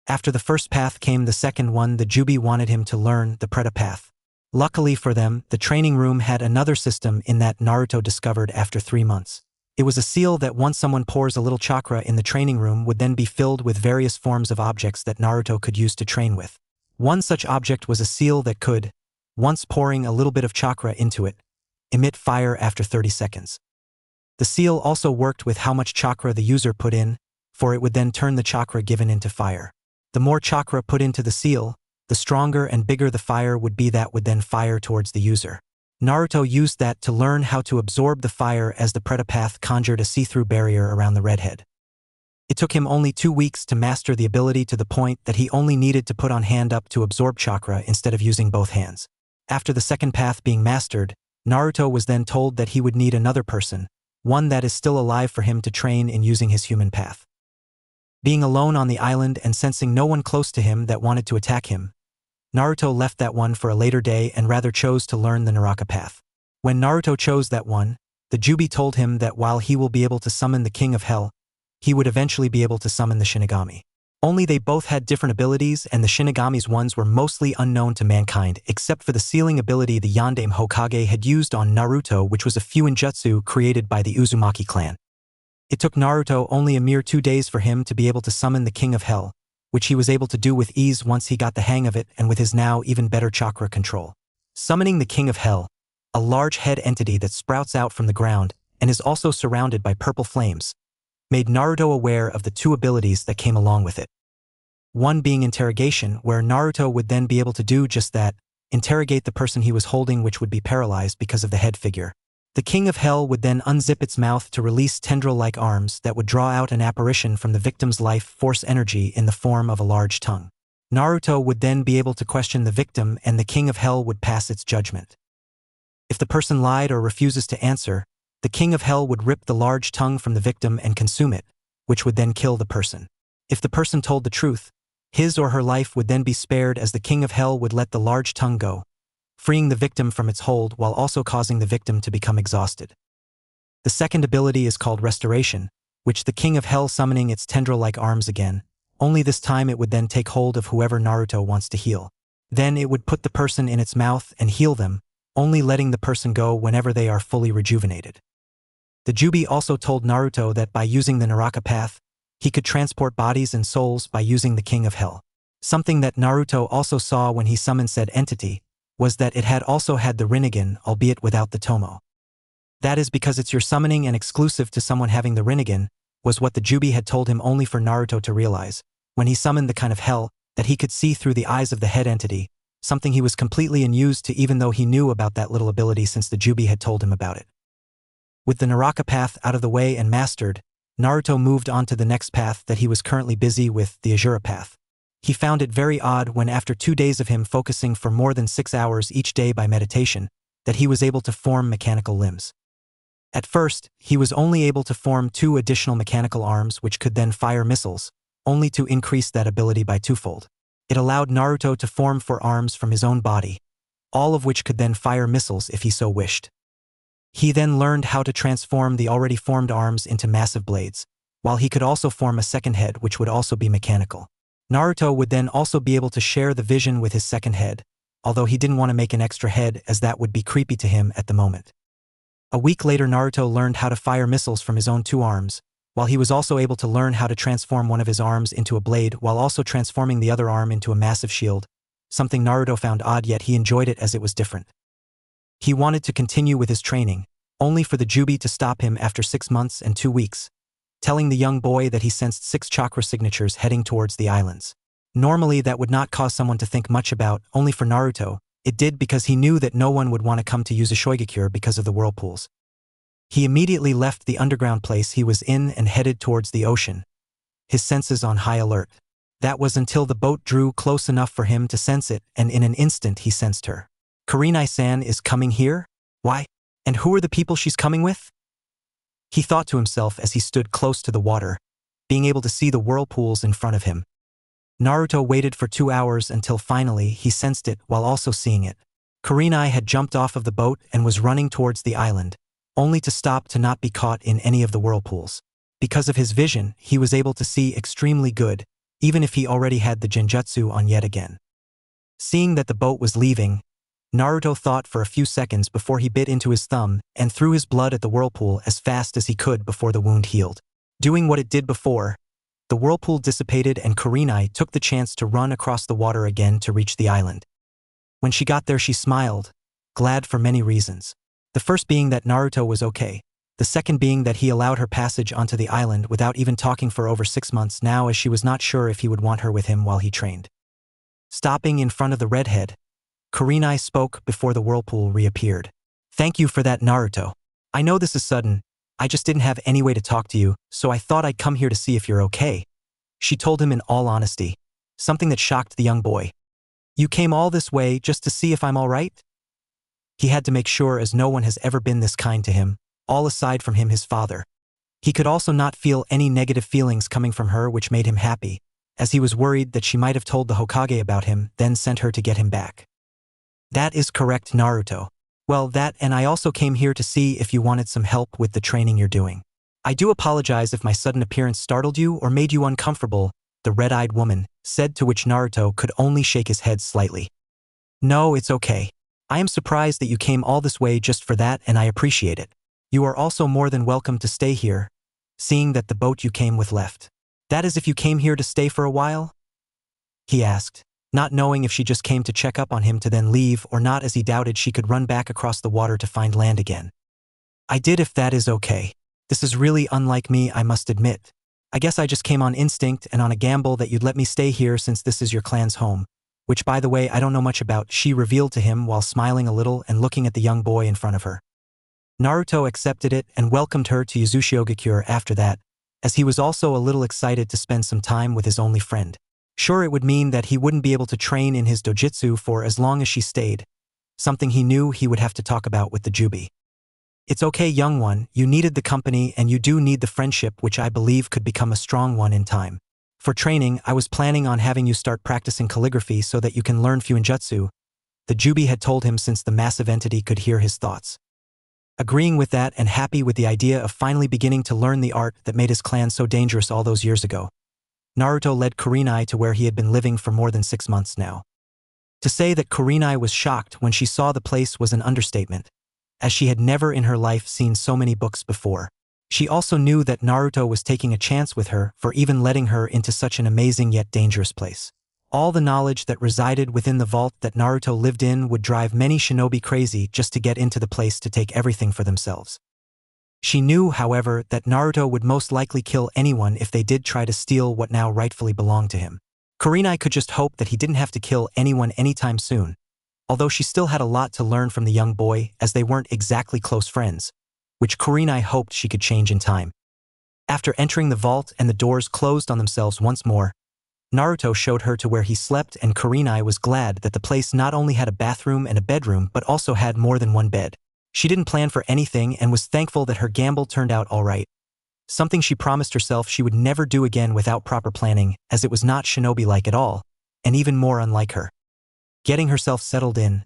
After the first path came the second one. The Jubi wanted him to learn the Preta path. Luckily for them, the training room had another system in that Naruto discovered after 3 months. It was a seal that once someone pours a little chakra in the training room would then be filled with various forms of objects that Naruto could use to train with. One such object was a seal that could, once pouring a little bit of chakra into it, emit fire after 30 seconds. The seal also worked with how much chakra the user put in, for it would then turn the chakra given into fire. The more chakra put into the seal, the stronger and bigger the fire would be that would then fire towards the user. Naruto used that to learn how to absorb the fire, as the Preta path conjured a see-through barrier around the redhead. It took him only 2 weeks to master the ability to the point that he only needed to put on hand up to absorb chakra instead of using both hands. After the second path being mastered, Naruto was then told that he would need another person, one that is still alive, for him to train in using his human path. Being alone on the island and sensing no one close to him that wanted to attack him, Naruto left that one for a later day and rather chose to learn the Naraka path. When Naruto chose that one, the Jubi told him that while he will be able to summon the King of Hell, he would eventually be able to summon the Shinigami. Only they both had different abilities, and the Shinigami's ones were mostly unknown to mankind, except for the sealing ability the Yondaime Hokage had used on Naruto, which was a Fuinjutsu created by the Uzumaki clan. It took Naruto only a mere 2 days for him to be able to summon the King of Hell, which he was able to do with ease once he got the hang of it and with his now even better chakra control. Summoning the King of Hell, a large head entity that sprouts out from the ground and is also surrounded by purple flames, made Naruto aware of the 2 abilities that came along with it. One being interrogation, where Naruto would then be able to do just that, interrogate the person he was holding, which would be paralyzed because of the head figure. The King of Hell would then unzip its mouth to release tendril-like arms that would draw out an apparition from the victim's life force energy in the form of a large tongue. Naruto would then be able to question the victim, and the King of Hell would pass its judgment. If the person lied or refuses to answer, the King of Hell would rip the large tongue from the victim and consume it, which would then kill the person. If the person told the truth, his or her life would then be spared, as the King of Hell would let the large tongue go, freeing the victim from its hold while also causing the victim to become exhausted. The second ability is called Restoration, which the King of Hell summoning its tendril-like arms again, only this time it would then take hold of whoever Naruto wants to heal. Then it would put the person in its mouth and heal them, only letting the person go whenever they are fully rejuvenated. The Jubi also told Naruto that by using the Naraka path, he could transport bodies and souls by using the King of Hell. Something that Naruto also saw when he summoned said entity was that it had also had the Rinnegan, albeit without the Tomo. That is because it's your summoning and exclusive to someone having the Rinnegan, was what the Jubi had told him, only for Naruto to realize, when he summoned the kind of hell, that he could see through the eyes of the head entity, something he was completely unused to, even though he knew about that little ability since the Jubi had told him about it. With the Naraka path out of the way and mastered, Naruto moved on to the next path that he was currently busy with, the Asura path. He found it very odd when, after 2 days of him focusing for more than 6 hours each day by meditation, that he was able to form mechanical limbs. At first, he was only able to form 2 additional mechanical arms which could then fire missiles, only to increase that ability by 2-fold. It allowed Naruto to form 4 arms from his own body, all of which could then fire missiles if he so wished. He then learned how to transform the already formed arms into massive blades, while he could also form a second head which would also be mechanical. Naruto would then also be able to share the vision with his second head, although he didn't want to make an extra head as that would be creepy to him at the moment. A week later, Naruto learned how to fire missiles from his own two arms, while he was also able to learn how to transform one of his arms into a blade while also transforming the other arm into a massive shield, something Naruto found odd, yet he enjoyed it as it was different. He wanted to continue with his training, only for the Jubi to stop him after 6 months and 2 weeks, telling the young boy that he sensed 6 chakra signatures heading towards the islands. Normally that would not cause someone to think much about, only for Naruto, it did because he knew that no one would want to come to use a Shoigakure because of the whirlpools. He immediately left the underground place he was in and headed towards the ocean, his senses on high alert. That was until the boat drew close enough for him to sense it, and in an instant he sensed her. Kurenai-san is coming here? Why? And who are the people she's coming with? He thought to himself as he stood close to the water, being able to see the whirlpools in front of him. Naruto waited for 2 hours until finally he sensed it while also seeing it. Kurenai had jumped off of the boat and was running towards the island, only to stop to not be caught in any of the whirlpools. Because of his vision, he was able to see extremely good, even if he already had the genjutsu on yet again. Seeing that the boat was leaving, Naruto thought for a few seconds before he bit into his thumb and threw his blood at the whirlpool as fast as he could before the wound healed. Doing what it did before, the whirlpool dissipated and Kurenai took the chance to run across the water again to reach the island. When she got there, she smiled, glad for many reasons. The first being that Naruto was okay. The second being that he allowed her passage onto the island without even talking for over 6 months now, as she was not sure if he would want her with him while he trained. Stopping in front of the redhead, Kurenai spoke before the whirlpool reappeared. "Thank you for that, Naruto. I know this is sudden, I just didn't have any way to talk to you, so I thought I'd come here to see if you're okay," she told him in all honesty, something that shocked the young boy. "You came all this way just to see if I'm all right?" He had to make sure, as no one has ever been this kind to him, all aside from him, his father. He could also not feel any negative feelings coming from her, which made him happy, as he was worried that she might have told the Hokage about him, then sent her to get him back. "That is correct, Naruto. Well, that, and I also came here to see if you wanted some help with the training you're doing. I do apologize if my sudden appearance startled you or made you uncomfortable," the red-eyed woman said, to which Naruto could only shake his head slightly. "No, it's okay. I am surprised that you came all this way just for that, and I appreciate it. You are also more than welcome to stay here, seeing that the boat you came with left. That is if you came here to stay for a while?" he asked, not knowing if she just came to check up on him to then leave or not, as he doubted she could run back across the water to find land again. "I did, if that is okay. This is really unlike me, I must admit. I guess I just came on instinct and on a gamble that you'd let me stay here since this is your clan's home, which, by the way, I don't know much about," she revealed to him while smiling a little and looking at the young boy in front of her. Naruto accepted it and welcomed her to Uzushiogakure after that, as he was also a little excited to spend some time with his only friend. Sure, it would mean that he wouldn't be able to train in his dojutsu for as long as she stayed, something he knew he would have to talk about with the Jubi. "It's okay, young one, you needed the company and you do need the friendship, which I believe could become a strong one in time. For training, I was planning on having you start practicing calligraphy so that you can learn Fuinjutsu," the Jubi had told him, since the massive entity could hear his thoughts. Agreeing with that and happy with the idea of finally beginning to learn the art that made his clan so dangerous all those years ago, Naruto led Kurenai to where he had been living for more than 6 months now. To say that Kurenai was shocked when she saw the place was an understatement, as she had never in her life seen so many books before. She also knew that Naruto was taking a chance with her for even letting her into such an amazing yet dangerous place. All the knowledge that resided within the vault that Naruto lived in would drive many shinobi crazy just to get into the place to take everything for themselves. She knew, however, that Naruto would most likely kill anyone if they did try to steal what now rightfully belonged to him. Kurenai could just hope that he didn't have to kill anyone anytime soon, although she still had a lot to learn from the young boy, as they weren't exactly close friends, which Kurenai hoped she could change in time. After entering the vault and the doors closed on themselves once more, Naruto showed her to where he slept, and Kurenai was glad that the place not only had a bathroom and a bedroom but also had more than one bed. She didn't plan for anything and was thankful that her gamble turned out all right, something she promised herself she would never do again without proper planning, as it was not shinobi-like at all, and even more unlike her. Getting herself settled in,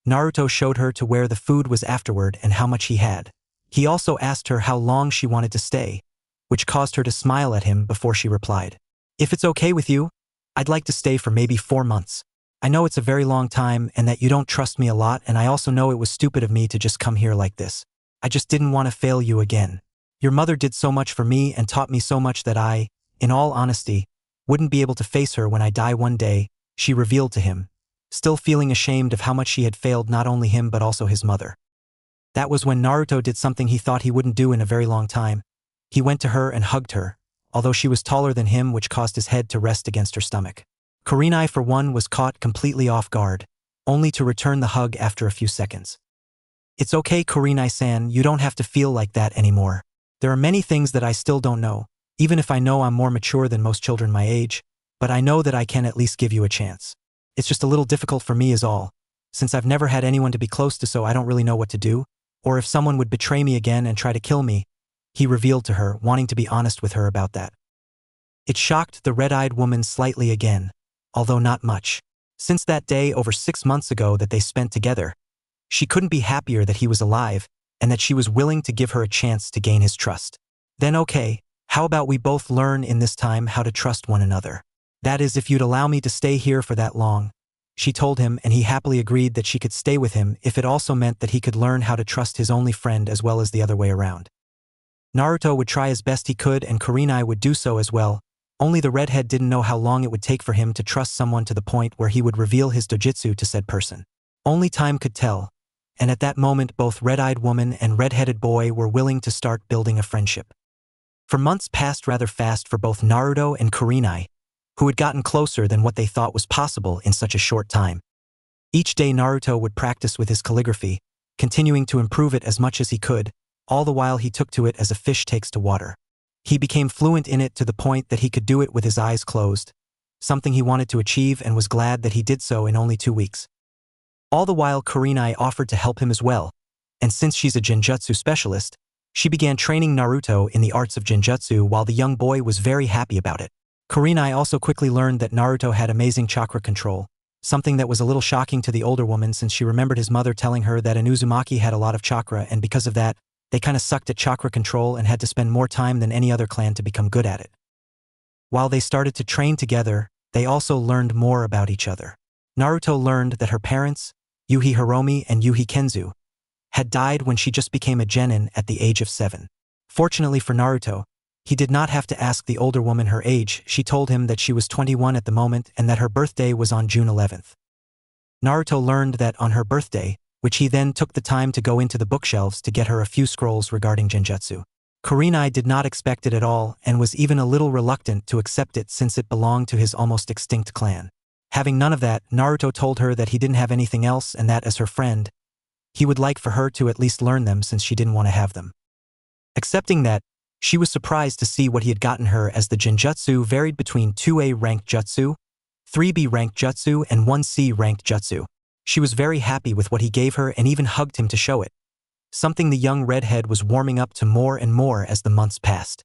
Naruto showed her to where the food was afterward and how much he had. He also asked her how long she wanted to stay, which caused her to smile at him before she replied, "If it's okay with you, I'd like to stay for maybe 4 months. I know it's a very long time and that you don't trust me a lot, and I also know it was stupid of me to just come here like this. I just didn't want to fail you again. Your mother did so much for me and taught me so much that I, in all honesty, wouldn't be able to face her when I die one day, she revealed to him, still feeling ashamed of how much she had failed not only him but also his mother. That was when Naruto did something he thought he wouldn't do in a very long time. He went to her and hugged her, although she was taller than him, which caused his head to rest against her stomach. Kurenai, for one, was caught completely off guard, only to return the hug after a few seconds. It's okay, Kurenai-san, you don't have to feel like that anymore. There are many things that I still don't know, even if I know I'm more mature than most children my age, but I know that I can at least give you a chance. It's just a little difficult for me is all, since I've never had anyone to be close to, so I don't really know what to do, or if someone would betray me again and try to kill me, he revealed to her, wanting to be honest with her about that. It shocked the red-eyed woman slightly again, although not much. Since that day over 6 months ago that they spent together, she couldn't be happier that he was alive and that she was willing to give her a chance to gain his trust. Then okay, how about we both learn in this time how to trust one another? That is, if you'd allow me to stay here for that long, she told him, and he happily agreed that she could stay with him if it also meant that he could learn how to trust his only friend as well as the other way around. Naruto would try as best he could and Kurenai would do so as well, only the redhead didn't know how long it would take for him to trust someone to the point where he would reveal his dojutsu to said person. Only time could tell, and at that moment both red-eyed woman and red-headed boy were willing to start building a friendship. For months passed rather fast for both Naruto and Kurenai, who had gotten closer than what they thought was possible in such a short time. Each day Naruto would practice with his calligraphy, continuing to improve it as much as he could, all the while he took to it as a fish takes to water. He became fluent in it to the point that he could do it with his eyes closed, something he wanted to achieve and was glad that he did so in only 2 weeks. All the while Kurenai offered to help him as well, and since she's a Genjutsu specialist, she began training Naruto in the arts of Genjutsu while the young boy was very happy about it. Kurenai also quickly learned that Naruto had amazing chakra control, something that was a little shocking to the older woman since she remembered his mother telling her that an Uzumaki had a lot of chakra, and because of that, they kinda sucked at chakra control and had to spend more time than any other clan to become good at it. While they started to train together, they also learned more about each other. Naruto learned that her parents, Yuhi Hiromi and Yuhi Kenzu, had died when she just became a genin at the age of 7. Fortunately for Naruto, he did not have to ask the older woman her age. She told him that she was 21 at the moment and that her birthday was on June 11th. Naruto learned that on her birthday, which he then took the time to go into the bookshelves to get her a few scrolls regarding Genjutsu. Kurenai did not expect it at all and was even a little reluctant to accept it since it belonged to his almost extinct clan. Having none of that, Naruto told her that he didn't have anything else and that as her friend, he would like for her to at least learn them since she didn't want to have them. Accepting that, she was surprised to see what he had gotten her, as the Genjutsu varied between 2A ranked jutsu, 3B ranked jutsu and 1C ranked jutsu. She was very happy with what he gave her and even hugged him to show it, something the young redhead was warming up to more and more as the months passed.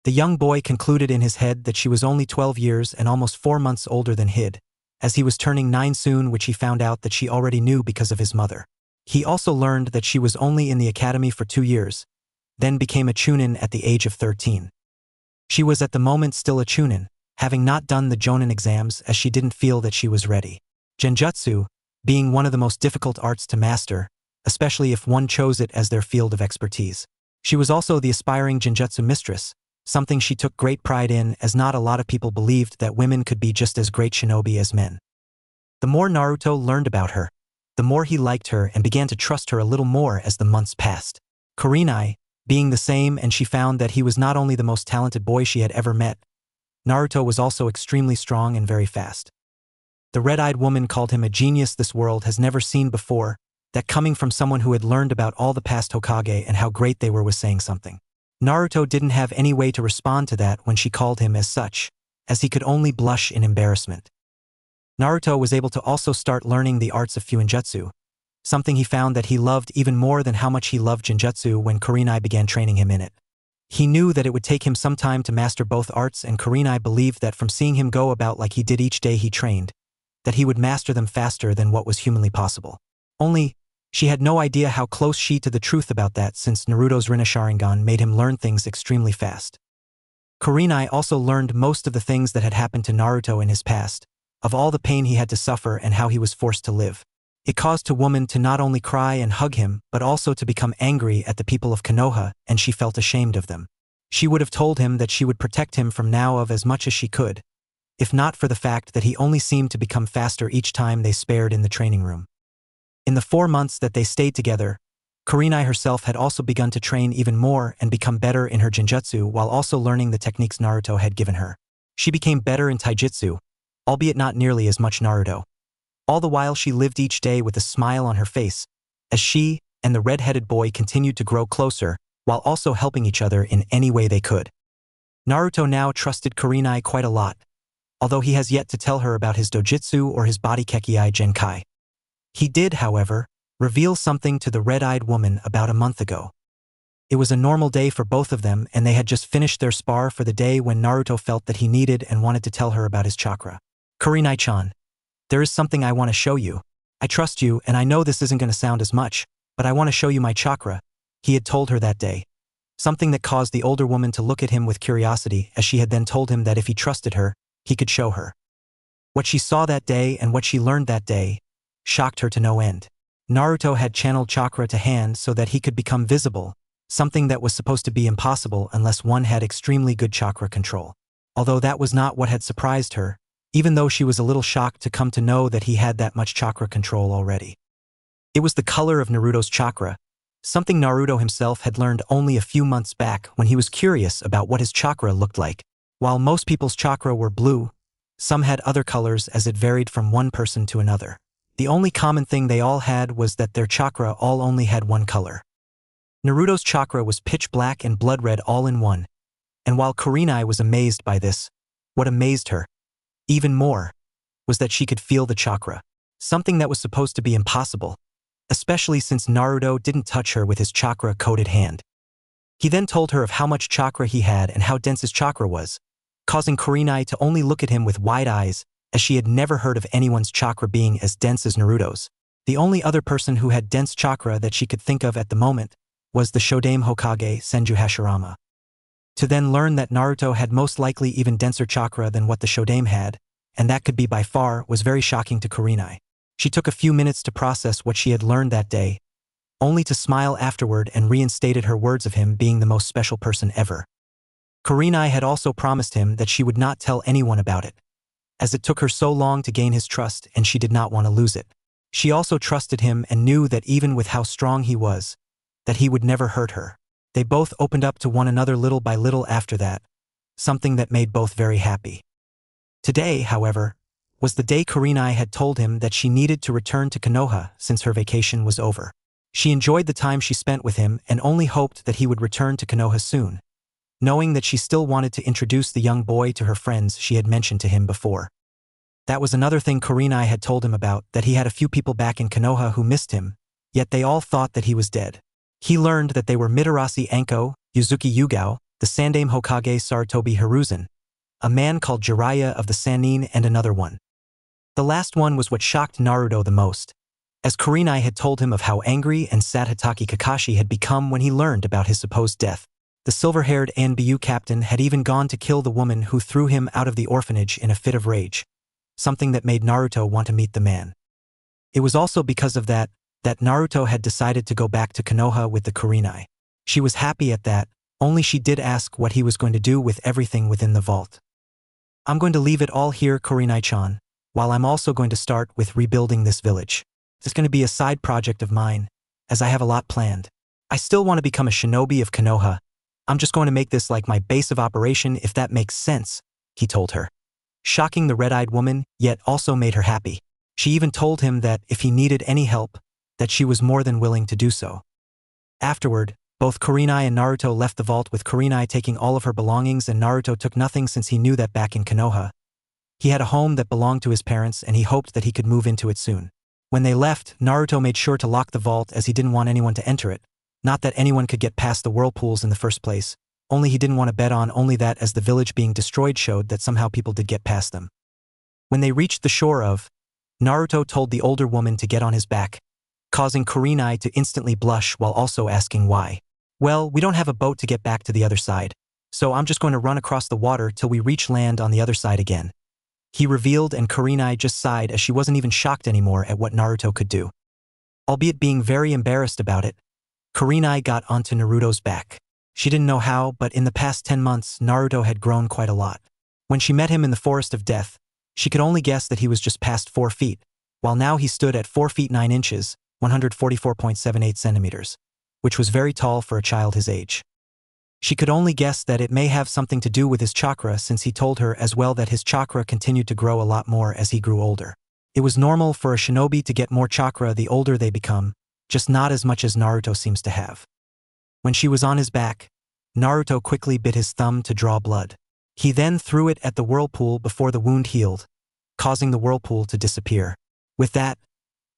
The young boy concluded in his head that she was only 12 years and almost 4 months older than him, as he was turning 9 soon, which he found out that she already knew because of his mother. He also learned that she was only in the academy for 2 years, then became a chunin at the age of 13. She was at the moment still a chunin, having not done the jonin exams as she didn't feel that she was ready. Genjutsu, being one of the most difficult arts to master, especially if one chose it as their field of expertise. She was also the aspiring Genjutsu mistress, something she took great pride in, as not a lot of people believed that women could be just as great shinobi as men. The more Naruto learned about her, the more he liked her and began to trust her a little more as the months passed. Kurenai, being the same, and she found that he was not only the most talented boy she had ever met, Naruto was also extremely strong and very fast. The red-eyed woman called him a genius this world has never seen before, that coming from someone who had learned about all the past Hokage and how great they were was saying something. Naruto didn't have any way to respond to that when she called him as such, as he could only blush in embarrassment. Naruto was able to also start learning the arts of Fuinjutsu, something he found that he loved even more than how much he loved Genjutsu when Kurenai began training him in it. He knew that it would take him some time to master both arts, and Kurenai believed that from seeing him go about like he did each day he trained, that he would master them faster than what was humanly possible. Only, she had no idea how close she to the truth about that, since Naruto's Rinne-Sharingan made him learn things extremely fast. Kurenai also learned most of the things that had happened to Naruto in his past, of all the pain he had to suffer and how he was forced to live. It caused a woman to not only cry and hug him, but also to become angry at the people of Konoha, and she felt ashamed of them. She would have told him that she would protect him from now of as much as she could, if not for the fact that he only seemed to become faster each time they spared in the training room. In the 4 months that they stayed together, Kurenai herself had also begun to train even more and become better in her genjutsu while also learning the techniques Naruto had given her. She became better in taijutsu, albeit not nearly as much Naruto. All the while she lived each day with a smile on her face, as she and the red-headed boy continued to grow closer, while also helping each other in any way they could. Naruto now trusted Kurenai quite a lot, although he has yet to tell her about his dojutsu or his body Kekkei Genkai. He did, however, reveal something to the red-eyed woman about a month ago. It was a normal day for both of them, and they had just finished their spar for the day when Naruto felt that he needed and wanted to tell her about his chakra. Kurenai-chan, there is something I want to show you. I trust you, and I know this isn't going to sound as much, but I want to show you my chakra, he had told her that day. Something that caused the older woman to look at him with curiosity, as she had then told him that if he trusted her, he could show her. What she saw that day and what she learned that day shocked her to no end. Naruto had channeled chakra to hand so that he could become visible, something that was supposed to be impossible unless one had extremely good chakra control. Although that was not what had surprised her, even though she was a little shocked to come to know that he had that much chakra control already. It was the color of Naruto's chakra, something Naruto himself had learned only a few months back when he was curious about what his chakra looked like. While most people's chakra were blue, some had other colors as it varied from one person to another. The only common thing they all had was that their chakra all only had one color. Naruto's chakra was pitch black and blood red all in one, and while Kurenai was amazed by this, what amazed her, even more, was that she could feel the chakra, something that was supposed to be impossible, especially since Naruto didn't touch her with his chakra-coated hand. He then told her of how much chakra he had and how dense his chakra was, causing Kurenai to only look at him with wide eyes, as she had never heard of anyone's chakra being as dense as Naruto's. The only other person who had dense chakra that she could think of at the moment was the Shodaime Hokage Senju Hashirama. To then learn that Naruto had most likely even denser chakra than what the Shodaime had, and that could be by far, was very shocking to Kurenai. She took a few minutes to process what she had learned that day, only to smile afterward and reinstated her words of him being the most special person ever. Kurenai had also promised him that she would not tell anyone about it, as it took her so long to gain his trust and she did not want to lose it. She also trusted him and knew that even with how strong he was, that he would never hurt her. They both opened up to one another little by little after that, something that made both very happy. Today, however, was the day Kurenai had told him that she needed to return to Konoha since her vacation was over. She enjoyed the time she spent with him and only hoped that he would return to Konoha soon, knowing that she still wanted to introduce the young boy to her friends she had mentioned to him before. That was another thing Kurenai had told him about, that he had a few people back in Konoha who missed him, yet they all thought that he was dead. He learned that they were Mitarashi Anko, Yuzuki Yugao, the Sandaime Hokage Sarutobi Hiruzen, a man called Jiraiya of the Sannin, and another one. The last one was what shocked Naruto the most, as Kurenai had told him of how angry and sad Hitaki Kakashi had become when he learned about his supposed death. The silver-haired Bijū captain had even gone to kill the woman who threw him out of the orphanage in a fit of rage, something that made Naruto want to meet the man. It was also because of that Naruto had decided to go back to Konoha with the Kurenai. She was happy at that, only she did ask what he was going to do with everything within the vault. I'm going to leave it all here, Kurenai-chan, while I'm also going to start with rebuilding this village. It's going to be a side project of mine, as I have a lot planned. I still want to become a shinobi of Konoha. I'm just going to make this like my base of operation, if that makes sense, he told her. Shocking the red-eyed woman, yet also made her happy. She even told him that if he needed any help, that she was more than willing to do so. Afterward, both Kurenai and Naruto left the vault, with Kurenai taking all of her belongings and Naruto took nothing, since he knew that back in Konoha, he had a home that belonged to his parents and he hoped that he could move into it soon. When they left, Naruto made sure to lock the vault as he didn't want anyone to enter it. Not that anyone could get past the whirlpools in the first place, only he didn't want to bet on only that, as the village being destroyed showed that somehow people did get past them. When they reached the shore of, Naruto told the older woman to get on his back, causing Kurenai to instantly blush while also asking why. Well, we don't have a boat to get back to the other side. So I'm just going to run across the water till we reach land on the other side again. He revealed, and Kurenai just sighed as she wasn't even shocked anymore at what Naruto could do. Albeit being very embarrassed about it, Kurenai got onto Naruto's back. She didn't know how, but in the past 10 months, Naruto had grown quite a lot. When she met him in the Forest of Death, she could only guess that he was just past 4 feet, while now he stood at 4 feet 9 inches, 144.78 centimeters, which was very tall for a child his age. She could only guess that it may have something to do with his chakra, since he told her as well that his chakra continued to grow a lot more as he grew older. It was normal for a shinobi to get more chakra the older they become, just not as much as Naruto seems to have. When she was on his back, Naruto quickly bit his thumb to draw blood. He then threw it at the whirlpool before the wound healed, causing the whirlpool to disappear. With that,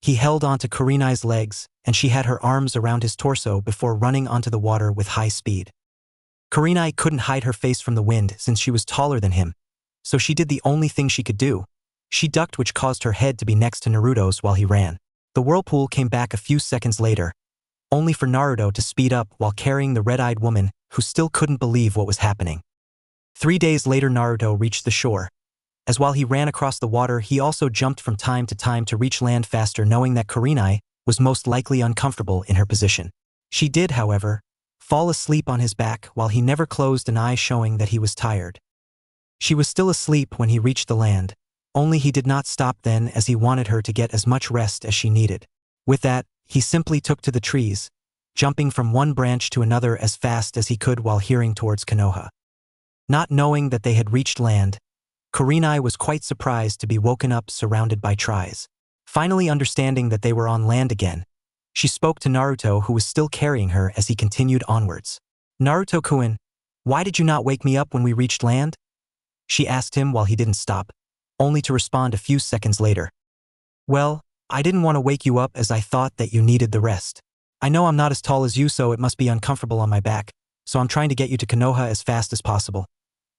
he held onto Kurenai's legs, and she had her arms around his torso before running onto the water with high speed. Kurenai couldn't hide her face from the wind since she was taller than him, so she did the only thing she could do. She ducked, which caused her head to be next to Naruto's while he ran. The whirlpool came back a few seconds later, only for Naruto to speed up while carrying the red-eyed woman who still couldn't believe what was happening. 3 days later, Naruto reached the shore. As while he ran across the water, he also jumped from time to time to reach land faster, knowing that Kurenai was most likely uncomfortable in her position. She did, however, fall asleep on his back while he never closed an eye, showing that he was tired. She was still asleep when he reached the land, only he did not stop then, as he wanted her to get as much rest as she needed. With that, he simply took to the trees, jumping from one branch to another as fast as he could while heading towards Konoha. Not knowing that they had reached land, Kurenai was quite surprised to be woken up surrounded by trees. Finally understanding that they were on land again, she spoke to Naruto, who was still carrying her, as he continued onwards. "Naruto-kun, why did you not wake me up when we reached land?" she asked him while he didn't stop, only to respond a few seconds later. "Well, I didn't want to wake you up as I thought that you needed the rest. I know I'm not as tall as you, so it must be uncomfortable on my back, so I'm trying to get you to Konoha as fast as possible,"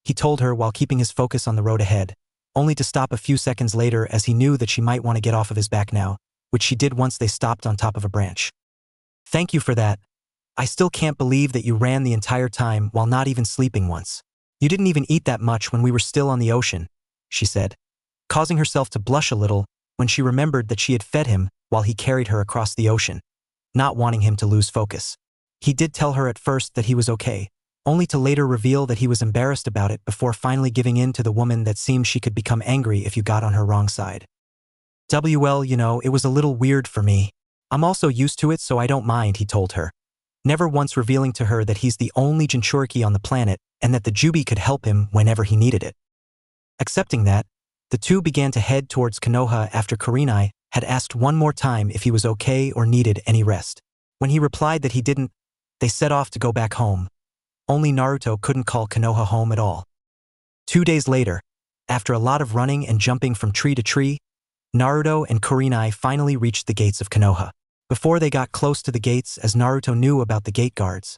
he told her while keeping his focus on the road ahead, only to stop a few seconds later as he knew that she might want to get off of his back now, which she did once they stopped on top of a branch. "Thank you for that. I still can't believe that you ran the entire time while not even sleeping once. You didn't even eat that much when we were still on the ocean," she said, causing herself to blush a little when she remembered that she had fed him while he carried her across the ocean, not wanting him to lose focus. He did tell her at first that he was okay, only to later reveal that he was embarrassed about it before finally giving in to the woman that seemed she could become angry if you got on her wrong side. "Well, it was a little weird for me. I'm also used to it, so I don't mind," he told her, never once revealing to her that he's the only Jinchuriki on the planet and that the Jubi could help him whenever he needed it. Accepting that, the two began to head towards Konoha after Kurenai had asked one more time if he was okay or needed any rest. When he replied that he didn't, they set off to go back home. Only Naruto couldn't call Konoha home at all. 2 days later, after a lot of running and jumping from tree to tree, Naruto and Kurenai finally reached the gates of Konoha. Before they got close to the gates, as Naruto knew about the gate guards,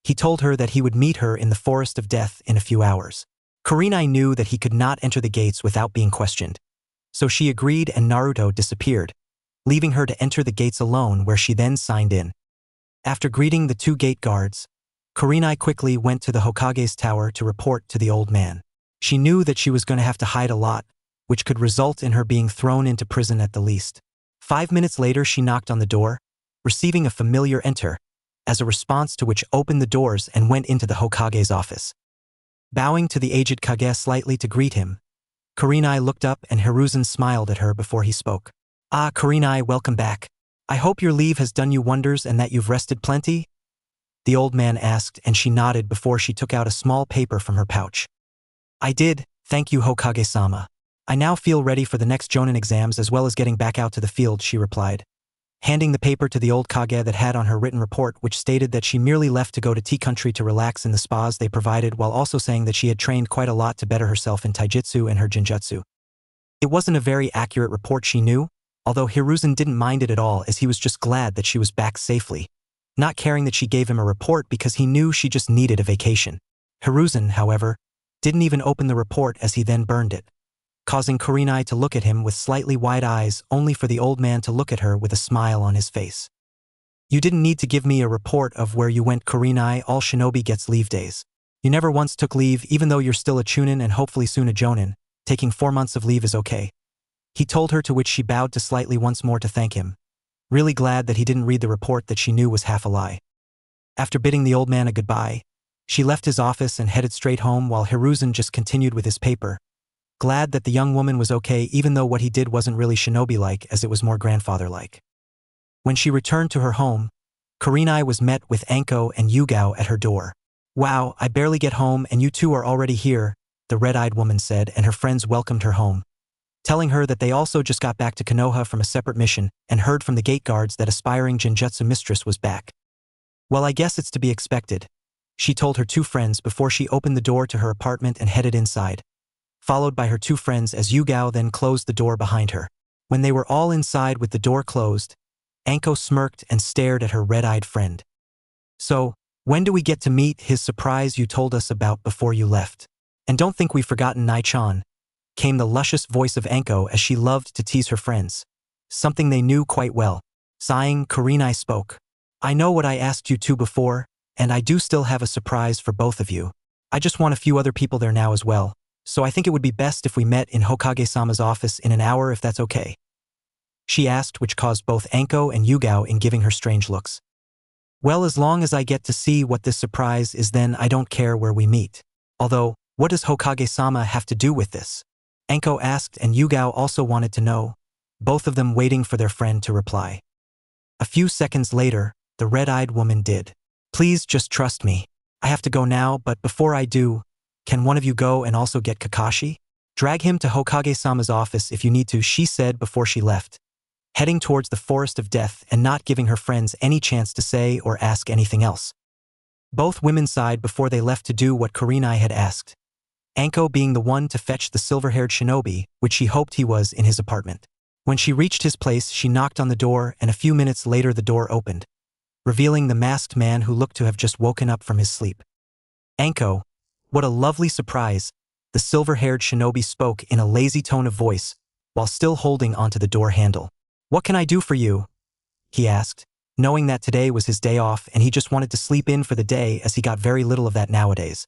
he told her that he would meet her in the Forest of Death in a few hours. Kurenai knew that he could not enter the gates without being questioned, so she agreed and Naruto disappeared, leaving her to enter the gates alone, where she then signed in. After greeting the 2 gate guards, Kurenai quickly went to the Hokage's tower to report to the old man. She knew that she was going to have to hide a lot, which could result in her being thrown into prison at the least. 5 minutes later, she knocked on the door, receiving a familiar enter, as a response to which opened the doors and went into the Hokage's office. Bowing to the aged Kage slightly to greet him, Kurenai looked up and Hiruzen smiled at her before he spoke. "Ah, Kurenai, welcome back. I hope your leave has done you wonders and that you've rested plenty?" the old man asked, and she nodded before she took out a small paper from her pouch. "I did, thank you, Hokage-sama. I now feel ready for the next Jonin exams as well as getting back out to the field," she replied, handing the paper to the old Kage that had on her written report, which stated that she merely left to go to tea country to relax in the spas they provided, while also saying that she had trained quite a lot to better herself in taijutsu and her jinjutsu. It wasn't a very accurate report, she knew, although Hiruzen didn't mind it at all, as he was just glad that she was back safely, not caring that she gave him a report because he knew she just needed a vacation. Hiruzen, however, didn't even open the report as he then burned it, causing Kurenai to look at him with slightly wide eyes, only for the old man to look at her with a smile on his face. "You didn't need to give me a report of where you went, Kurenai. All shinobi gets leave days. You never once took leave even though you're still a Chunin and hopefully soon a Jonin. Taking 4 months of leave is okay. He told her, to which she bowed to slightly once more to thank him. Really glad that he didn't read the report that she knew was half a lie. After bidding the old man a goodbye, she left his office and headed straight home while Hiruzen just continued with his paper. Glad that the young woman was okay even though what he did wasn't really shinobi-like as it was more grandfather-like. When she returned to her home, Kurenai was met with Anko and Yugao at her door. "Wow, I barely get home and you two are already here," the red-eyed woman said, and her friends welcomed her home, telling her that they also just got back to Konoha from a separate mission and heard from the gate guards that aspiring Genjutsu mistress was back. "Well, I guess it's to be expected," she told her two friends before she opened the door to her apartment and headed inside, followed by her two friends as Yugao then closed the door behind her. When they were all inside with the door closed, Anko smirked and stared at her red-eyed friend. "So, when do we get to meet his surprise you told us about before you left? And don't think we've forgotten Nai-chan," came the luscious voice of Anko as she loved to tease her friends, something they knew quite well. Sighing, Kurenai spoke. "I know what I asked you to before, and I do still have a surprise for both of you. I just want a few other people there now as well, so I think it would be best if we met in Hokage-sama's office in an hour if that's okay," she asked, which caused both Anko and Yugao in giving her strange looks. "Well, as long as I get to see what this surprise is, then I don't care where we meet. Although, what does Hokage-sama have to do with this?" Anko asked, and Yugao also wanted to know, both of them waiting for their friend to reply. A few seconds later, the red-eyed woman did. "Please just trust me. I have to go now, but before I do, can one of you go and also get Kakashi? Drag him to Hokage-sama's office if you need to," she said before she left, heading towards the Forest of Death and not giving her friends any chance to say or ask anything else. Both women sighed before they left to do what Kurenai had asked, Anko being the one to fetch the silver-haired shinobi, which she hoped he was in his apartment. When she reached his place, she knocked on the door, and a few minutes later the door opened, revealing the masked man who looked to have just woken up from his sleep. "Anko, what a lovely surprise," the silver-haired shinobi spoke in a lazy tone of voice, while still holding onto the door handle. "What can I do for you?" he asked, knowing that today was his day off and he just wanted to sleep in for the day as he got very little of that nowadays.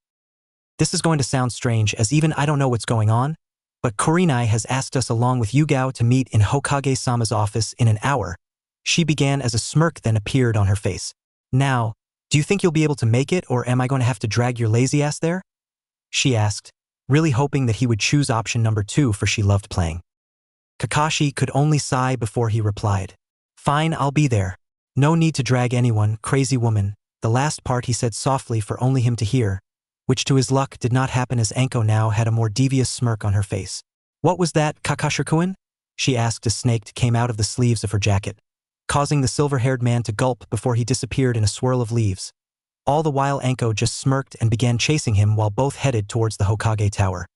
This is going to sound strange as even I don't know what's going on, but Kurenai has asked us along with Yugao to meet in Hokage-sama's office in an hour. She began as a smirk then appeared on her face. "Now, do you think you'll be able to make it, or am I going to have to drag your lazy ass there?" she asked, really hoping that he would choose option number 2 for she loved playing. Kakashi could only sigh before he replied, "Fine, I'll be there. No need to drag anyone, crazy woman." The last part he said softly for only him to hear, which to his luck did not happen as Anko now had a more devious smirk on her face. "What was that, Kakashi-kun?" she asked as snake came out of the sleeves of her jacket, causing the silver-haired man to gulp before he disappeared in a swirl of leaves. All the while Anko just smirked and began chasing him while both headed towards the Hokage Tower.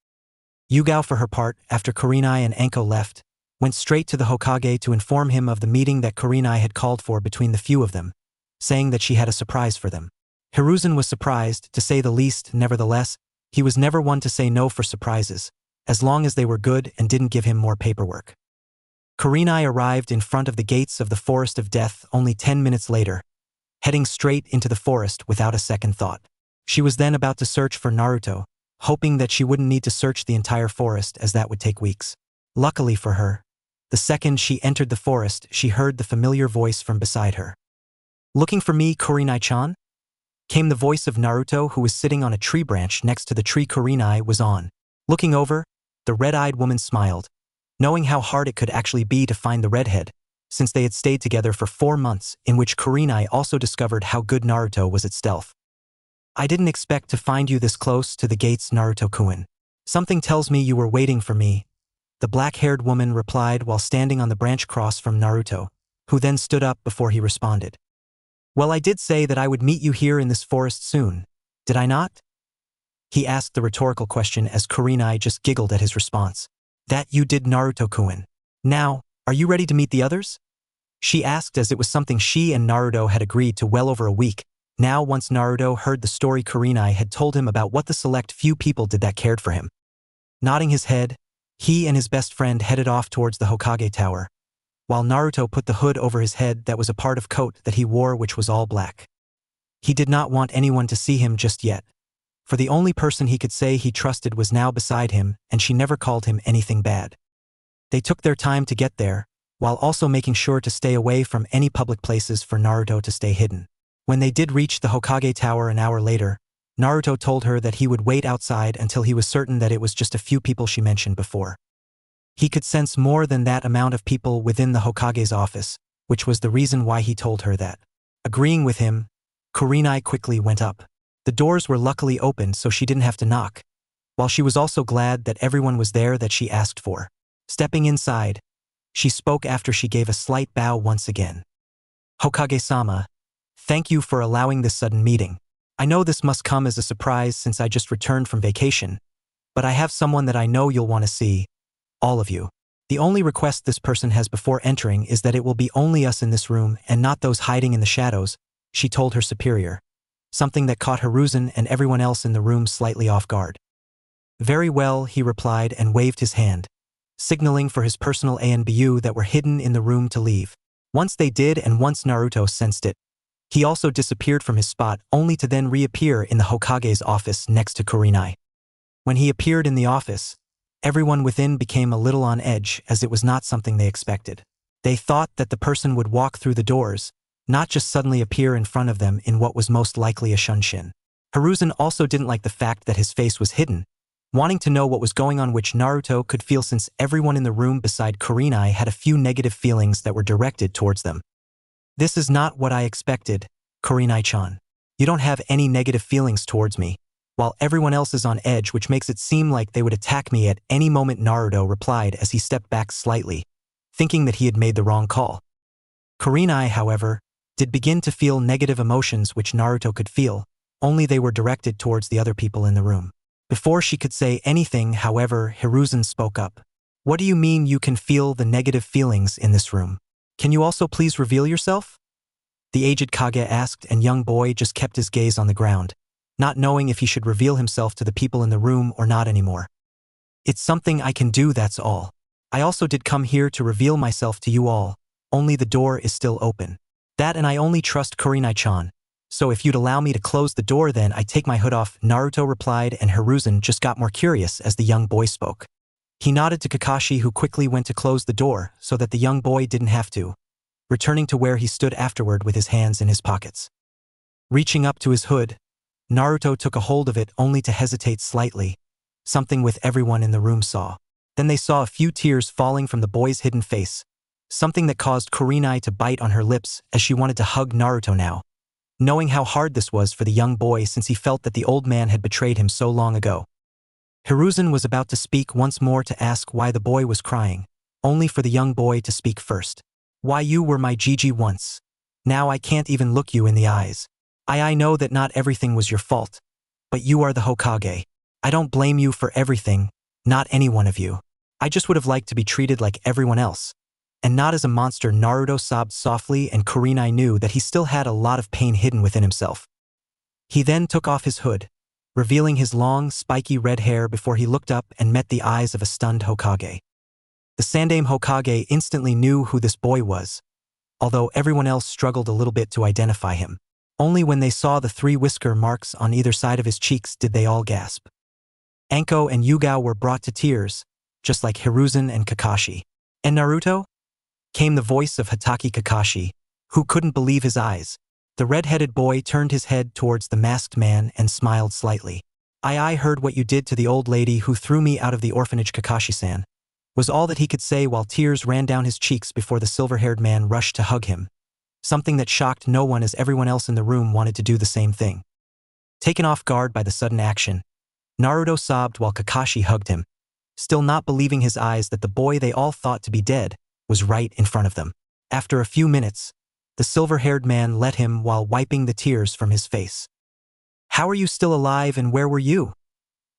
Yugao, for her part, after Kurenai and Anko left, went straight to the Hokage to inform him of the meeting that Kurenai had called for between the few of them, saying that she had a surprise for them. Hiruzen was surprised, to say the least. Nevertheless, he was never one to say no for surprises, as long as they were good and didn't give him more paperwork. Kurenai arrived in front of the gates of the Forest of Death only 10 minutes later, heading straight into the forest without a second thought. She was then about to search for Naruto, hoping that she wouldn't need to search the entire forest as that would take weeks. Luckily for her, the second she entered the forest, she heard the familiar voice from beside her. "Looking for me, Kurenai-chan?" came the voice of Naruto, who was sitting on a tree branch next to the tree Kurenai was on. Looking over, the red-eyed woman smiled, knowing how hard it could actually be to find the redhead, since they had stayed together for 4 months, in which Kurenai also discovered how good Naruto was at stealth. "I didn't expect to find you this close to the gates, Naruto-kun. Something tells me you were waiting for me," the black-haired woman replied while standing on the branch across from Naruto, who then stood up before he responded. "Well, I did say that I would meet you here in this forest soon, did I not?" he asked the rhetorical question as Kurenai just giggled at his response. "That you did, Naruto-kun. Now, are you ready to meet the others?" she asked, as it was something she and Naruto had agreed to well over a week. Now, once Naruto heard the story Kurenai had told him about what the select few people did that cared for him. Nodding his head, he and his best friend headed off towards the Hokage Tower, while Naruto put the hood over his head that was a part of coat that he wore, which was all black. He did not want anyone to see him just yet, for the only person he could say he trusted was now beside him, and she never called him anything bad. They took their time to get there, while also making sure to stay away from any public places for Naruto to stay hidden. When they did reach the Hokage Tower an hour later, Naruto told her that he would wait outside until he was certain that it was just a few people she mentioned before. He could sense more than that amount of people within the Hokage's office, which was the reason why he told her that. Agreeing with him, Kurenai quickly went up. The doors were luckily open so she didn't have to knock, while she was also glad that everyone was there that she asked for. Stepping inside, she spoke after she gave a slight bow once again. Hokage-sama, thank you for allowing this sudden meeting. I know this must come as a surprise since I just returned from vacation, but I have someone that I know you'll want to see, all of you. The only request this person has before entering is that it will be only us in this room and not those hiding in the shadows, she told her superior, something that caught Hiruzen and everyone else in the room slightly off guard. Very well, he replied and waved his hand, signaling for his personal A and Bijū that were hidden in the room to leave. Once they did and once Naruto sensed it, he also disappeared from his spot only to then reappear in the Hokage's office next to Kurenai. When he appeared in the office, everyone within became a little on edge as it was not something they expected. They thought that the person would walk through the doors, not just suddenly appear in front of them in what was most likely a shunshin. Hiruzen also didn't like the fact that his face was hidden, wanting to know what was going on, which Naruto could feel since everyone in the room beside Kurenai had a few negative feelings that were directed towards them. This is not what I expected, Kurenai-chan. You don't have any negative feelings towards me, while everyone else is on edge, which makes it seem like they would attack me at any moment, Naruto replied as he stepped back slightly, thinking that he had made the wrong call. Kurenai, however, did begin to feel negative emotions which Naruto could feel, only they were directed towards the other people in the room. Before she could say anything, however, Hiruzen spoke up. What do you mean you can feel the negative feelings in this room? Can you also please reveal yourself? The aged Kage asked, and young boy just kept his gaze on the ground, not knowing if he should reveal himself to the people in the room or not anymore. It's something I can do, that's all. I also did come here to reveal myself to you all, only the door is still open. That, and I only trust Kurenai-chan, so if you'd allow me to close the door then I take my hood off, Naruto replied, and Hiruzen just got more curious as the young boy spoke. He nodded to Kakashi, who quickly went to close the door so that the young boy didn't have to, returning to where he stood afterward with his hands in his pockets. Reaching up to his hood, Naruto took a hold of it only to hesitate slightly, something with everyone in the room saw. Then they saw a few tears falling from the boy's hidden face, something that caused Kurenai to bite on her lips as she wanted to hug Naruto now, knowing how hard this was for the young boy since he felt that the old man had betrayed him so long ago. Hiruzen was about to speak once more to ask why the boy was crying, only for the young boy to speak first. Why, you were my Gigi once. Now I can't even look you in the eyes. I know that not everything was your fault, but you are the Hokage. I don't blame you for everything, not any one of you. I just would have liked to be treated like everyone else, and not as a monster. Naruto sobbed softly, and Kurenai knew that he still had a lot of pain hidden within himself. He then took off his hood, revealing his long, spiky red hair before he looked up and met the eyes of a stunned Hokage. The Sandaime Hokage instantly knew who this boy was, although everyone else struggled a little bit to identify him. Only when they saw the 3 whisker marks on either side of his cheeks did they all gasp. Anko and Yugao were brought to tears, just like Hiruzen and Kakashi. And Naruto? Came the voice of Hatake Kakashi, who couldn't believe his eyes. The red-headed boy turned his head towards the masked man and smiled slightly. I heard what you did to the old lady who threw me out of the orphanage, Kakashi-san, was all that he could say while tears ran down his cheeks before the silver-haired man rushed to hug him, something that shocked no one as everyone else in the room wanted to do the same thing. Taken off guard by the sudden action, Naruto sobbed while Kakashi hugged him, still not believing his eyes that the boy they all thought to be dead was right in front of them. After a few minutes, the silver-haired man let him while wiping the tears from his face. How are you still alive and where were you?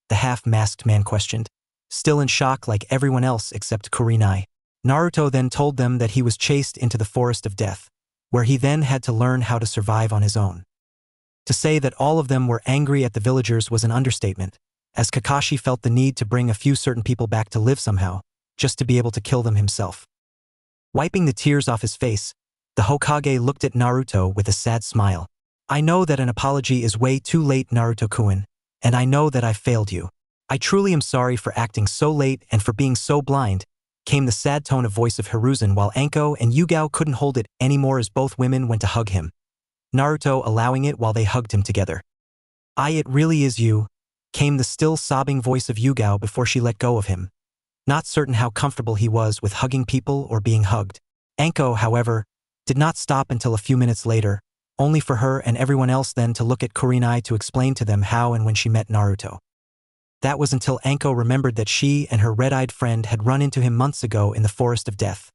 The half-masked man questioned, still in shock like everyone else except Kurenai. Naruto then told them that he was chased into the forest of death, where he then had to learn how to survive on his own. To say that all of them were angry at the villagers was an understatement, as Kakashi felt the need to bring a few certain people back to live somehow, just to be able to kill them himself. Wiping the tears off his face, the Hokage looked at Naruto with a sad smile. I know that an apology is way too late, Naruto-kun, and I know that I failed you. I truly am sorry for acting so late and for being so blind, came the sad tone of voice of Hiruzen while Anko and Yugao couldn't hold it anymore as both women went to hug him, Naruto allowing it while they hugged him together. It really is you, came the still sobbing voice of Yugao before she let go of him, not certain how comfortable he was with hugging people or being hugged. Anko, however, did not stop until a few minutes later, only for her and everyone else then to look at Kurenai to explain to them how and when she met Naruto. That was until Anko remembered that she and her red-eyed friend had run into him months ago in the Forest of Death,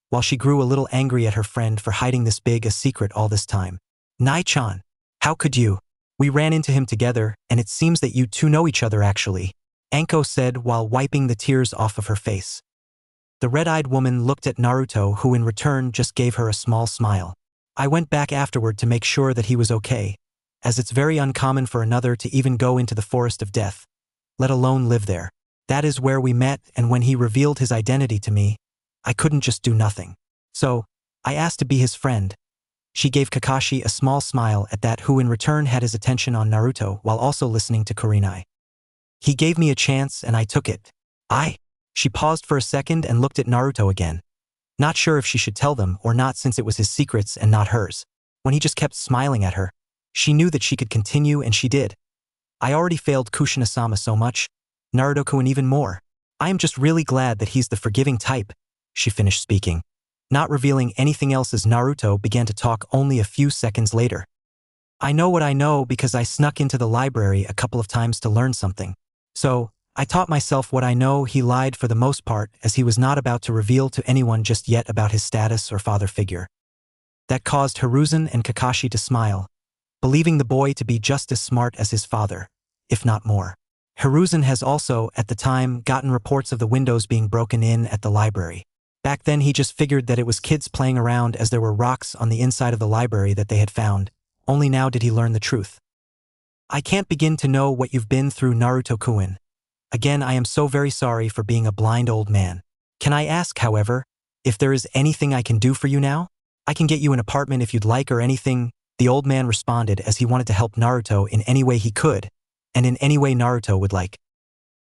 while she grew a little angry at her friend for hiding this big a secret all this time. Nai-chan, how could you? We ran into him together, and it seems that you two know each other actually, Anko said while wiping the tears off of her face. The red-eyed woman looked at Naruto, who in return just gave her a small smile. I went back afterward to make sure that he was okay, as it's very uncommon for another to even go into the Forest of Death, let alone live there. That is where we met, and when he revealed his identity to me, I couldn't just do nothing. So, I asked to be his friend. She gave Kakashi a small smile at that, who in return had his attention on Naruto while also listening to Kurenai. He gave me a chance and I took it. She paused for a second and looked at Naruto again, not sure if she should tell them or not since it was his secrets and not hers. When he just kept smiling at her, she knew that she could continue, and she did. I already failed Kushina-sama so much, Naruto-kun even more. I am just really glad that he's the forgiving type, she finished speaking, not revealing anything else as Naruto began to talk only a few seconds later. I know what I know because I snuck into the library a couple of times to learn something. So, I taught myself what I know. He lied for the most part, as he was not about to reveal to anyone just yet about his status or father figure. That caused Hiruzen and Kakashi to smile, believing the boy to be just as smart as his father, if not more. Hiruzen has also, at the time, gotten reports of the windows being broken in at the library. Back then he just figured that it was kids playing around as there were rocks on the inside of the library that they had found. Only now did he learn the truth. I can't begin to know what you've been through, Naruto-kun. Again, I am so very sorry for being a blind old man. Can I ask, however, if there is anything I can do for you now? I can get you an apartment if you'd like or anything, the old man responded as he wanted to help Naruto in any way he could, and in any way Naruto would like.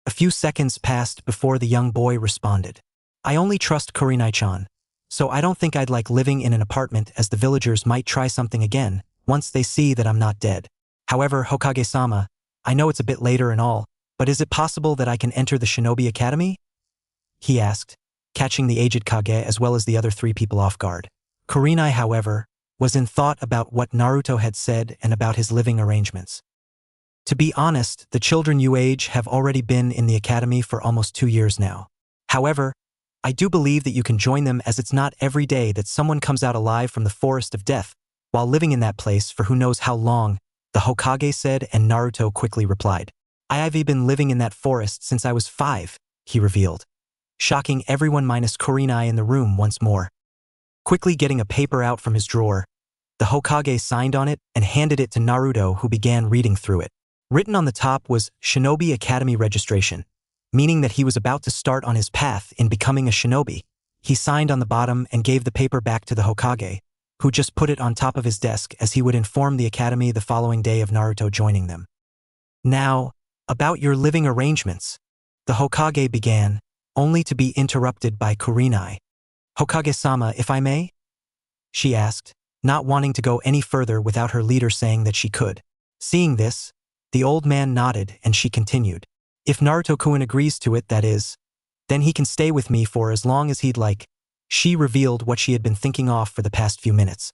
A few seconds passed before the young boy responded. I only trust Kurenai-chan, so I don't think I'd like living in an apartment, as the villagers might try something again once they see that I'm not dead. However, Hokage-sama, I know it's a bit later and all, but is it possible that I can enter the Shinobi Academy? He asked, catching the aged Kage as well as the other three people off guard. Kurenai, however, was in thought about what Naruto had said and about his living arrangements. To be honest, the children you age have already been in the academy for almost 2 years now. However, I do believe that you can join them, as it's not every day that someone comes out alive from the Forest of Death while living in that place for who knows how long, the Hokage said, and Naruto quickly replied. I've been living in that forest since I was 5, he revealed, shocking everyone minus Kurenai in the room once more. Quickly getting a paper out from his drawer, the Hokage signed on it and handed it to Naruto, who began reading through it. Written on the top was Shinobi Academy registration, meaning that he was about to start on his path in becoming a shinobi. He signed on the bottom and gave the paper back to the Hokage, who just put it on top of his desk as he would inform the academy the following day of Naruto joining them. Now, about your living arrangements, the Hokage began, only to be interrupted by Kurenai. Hokage-sama, if I may? She asked, not wanting to go any further without her leader saying that she could. Seeing this, the old man nodded and she continued. If Naruto-kun agrees to it, that is, then he can stay with me for as long as he'd like. She revealed what she had been thinking off for the past few minutes.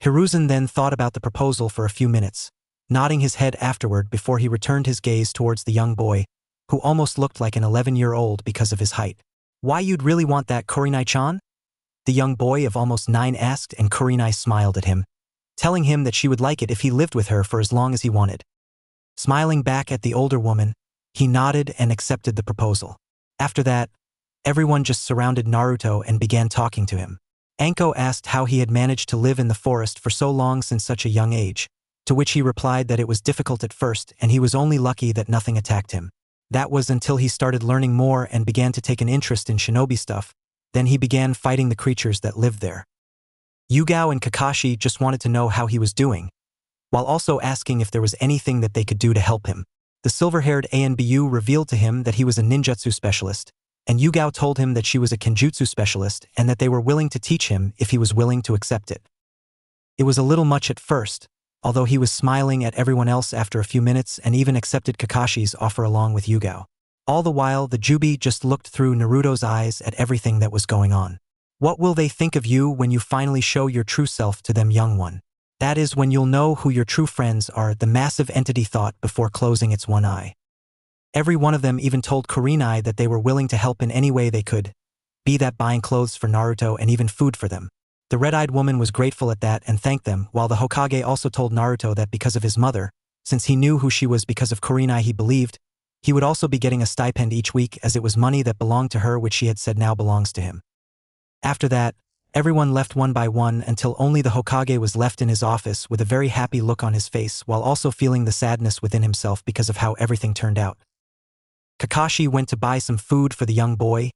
Hiruzen then thought about the proposal for a few minutes, nodding his head afterward before he returned his gaze towards the young boy, who almost looked like an 11-year-old because of his height. Why you'd really want that, Kurenai-chan? The young boy of almost 9 asked, and Kurenai smiled at him, telling him that she would like it if he lived with her for as long as he wanted. Smiling back at the older woman, he nodded and accepted the proposal. After that, everyone just surrounded Naruto and began talking to him. Anko asked how he had managed to live in the forest for so long since such a young age, to which he replied that it was difficult at first and he was only lucky that nothing attacked him. That was until he started learning more and began to take an interest in shinobi stuff. Then he began fighting the creatures that lived there. Yugao and Kakashi just wanted to know how he was doing, while also asking if there was anything that they could do to help him. The silver-haired Bijū revealed to him that he was a ninjutsu specialist, and Yugao told him that she was a kenjutsu specialist and that they were willing to teach him if he was willing to accept it. It was a little much at first, although he was smiling at everyone else after a few minutes and even accepted Kakashi's offer along with Yugao. All the while, the Jubi just looked through Naruto's eyes at everything that was going on. What will they think of you when you finally show your true self to them, young one? That is when you'll know who your true friends are, the massive entity thought before closing its one eye. Every one of them even told Kurenai that they were willing to help in any way they could, be that buying clothes for Naruto and even food for them. The red-eyed woman was grateful at that and thanked them, while the Hokage also told Naruto that because of his mother, since he knew who she was because of Kurenai, he believed, he would also be getting a stipend each week as it was money that belonged to her, which she had said now belongs to him. After that, everyone left one by one until only the Hokage was left in his office with a very happy look on his face while also feeling the sadness within himself because of how everything turned out. Kakashi went to buy some food for the young boy,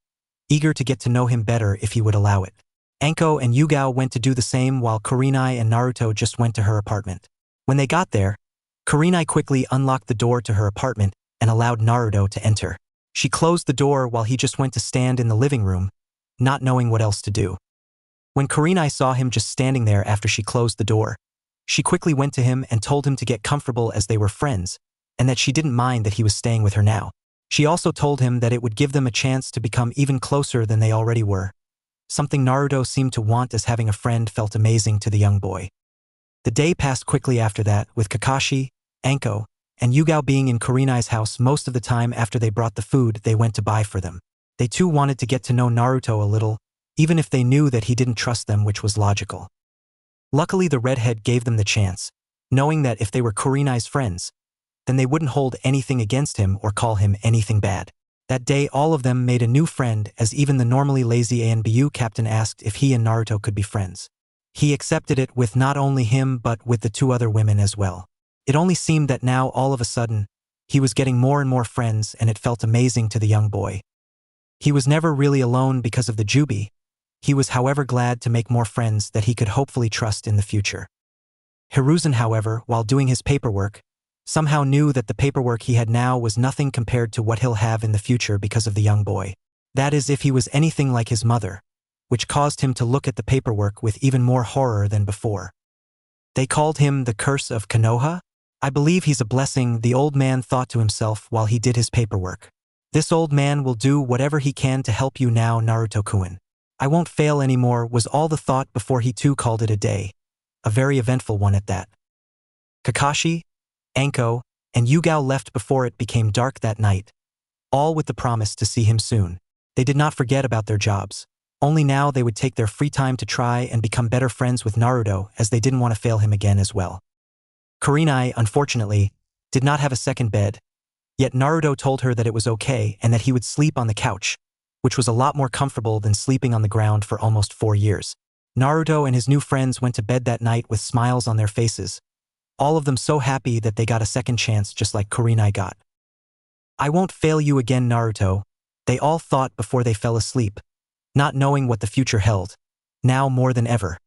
eager to get to know him better if he would allow it. Anko and Yugao went to do the same while Kurenai and Naruto just went to her apartment. When they got there, Kurenai quickly unlocked the door to her apartment and allowed Naruto to enter. She closed the door while he just went to stand in the living room, not knowing what else to do. When Kurenai saw him just standing there after she closed the door, she quickly went to him and told him to get comfortable as they were friends, and that she didn't mind that he was staying with her now. She also told him that it would give them a chance to become even closer than they already were. Something Naruto seemed to want, as having a friend felt amazing to the young boy. The day passed quickly after that, with Kakashi, Anko, and Yugao being in Kurenai's house most of the time after they brought the food they went to buy for them. They too wanted to get to know Naruto a little, even if they knew that he didn't trust them, which was logical. Luckily, the redhead gave them the chance, knowing that if they were Kurenai's friends, then they wouldn't hold anything against him or call him anything bad. That day, all of them made a new friend, as even the normally lazy Bijū captain asked if he and Naruto could be friends. He accepted it with not only him but with the two other women as well. It only seemed that now, all of a sudden, he was getting more and more friends, and it felt amazing to the young boy. He was never really alone because of the Jubi. He was, however, glad to make more friends that he could hopefully trust in the future. Hiruzen, however, while doing his paperwork, somehow knew that the paperwork he had now was nothing compared to what he'll have in the future because of the young boy. That is, if he was anything like his mother, which caused him to look at the paperwork with even more horror than before. They called him the Curse of Konoha? I believe he's a blessing, the old man thought to himself while he did his paperwork. This old man will do whatever he can to help you now, Naruto-kun. I won't fail anymore, was all the thought before he too called it a day. A very eventful one at that. Kakashi, Anko, and Yugao left before it became dark that night, all with the promise to see him soon. They did not forget about their jobs. Only now they would take their free time to try and become better friends with Naruto, as they didn't want to fail him again as well. Kurenai, unfortunately, did not have a second bed, yet Naruto told her that it was okay and that he would sleep on the couch, which was a lot more comfortable than sleeping on the ground for almost 4 years. Naruto and his new friends went to bed that night with smiles on their faces, all of them so happy that they got a second chance just like Kurenai got. I won't fail you again, Naruto, they all thought before they fell asleep, not knowing what the future held, now more than ever.